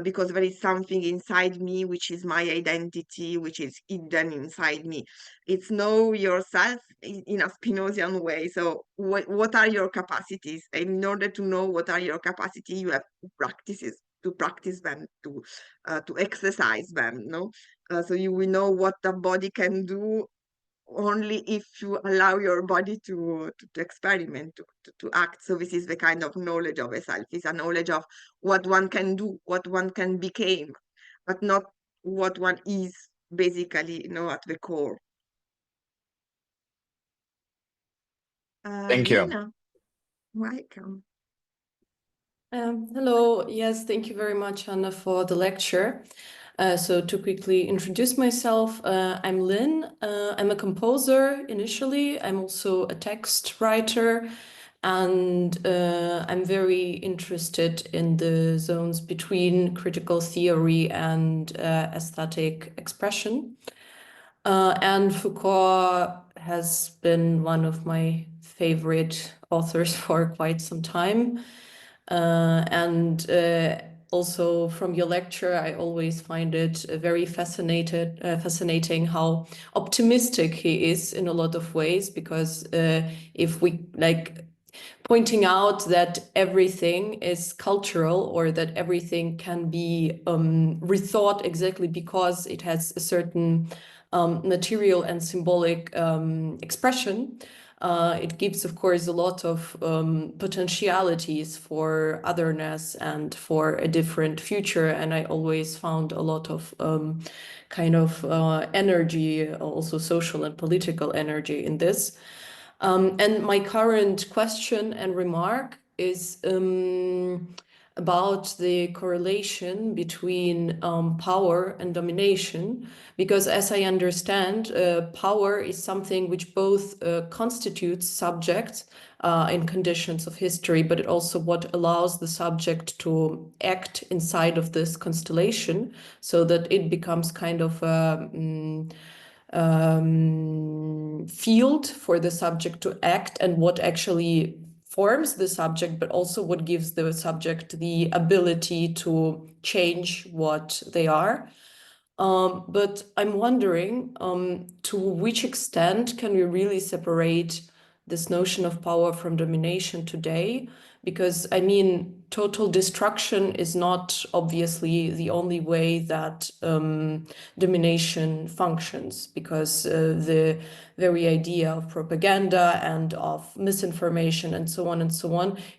because there is something inside me which is my identity, which is hidden inside me. It's know yourself in a Spinozian way. So what are your capacities? And in order to know what are your capacities, you have to practice them, to exercise them. No, so you will know what the body can do only if you allow your body to experiment, to act. So this is the kind of knowledge of a self. It's a knowledge of what one can do, what one can become, but not what one is basically, at the core. Thank you. Lena, welcome. Hello. Yes, thank you very much, Anna, for the lecture. So to quickly introduce myself, I'm Lynn. I'm a composer initially. I'm also a text writer, and I'm very interested in the zones between critical theory and aesthetic expression. And Foucault has been one of my favorite authors for quite some time. And also from your lecture, I always find it very fascinating how optimistic he is in a lot of ways, because if we like pointing out that everything is cultural, or that everything can be rethought exactly because it has a certain material and symbolic expression, it gives, of course, a lot of potentialities for otherness and for a different future. And I always found a lot of kind of energy, also social and political energy in this. And my current question and remark is about the correlation between power and domination, because as I understand, power is something which both constitutes subjects in conditions of history, but it also what allows the subject to act inside of this constellation, so that it becomes kind of a field for the subject to act, and what actually forms the subject, but also what gives the subject the ability to change what they are. But I'm wondering to which extent can we really separate this notion of power from domination today? Because I mean, total destruction is not obviously the only way that domination functions, because the very idea of propaganda and of misinformation and so on,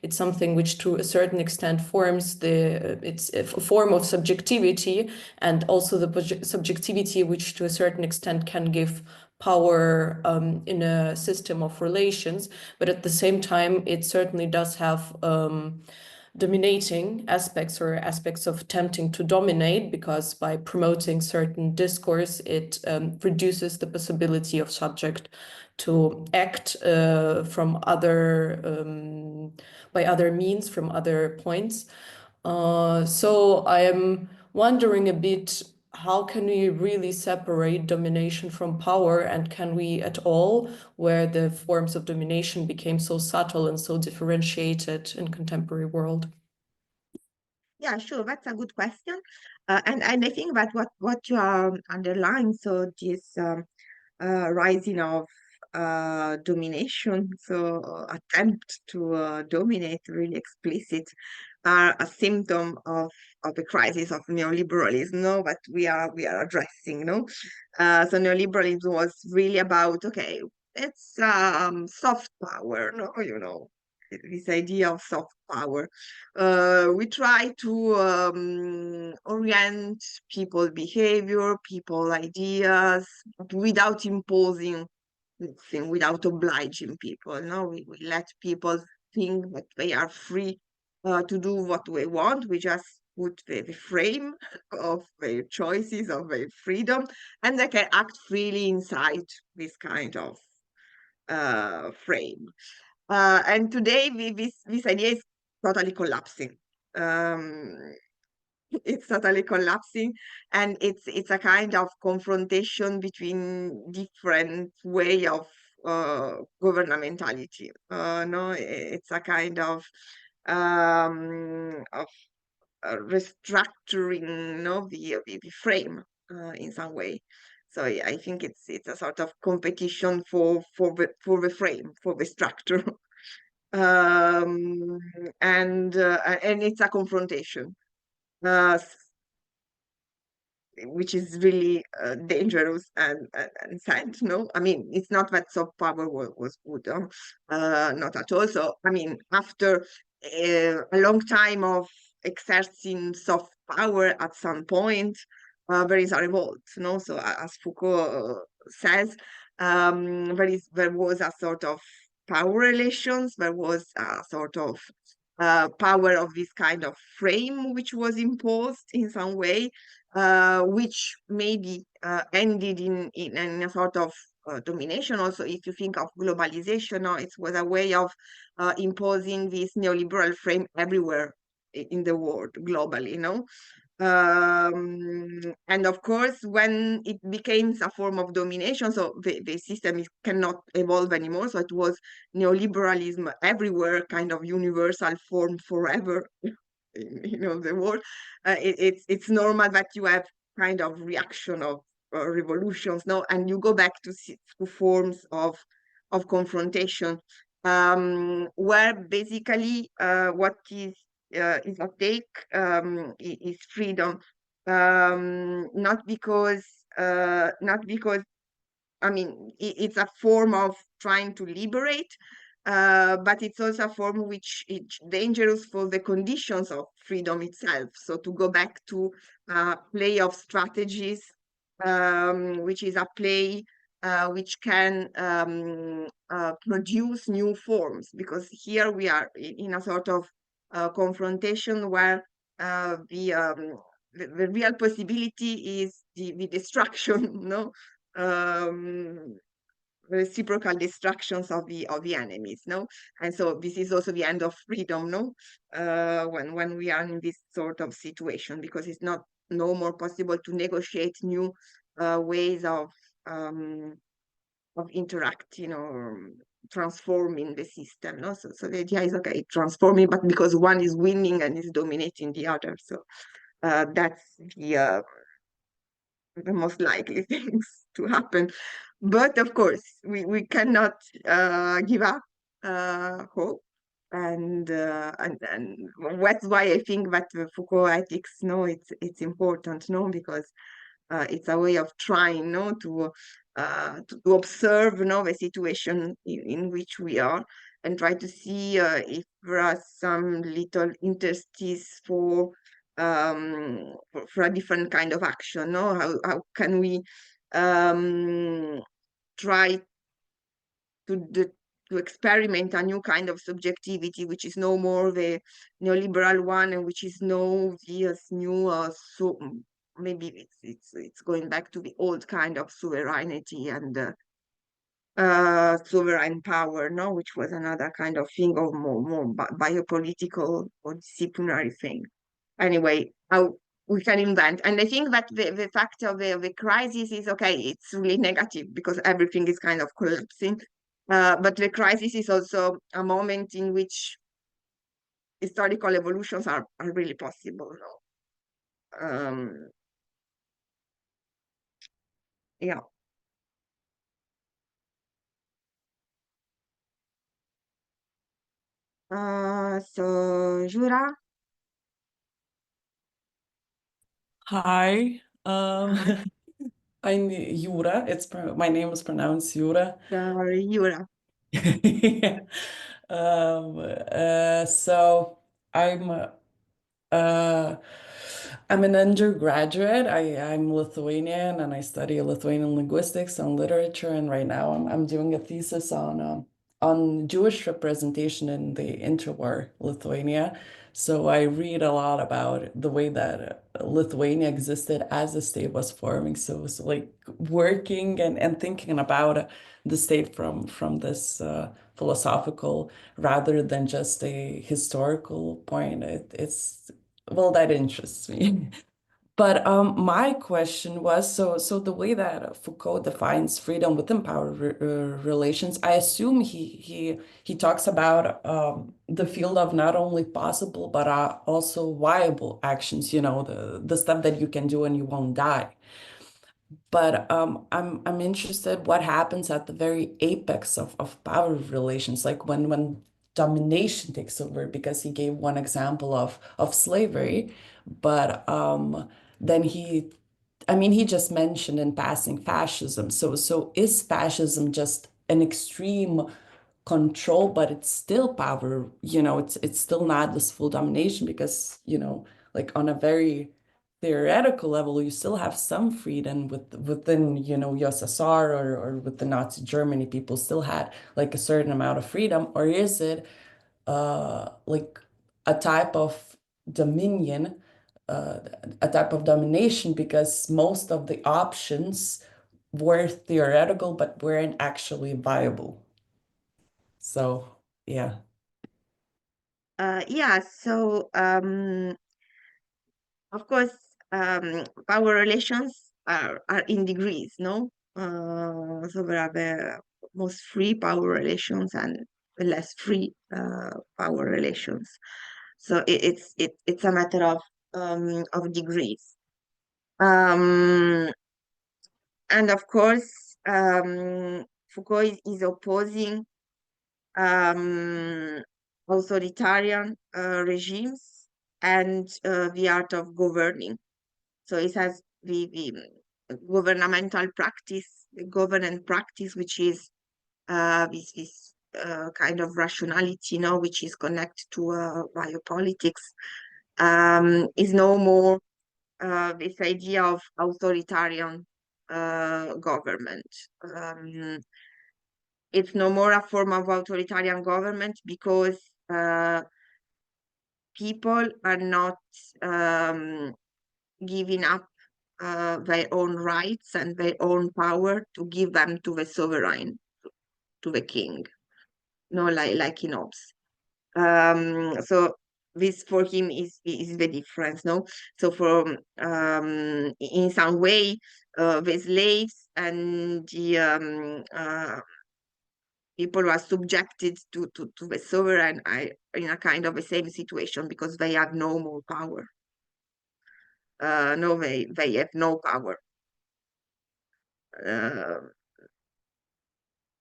it's something which to a certain extent forms it's a form of subjectivity, and also the subjectivity which to a certain extent can give power in a system of relations, but at the same time it certainly does have dominating aspects, or aspects of attempting to dominate, because by promoting certain discourse it reduces the possibility of subject to act from other by other means, from other points. So I am wondering a bit, how can we really separate domination from power, and can we at all, where the forms of domination became so subtle and so differentiated in contemporary world? Yeah, sure. That's a good question. And I think that what you are underlying, so this rising of domination, so attempt to dominate, really explicit, are a symptom of the crisis of neoliberalism, no, that we are addressing, no. So neoliberalism was really about, okay, it's soft power, no, this idea of soft power. We try to orient people behavior, people ideas, but without imposing nothing, without obliging people. No, we let people think that they are free to do what they want. We just put the frame of their choices, of their freedom, and they can act freely inside this kind of frame. And today, this idea is totally collapsing. It's totally collapsing, and it's a kind of confrontation between different way of governmentality. No, it's a kind of restructuring, no, the frame in some way. So I think it's a sort of competition for the frame, for the structure. And it's a confrontation, which is really dangerous and sad. No, I mean, it's not that soft power was good, not at all. So I mean, after a long time of exerting soft power, at some point there is a revolt. No, so as Foucault says, there was a sort of power relations. There was a sort of power of this kind of frame which was imposed in some way, which maybe ended in a sort of domination. Also, if you think of globalization, it was a way of imposing this neoliberal frame everywhere in the world, globally, and of course, when it became a form of domination, so the system cannot evolve anymore. So it was neoliberalism everywhere, kind of universal form forever. in the world, it's normal that you have kind of reaction of revolutions, no, and you go back to forms of confrontation, where basically what is at stake is freedom, not because I mean, it's a form of trying to liberate, but it's also a form which is dangerous for the conditions of freedom itself. So to go back to play of strategies, which is a play which can produce new forms, because here we are in a sort of confrontation where the real possibility is the destruction, no? Reciprocal destructions of the enemies, no, and so this is also the end of freedom, no, when we are in this sort of situation, because it's no more possible to negotiate new ways of interacting or transforming the system, no. So the idea is, okay, transforming, but because one is winning and is dominating the other, so that's the most likely things to happen. But of course, we cannot give up hope, and that's why I think that Foucault ethics, no, it's important, no, because it's a way of trying, no, to observe, no, the situation in which we are, and try to see if there are some little interstices for a different kind of action, no? How can we try to experiment a new kind of subjectivity, which is no more the neoliberal one, and which is no this new so maybe it's going back to the old kind of sovereignty and sovereign power, no, which was another kind of thing of more biopolitical or disciplinary thing. Anyway, how we can invent. And I think that the fact of the crisis is, okay, it's really negative because everything is kind of collapsing. But the crisis is also a moment in which historical evolutions are really possible. No? Yeah. So Jura? Hi, Hi. I'm Jura. My name is pronounced Jura. Jura. Yeah. So uh, I'm an undergraduate. I'm Lithuanian and I study Lithuanian linguistics and literature. And right now I'm doing a thesis on Jewish representation in the interwar Lithuania. So I read a lot about the way that Lithuania existed as the state was forming. So like working and thinking about the state from this philosophical rather than just a historical point. It's well, that interests me. But my question was, so the way that Foucault defines freedom within power relations, I assume he talks about the field of not only possible but also viable actions. You know, the stuff that you can do and you won't die. But I'm interested what happens at the very apex of power relations, like when domination takes over, because he gave one example of slavery, but then he just mentioned in passing fascism. So is fascism just an extreme control, but it's still power, it's still not this full domination because, like on a very theoretical level, you still have some freedom within, USSR or with the Nazi Germany, people still had like a certain amount of freedom, or is it like a type of dominion, a type of domination, because most of the options were theoretical but weren't actually viable. So, yeah. Yeah, so of course, power relations are in degrees, no? So there are the most free power relations and the less free power relations. So it's a matter of degrees. And of course, Foucault is opposing authoritarian regimes and the art of governing. So it has the governmental practice, the governance practice, which is this kind of rationality, which is connected to biopolitics, is no more this idea of authoritarian government. It's no more a form of authoritarian government because people are not giving up their own rights and their own power to give them to the sovereign, to the king, like in Hobbes. So this for him is the difference, no? So from in some way, the slaves and the people who are subjected to the sovereign are in a kind of the same situation because they have no more power. No, they have no power.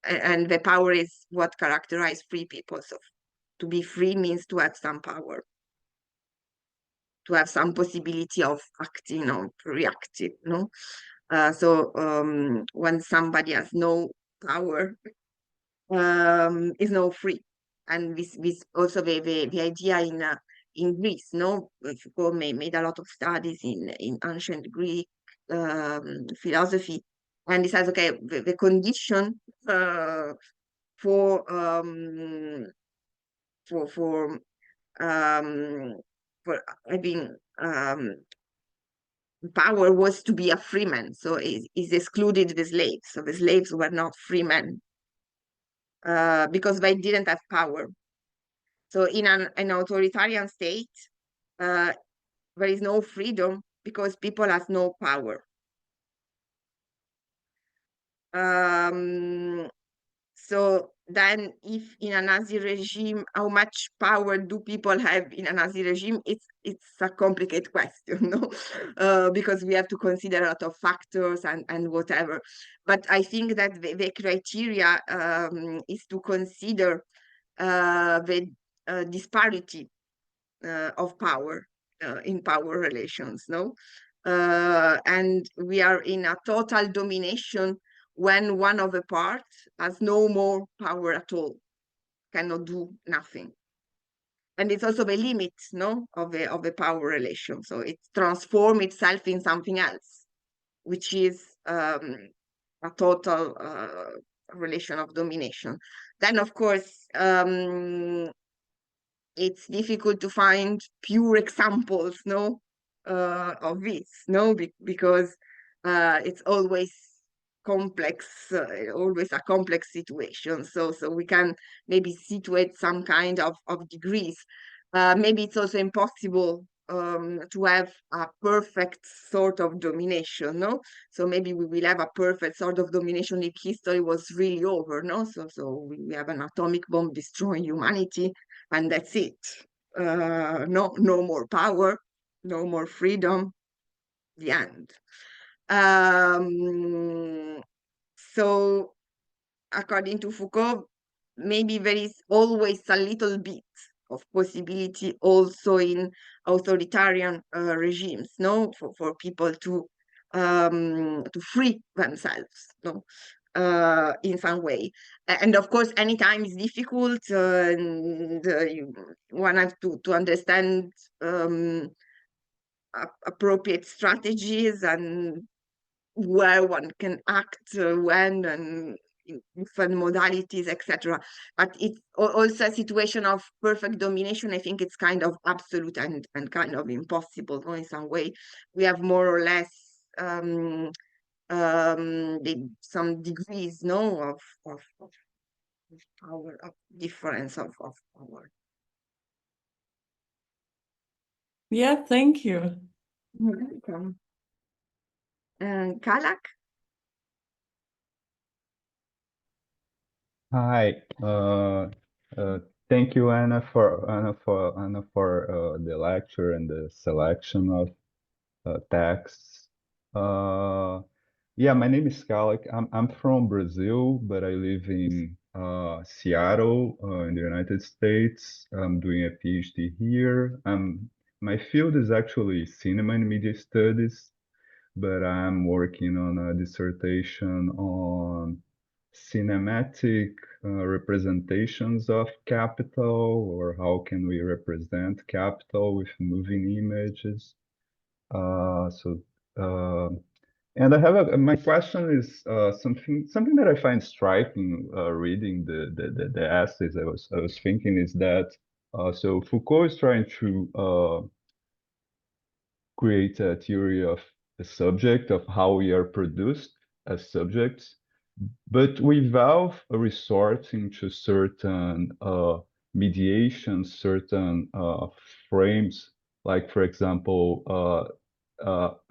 And the power is what characterizes free people. So to be free means to have some power, to have some possibility of acting or reacting, no? So when somebody has no power, is no free. And this also the idea in Greece, no? Foucault made a lot of studies in ancient Greek philosophy, and he says, okay, the condition for having power was to be a free man. So it excluded the slaves. So the slaves were not free men because they didn't have power. So in an authoritarian state, there is no freedom because people have no power. So then if in a Nazi regime, how much power do people have in a Nazi regime? It's a complicated question, no? Because we have to consider a lot of factors and whatever. But I think that the criteria is to consider the disparity of power in power relations, no? And we are in a total domination when one of the parts has no more power at all, cannot do nothing. And it's also the limit, no, of the power relation. So it transforms itself in something else, which is a total relation of domination. Then, of course, it's difficult to find pure examples, no, of this, no, because it's always complex, always a complex situation. So we can maybe situate some kind of degrees. Maybe it's also impossible to have a perfect sort of domination, no? So maybe we will have a perfect sort of domination if history was really over, no? So we have an atomic bomb destroying humanity, and that's it. No more power, no more freedom, the end. So according to Foucault, maybe there is always a little bit of possibility also in authoritarian regimes, no, for people to free themselves, no, in some way. And of course, anytime is difficult, and one has to understand appropriate strategies and where one can act, when, and different modalities, etc. But it's also a situation of perfect domination. I think it's kind of absolute and kind of impossible, no, in some way. We have more or less some degrees, no, of power, of difference of power. Yeah, thank you. You're welcome. Kalak? Hi, Thank you, Anna, for the lecture and the selection of texts. Yeah, my name is Kalek. I'm from Brazil, but I live in Seattle, in the United States. I'm doing a PhD here. My field is actually cinema and media studies, but I'm working on a dissertation on cinematic representations of capital, or how can we represent capital with moving images. So, and I have my question is something that I find striking reading the essays. I was thinking is that so Foucault is trying to create a theory of the subject, of how we are produced as subjects, but without resorting to certain mediations, certain frames, like, for example,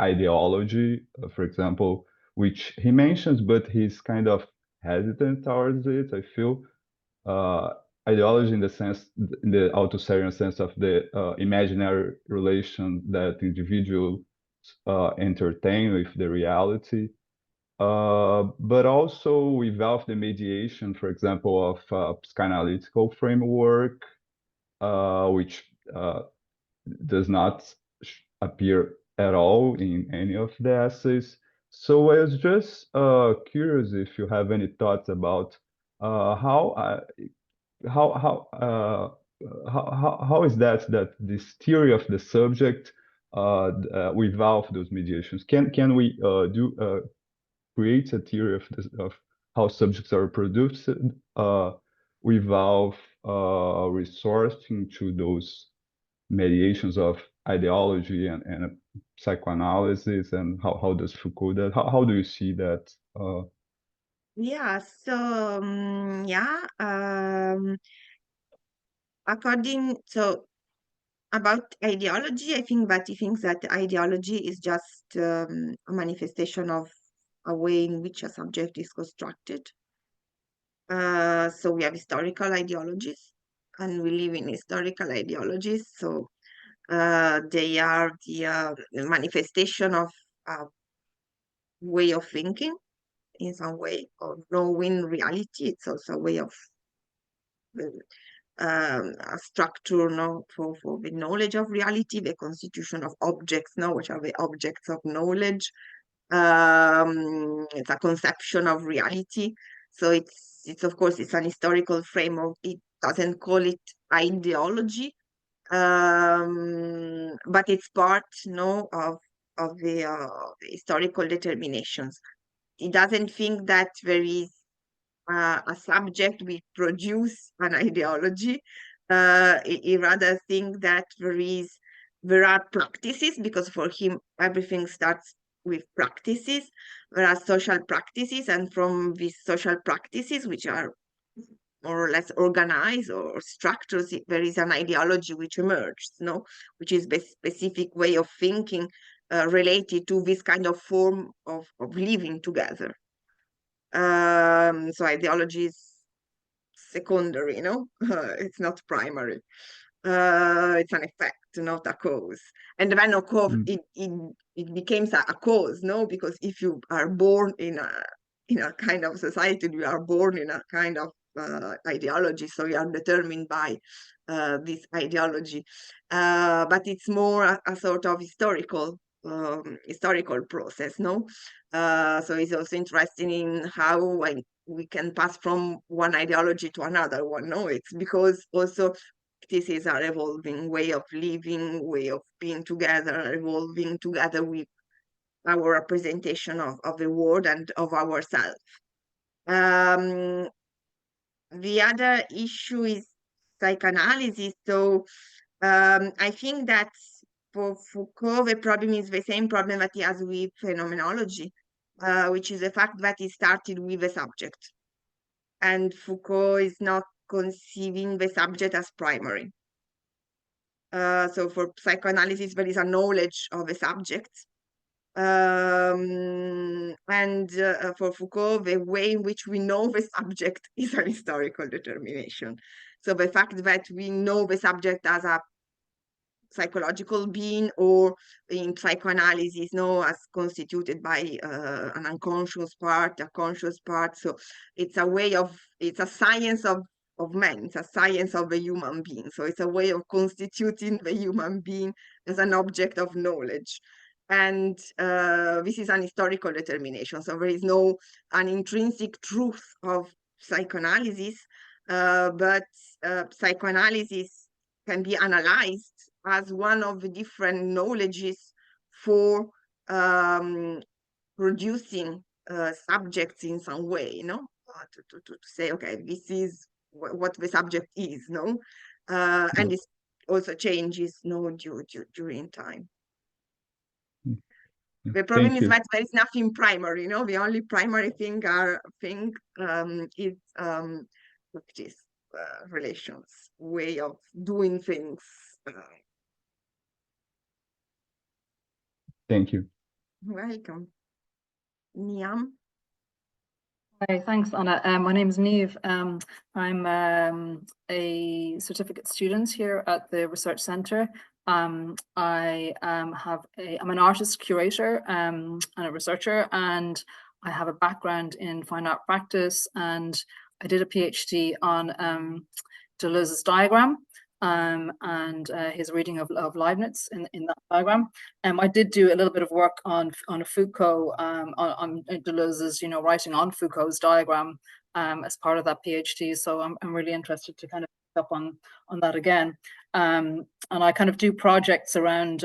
ideology, for example, which he mentions, but he's kind of hesitant towards it, I feel. Ideology in the sense, in the Althusserian sense of the imaginary relation that individuals entertain with the reality, but also without the mediation, for example, of psychoanalytical framework, which does not appear at all in any of the essays. So I was just curious if you have any thoughts about how is that this theory of the subject without those mediations? Can we create a theory of how subjects are produced without resorting to those mediations of ideology and psychoanalysis, and how does Foucault that? How do you see that? Yeah, so about ideology, I think that he thinks that ideology is just a manifestation of a way in which a subject is constructed. So we have historical ideologies, and we live in historical ideologies. So they are the manifestation of a way of thinking, in some way, of knowing reality. It's also a way of a structure, for the knowledge of reality, the constitution of objects, which are the objects of knowledge. It's a conception of reality. So it's of course it's an historical framework. It doesn't call it ideology, but it's part, of the historical determinations. It doesn't think that there is a subject will produce an ideology. He rather think that there are practices, because for him everything starts with practices. There are social practices, and from these social practices, which are more or less organized or structures, there is an ideology which emerges, which is a specific way of thinking related to this kind of form of living together. So ideology is secondary, it's not primary. It's an effect, not a cause. And then of course it becomes a cause, because if you are born in a kind of society, you are born in a kind of ideology, so you are determined by this ideology. But it's more a sort of historical process, so it's also interesting in how we can pass from one ideology to another one. It's because also practices are evolving, way of living, way of being together, evolving together with our representation of the world and of ourselves. The other issue is psychoanalysis. So I think that for Foucault, the problem is the same problem that he has with phenomenology, which is the fact that he started with a subject. And Foucault is not conceiving the subject as primary. So for psychoanalysis, there is a knowledge of a subject, And for Foucault, the way in which we know the subject is an historical determination. So the fact that we know the subject as a psychological being, or in psychoanalysis, as constituted by an unconscious part, a conscious part. So it's a science of men, it's a science of the human being. So it's a way of constituting the human being as an object of knowledge. And this is an historical determination. So there is an intrinsic truth of psychoanalysis, but psychoanalysis can be analyzed as one of the different knowledges for producing subjects in some way, to say, okay, this is what the subject is, and this also changes, during time. The problem is that there is nothing primary, the only primary thing is practice, relations, way of doing things. Thank you. Welcome. Niam. Hi, thanks, Anna. My name is Niamh. I'm a certificate student here at the Research Centre. I'm an artist curator and a researcher, and I have a background in fine art practice, and I did a PhD on Deleuze's diagram and his reading of Leibniz in that diagram. I did do a little bit of work on Foucault, on Deleuze's, writing on Foucault's diagram as part of that PhD. So I'm really interested to kind of pick up on that again. And I kind of do projects around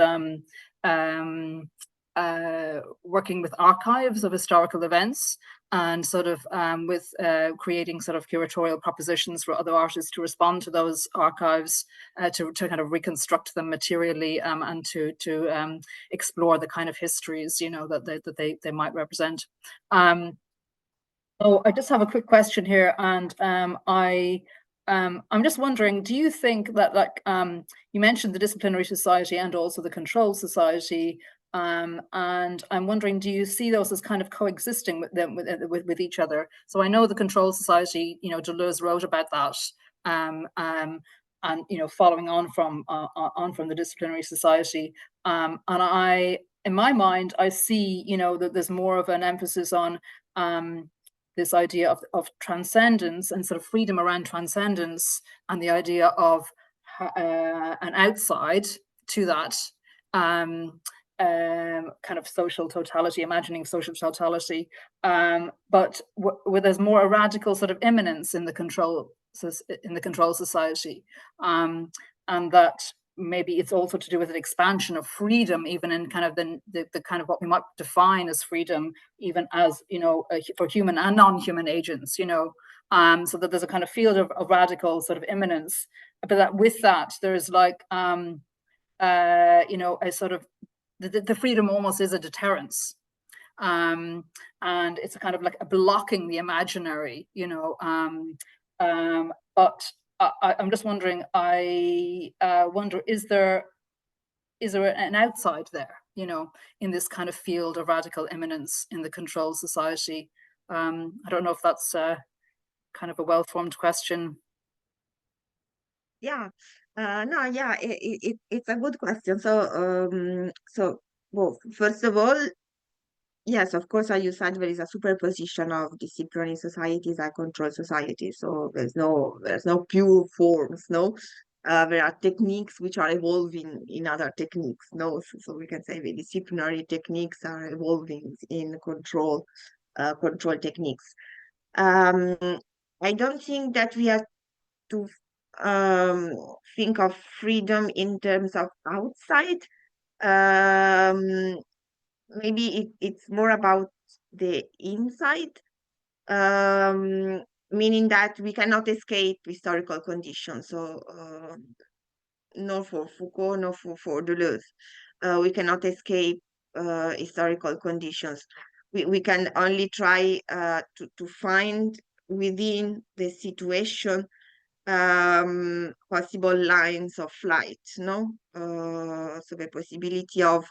working with archives of historical events, and sort of with creating sort of curatorial propositions for other artists to respond to those archives, to kind of reconstruct them materially, and to explore the kind of histories, that they might represent. So I just have a quick question here, and I'm just wondering, do you think that, like, you mentioned the disciplinary society and also the control society, and I'm wondering, do you see those as kind of coexisting with them, with each other? So I know the control society, Deleuze wrote about that, and following on from the disciplinary society, and in my mind, I see, that there's more of an emphasis on this idea of transcendence and sort of freedom around transcendence, and the idea of an outside to that kind of social totality, imagining social totality, but where there's more a radical sort of immanence in the control society, and that maybe it's also to do with an expansion of freedom, even in kind of the kind of what we might define as freedom, even as, for human and non-human agents, so that there's a kind of field of radical sort of immanence, but that with that there's like a sort of the freedom almost is a deterrence, and it's a kind of like a blocking the imaginary, but I'm just wondering, I wonder, is there an outside there, in this kind of field of radical immanence in the control society? I don't know if that's kind of a well-formed question. Yeah, no, yeah, it's a good question. So, well, first of all, yes, of course, as you said, there is a superposition of disciplinary societies and control societies. So there's no pure forms, no. There are techniques which are evolving in other techniques, no. So we can say the disciplinary techniques are evolving in control techniques. I don't think that we have to think of freedom in terms of outside. Maybe it's more about the inside, meaning that we cannot escape historical conditions. So no for Foucault, no for Deleuze. We cannot escape historical conditions. We can only try to find within the situation possible lines of flight, no? So the possibility of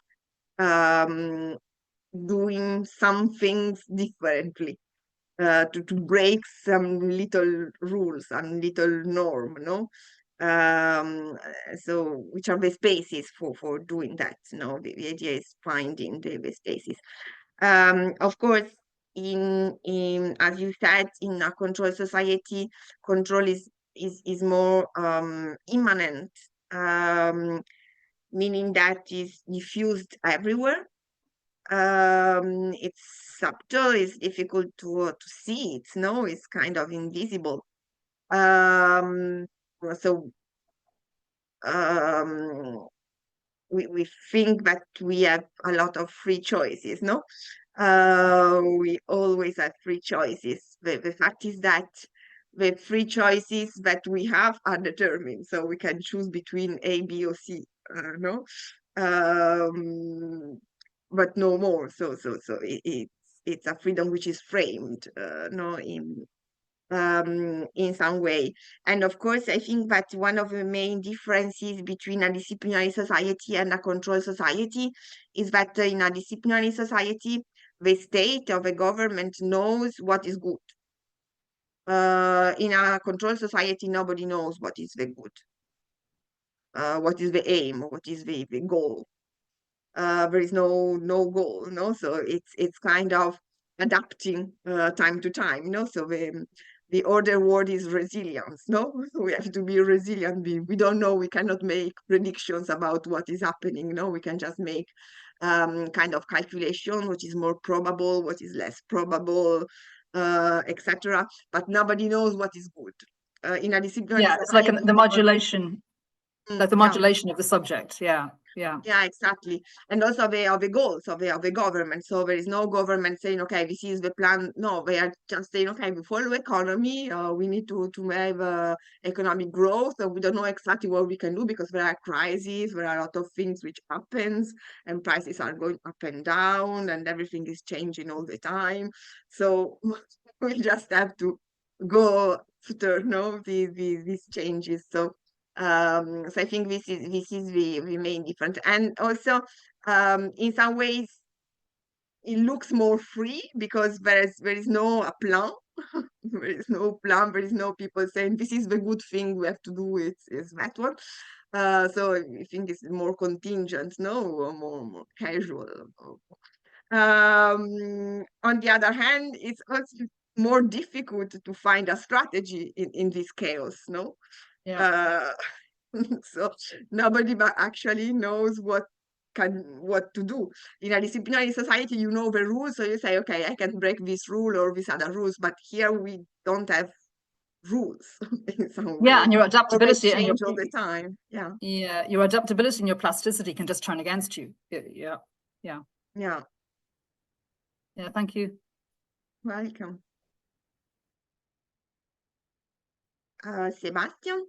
doing some things differently, to break some little rules, some little norm, no? So which are the spaces for doing that? No, the idea is finding the spaces. Of course, in as you said, in a control society, control is more immanent, meaning that is diffused everywhere. It's subtle, it's difficult to see it, no, it's kind of invisible. So we think that we have a lot of free choices, no? We always have free choices. The fact is that the free choices that we have are determined, so we can choose between A, B, or C, no? But no more. So it's a freedom which is framed, no, in some way. And of course, I think that one of the main differences between a disciplinary society and a control society is that in a disciplinary society, the state or the government knows what is good. In a control society, nobody knows what is the good, what is the aim, what is the goal. There is no goal, no? So it's kind of adapting time to time, no? So the other word is resilience, no? We have to be resilient. We don't know, we cannot make predictions about what is happening, no? We can just make kind of calculation, what is more probable, what is less probable, etc. But nobody knows what is good. In a disciplinary Yeah, it's like society, the modulation, like the yeah. modulation of the subject. Yeah. Yeah, exactly. And also the goals of the government. So there is no government saying, okay, this is the plan. No, they are just saying, okay, we follow economy. We need to have economic growth. We don't know exactly what we can do because there are crises. There are a lot of things which happens, and prices are going up and down, and everything is changing all the time. So we just have to go after, no, these changes. So I think this is the main difference. And also, in some ways, it looks more free because there is no a plan. There is no plan. There is no people saying this is the good thing we have to do. It's that one. So I think it's more contingent, no, or more casual. On the other hand, it's also more difficult to find a strategy in this chaos, no? Yeah. So nobody but actually knows what to do. In a disciplinary society, you know the rules, so you say, okay, I can break this rule or these other rules, but here we don't have rules in some way. Yeah, and your Or they adaptability and change all the time. Yeah. Yeah, your adaptability and your plasticity can just turn against you. Yeah. Yeah. Thank you. Welcome. Sebastian?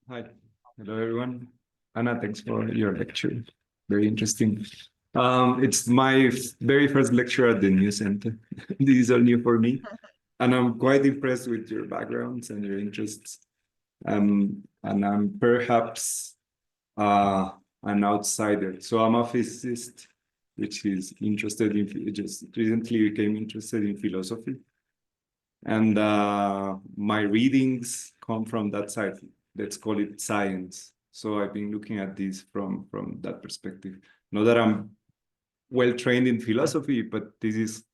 Hi, hello everyone. Anna, thanks for your lecture. Very interesting. It's my very first lecture at the New Center. This is all new for me. And I'm quite impressed with your backgrounds and your interests. And I'm perhaps an outsider. So I'm a physicist, which is interested in, just recently became interested in philosophy. And my readings come from that side. Let's call it science. So I've been looking at this from that perspective. Not that I'm well trained in philosophy, but this is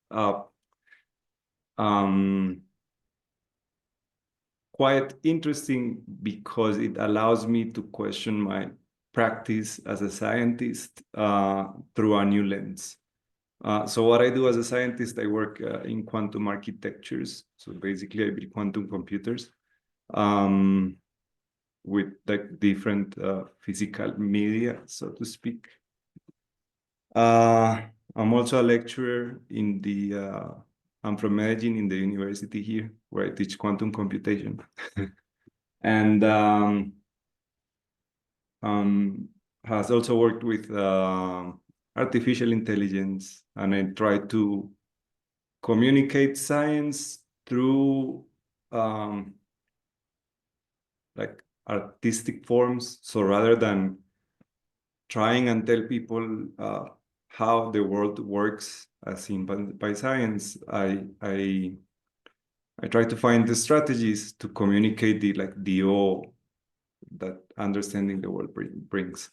quite interesting because it allows me to question my practice as a scientist through a new lens. So what I do as a scientist, I work in quantum architectures. So basically I build quantum computers with like different physical media, so to speak. I'm also a lecturer in the, I'm from Medellin in the university here, where I teach quantum computation. And has also worked with artificial intelligence, and I try to communicate science through like artistic forms. So rather than trying and tell people how the world works as seen by science, I try to find the strategies to communicate the awe that understanding the world brings.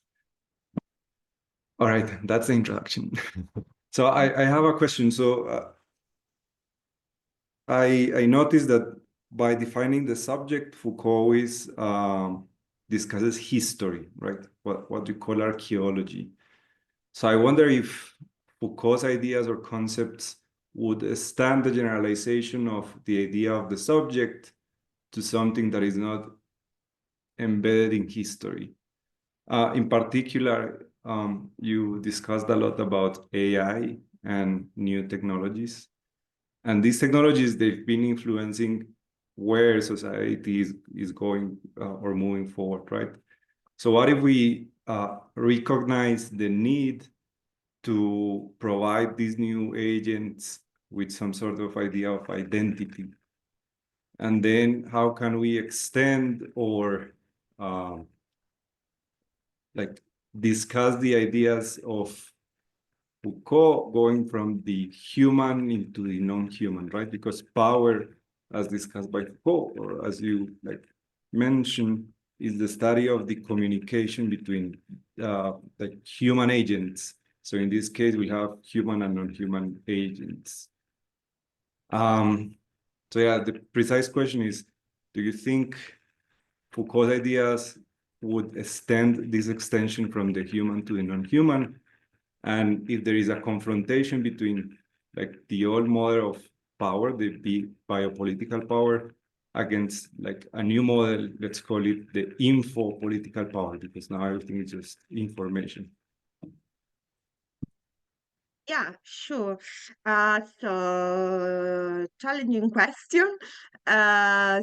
All right, that's the introduction. So I have a question. So I noticed that by defining the subject, Foucault is discusses history, right? What you call archaeology. So I wonder if Foucault's ideas or concepts would stand the generalization of the idea of the subject to something that is not embedded in history. In particular, you discussed a lot about AI and new technologies. And these technologies, they've been influencing where society is going or moving forward, right? So what if we recognize the need to provide these new agents with some sort of idea of identity? And then how can we extend or discuss the ideas of Foucault going from the human into the non-human, right? Because power, as discussed by Foucault, or as you mentioned, is the study of the communication between human agents. So in this case, we have human and non-human agents. So yeah, the precise question is, do you think Foucault's ideas would extend this extension from the human to the non-human? And if there is a confrontation between the old model of power, the biopolitical power, against a new model, let's call it the info-political power, because now everything is just information. Yeah, sure. So challenging question. I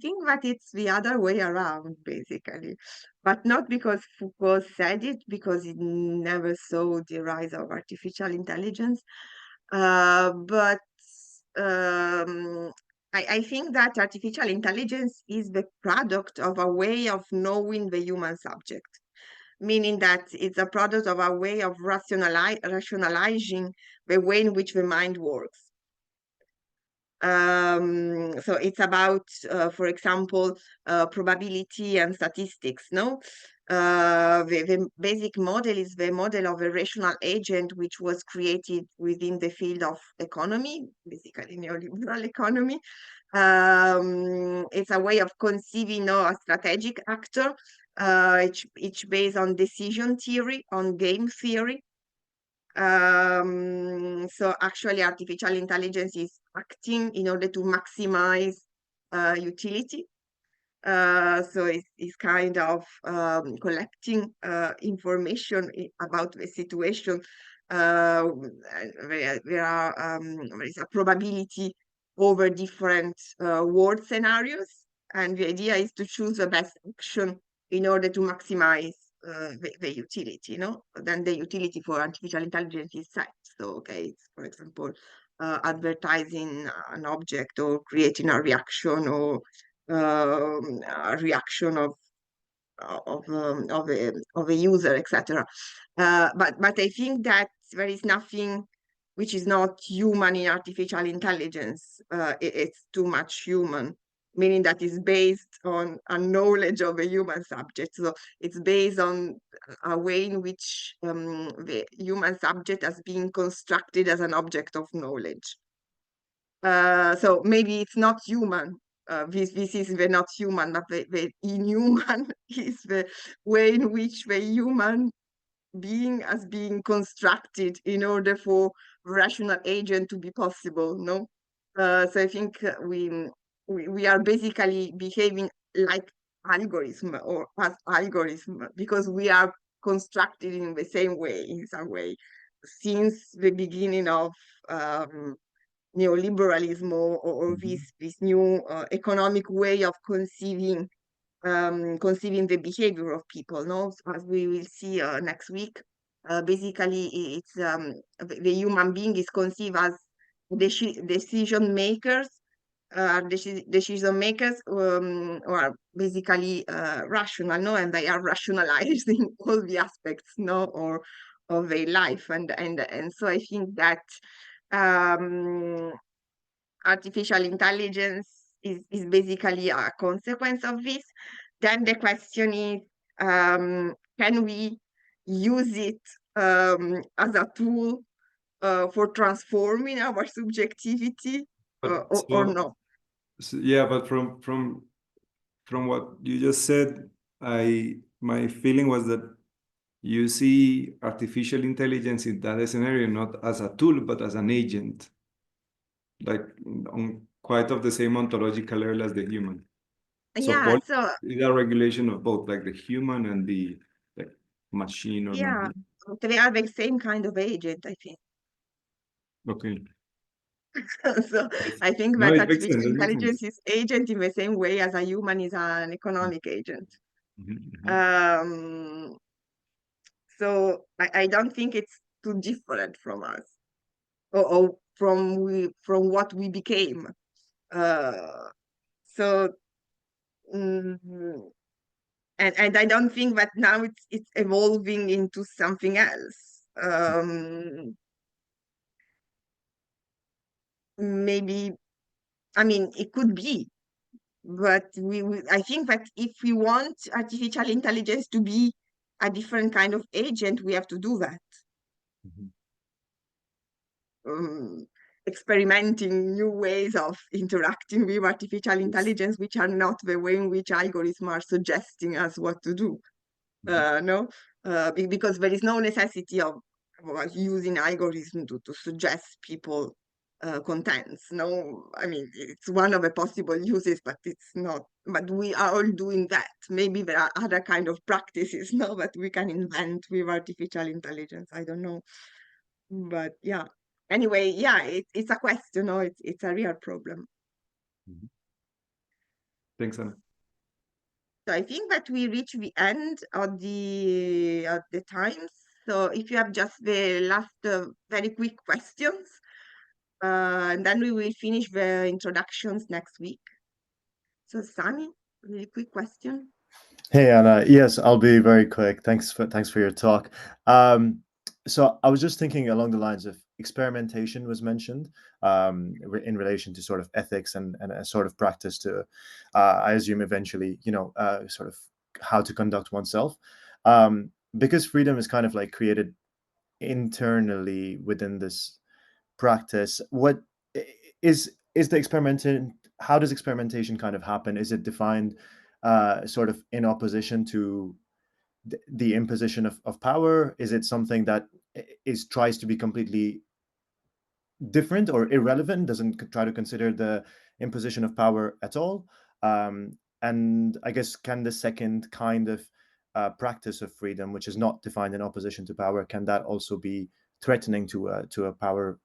think that it's the other way around, basically, but not because Foucault said it, because he never saw the rise of artificial intelligence. But I think that artificial intelligence is the product of a way of knowing the human subject, meaning that it's a product of a way of rationalizing the way in which the mind works. So it's about, for example, probability and statistics, no? The basic model is the model of a rational agent, which was created within the field of economy, basically neoliberal economy. It's a way of conceiving a strategic actor, each based on decision theory, on game theory. So actually artificial intelligence is acting in order to maximize utility. So it's kind of collecting information about the situation. There is a probability over different world scenarios, and the idea is to choose the best action in order to maximize the utility, then the utility for artificial intelligence is set. So, okay, it's, for example, advertising an object or creating a reaction or a reaction of a user, etc. But I think that there is nothing which is not human in artificial intelligence. It's too much human, meaning that it's based on a knowledge of a human subject. So it's based on a way in which the human subject has been constructed as an object of knowledge. So maybe it's not human. This is the not human, but the inhuman is the way in which the human being has been constructed in order for rational agent to be possible, no? So I think we are basically behaving like algorithm or as algorithm because we are constructed in the same way, in some way, since the beginning of neoliberalism or this new economic way of conceiving the behavior of people, no? As we will see next week, basically it's the human being is conceived as decision makers decision makers are basically rational, no, and they are rationalized in all the aspects, no, or of their life, and so I think that artificial intelligence is basically a consequence of this. Then the question is, can we use it as a tool for transforming our subjectivity, or no? So, yeah, but from what you just said, my feeling was that you see artificial intelligence in that scenario not as a tool but as an agent, like on quite of the same ontological level as the human. So Yeah, so is a regulation of both, like the human and the like machine or yeah, not. they are the same kind of agent, I think. Okay. So I think No, that it makes sense. artificial It makes intelligence sense. is agent in the same way as a human is an economic agent. Mhm. So I don't think it's too different from us, or from what we became. So and I don't think that now it's evolving into something else. Maybe, I mean, it could be, but I think that if we want artificial intelligence to be a different kind of agent, we have to do that. Experimenting new ways of interacting with artificial intelligence, which are not the way in which algorithms are suggesting us what to do. No, because there is no necessity of using algorithms to suggest people contents. No, I mean, it's one of the possible uses, but it's not. But we are all doing that. Maybe there are other kind of practices now that we can invent with artificial intelligence. I don't know, but yeah. Anyway, yeah, it's a question. No, it's a real problem. Thanks, Anna. So I think that we reach the end of the times. So if you have just the last very quick questions, and then we will finish the introductions next week. So Sami, really quick question. Hey Anna, yes, I'll be very quick. Thanks for your talk. So I was just thinking along the lines of experimentation was mentioned in relation to sort of ethics and a sort of practice to, I assume eventually, sort of how to conduct oneself. Because freedom is kind of like created internally within this practice. What is the experimentation? How does experimentation kind of happen? Is it defined sort of in opposition to the imposition of power? Is it something that tries to be completely different or irrelevant, doesn't try to consider the imposition of power at all? And I guess, can the second kind of practice of freedom, which is not defined in opposition to power, can that also be threatening to a power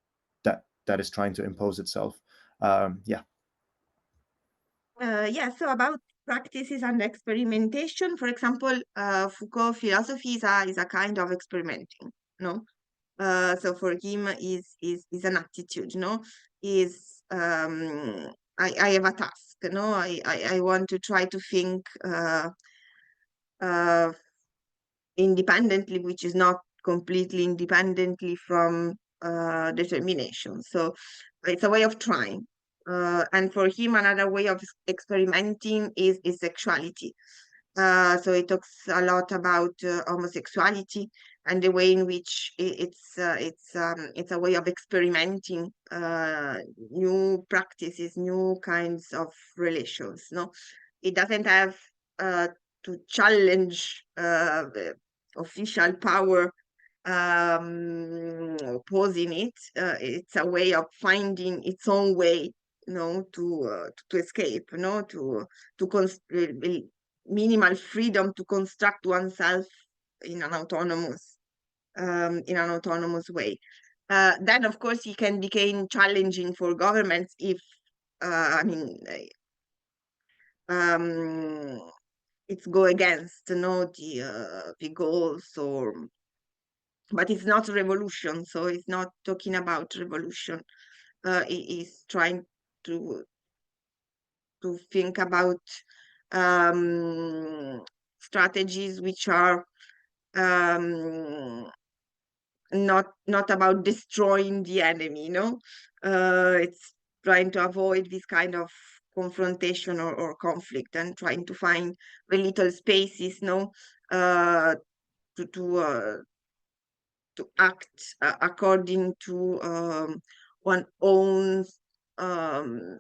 that is trying to impose itself? Yeah. So about practices and experimentation, for example, Foucault philosophy is a kind of experimenting, no? So for him is an attitude, no? Is I have a task, no? I want to try to think independently, which is not completely independently from determination. So it's a way of trying. And for him, another way of experimenting is sexuality. So he talks a lot about homosexuality and the way in which it's a way of experimenting new practices, new kinds of relations. No, it doesn't have to challenge the official power opposing it. It's a way of finding its own way, to escape, to minimal freedom to construct oneself in an autonomous way. Then, of course, it can become challenging for governments if, it's go against, the goals, but it's not revolution. So it's not talking about revolution. It is trying to to think about strategies which are not about destroying the enemy, it's trying to avoid this kind of confrontation or conflict, and trying to find the little spaces, to act according to one's own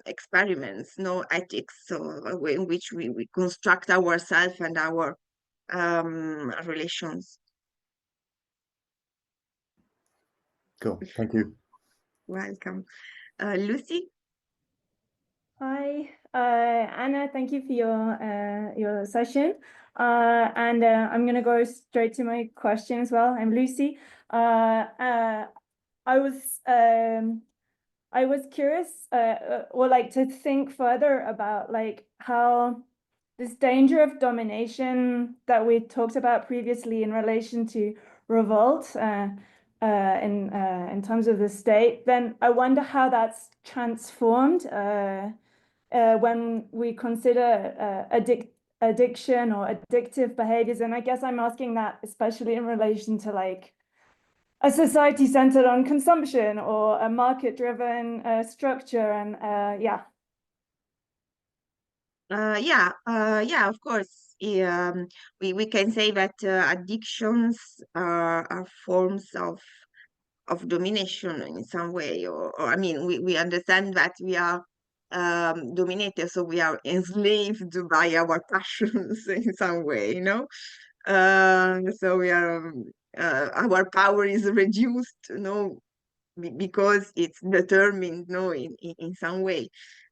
experiments, ethics, in which we construct ourselves and our relations. Cool, thank you. Welcome. Lucy? Hi, Anna, thank you for your session. And I'm going to go straight to my question as well. I'm Lucy. I was curious, or like to think further about like how this danger of domination that we talked about previously in relation to revolt in terms of the state, then I wonder how that's transformed when we consider addiction or addictive behaviors. And I guess I'm asking that especially in relation to like a society centered on consumption or a market-driven structure, and yeah. Yeah, of course. We can say that addictions are forms of domination in some way, or I mean, we understand that we are dominated, so we are enslaved by our passions in some way, so we are our power is reduced, because it's determined, in some way.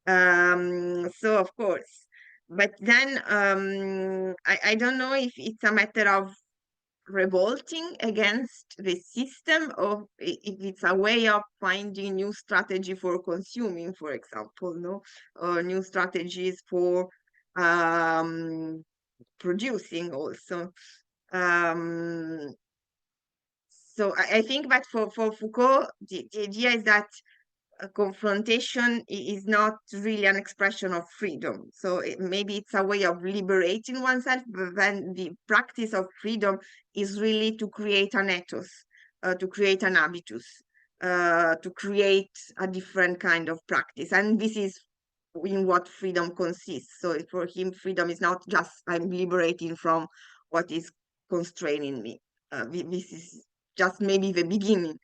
So of course, but then I don't know if it's a matter of revolting against the system, or if it's a way of finding new strategy for consuming, for example, or new strategies for producing also. So I think that for Foucault, the idea is that confrontation is not really an expression of freedom. So maybe it's a way of liberating oneself, but then the practice of freedom is really to create an ethos, to create an habitus, to create a different kind of practice. And this is in what freedom consists. So for him, freedom is not just I'm liberating from what is constraining me. This is just maybe the beginning,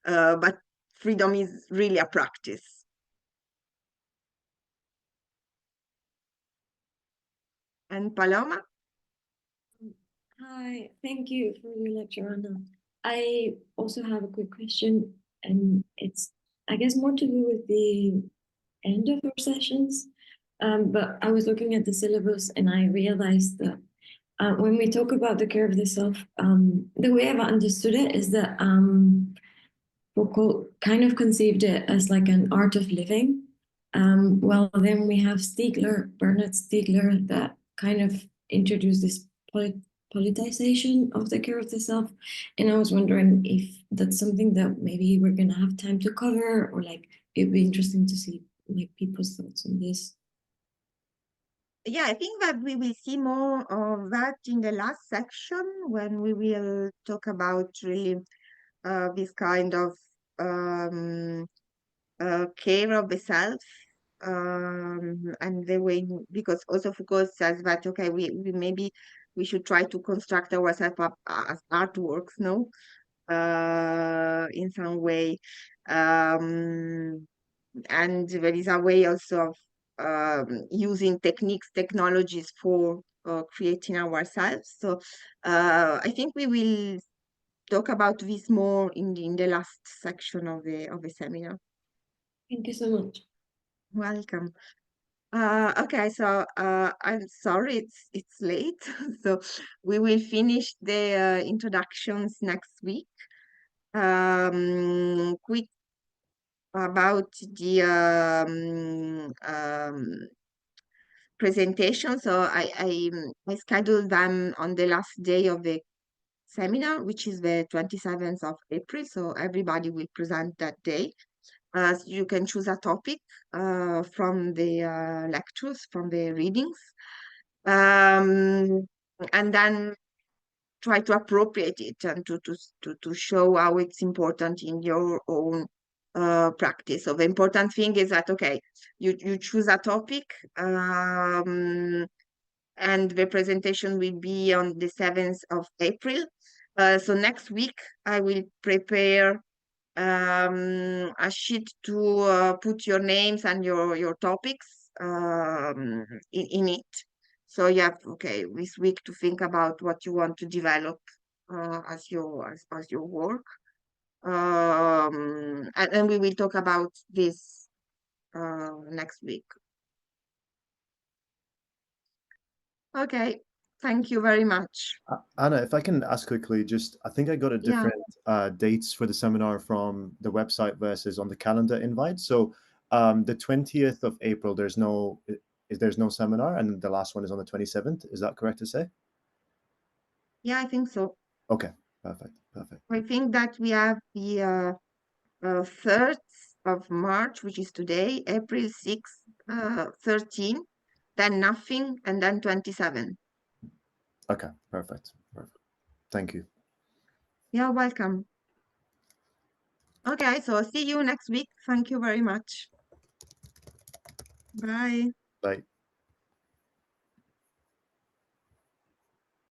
but freedom is really a practice. And Paloma? Hi, thank you for your lecture, Anna. I also have a quick question, and it's, I guess, more to do with the end of our sessions. But I was looking at the syllabus and I realized that when we talk about the care of the self, the way I've understood it is that Foucault kind of conceived it as like an art of living. Well, then we have Bernard Stiegler, that kind of introduced this politicization of the care of the self. And I was wondering if that's something that maybe we're going to have time to cover, or like it'd be interesting to see like people's thoughts on this. Yeah, I think that we will see more of that in the last section, when we will talk about really this kind of care of the self, and the way, because also Foucault says that, okay, maybe we should try to construct ourselves up as artworks, in some way. And there is a way also of using technologies for creating ourselves. So I think we will talk about this more in the last section of the seminar. Thank you so much. Welcome. Okay, so I'm sorry it's late. So we will finish the introductions next week. Quick about the presentation. So I scheduled them on the last day of the seminar, which is the 27th of April. So everybody will present that day. You can choose a topic from the lectures, from the readings, and then try to appropriate it and to show how it's important in your own practice. So the important thing is that, okay, you choose a topic, and the presentation will be on the 7th of April. So next week I will prepare a sheet to put your names and your topics in it. So you have, okay, this week to think about what you want to develop as your work. And we will talk about this next week. Okay, thank you very much. Anna, if I can ask quickly, just I think I got a different dates for the seminar from the website versus on the calendar invite. So the 20th of April, there's no seminar, and the last one is on the 27th. Is that correct to say? Yeah, I think so. Okay, perfect. I think that we have the 3rd of March, which is today, April 6th, 13, then nothing, and then 27. Okay, perfect. Thank you. You're welcome. Okay, so see you next week. Thank you very much. Bye. Bye.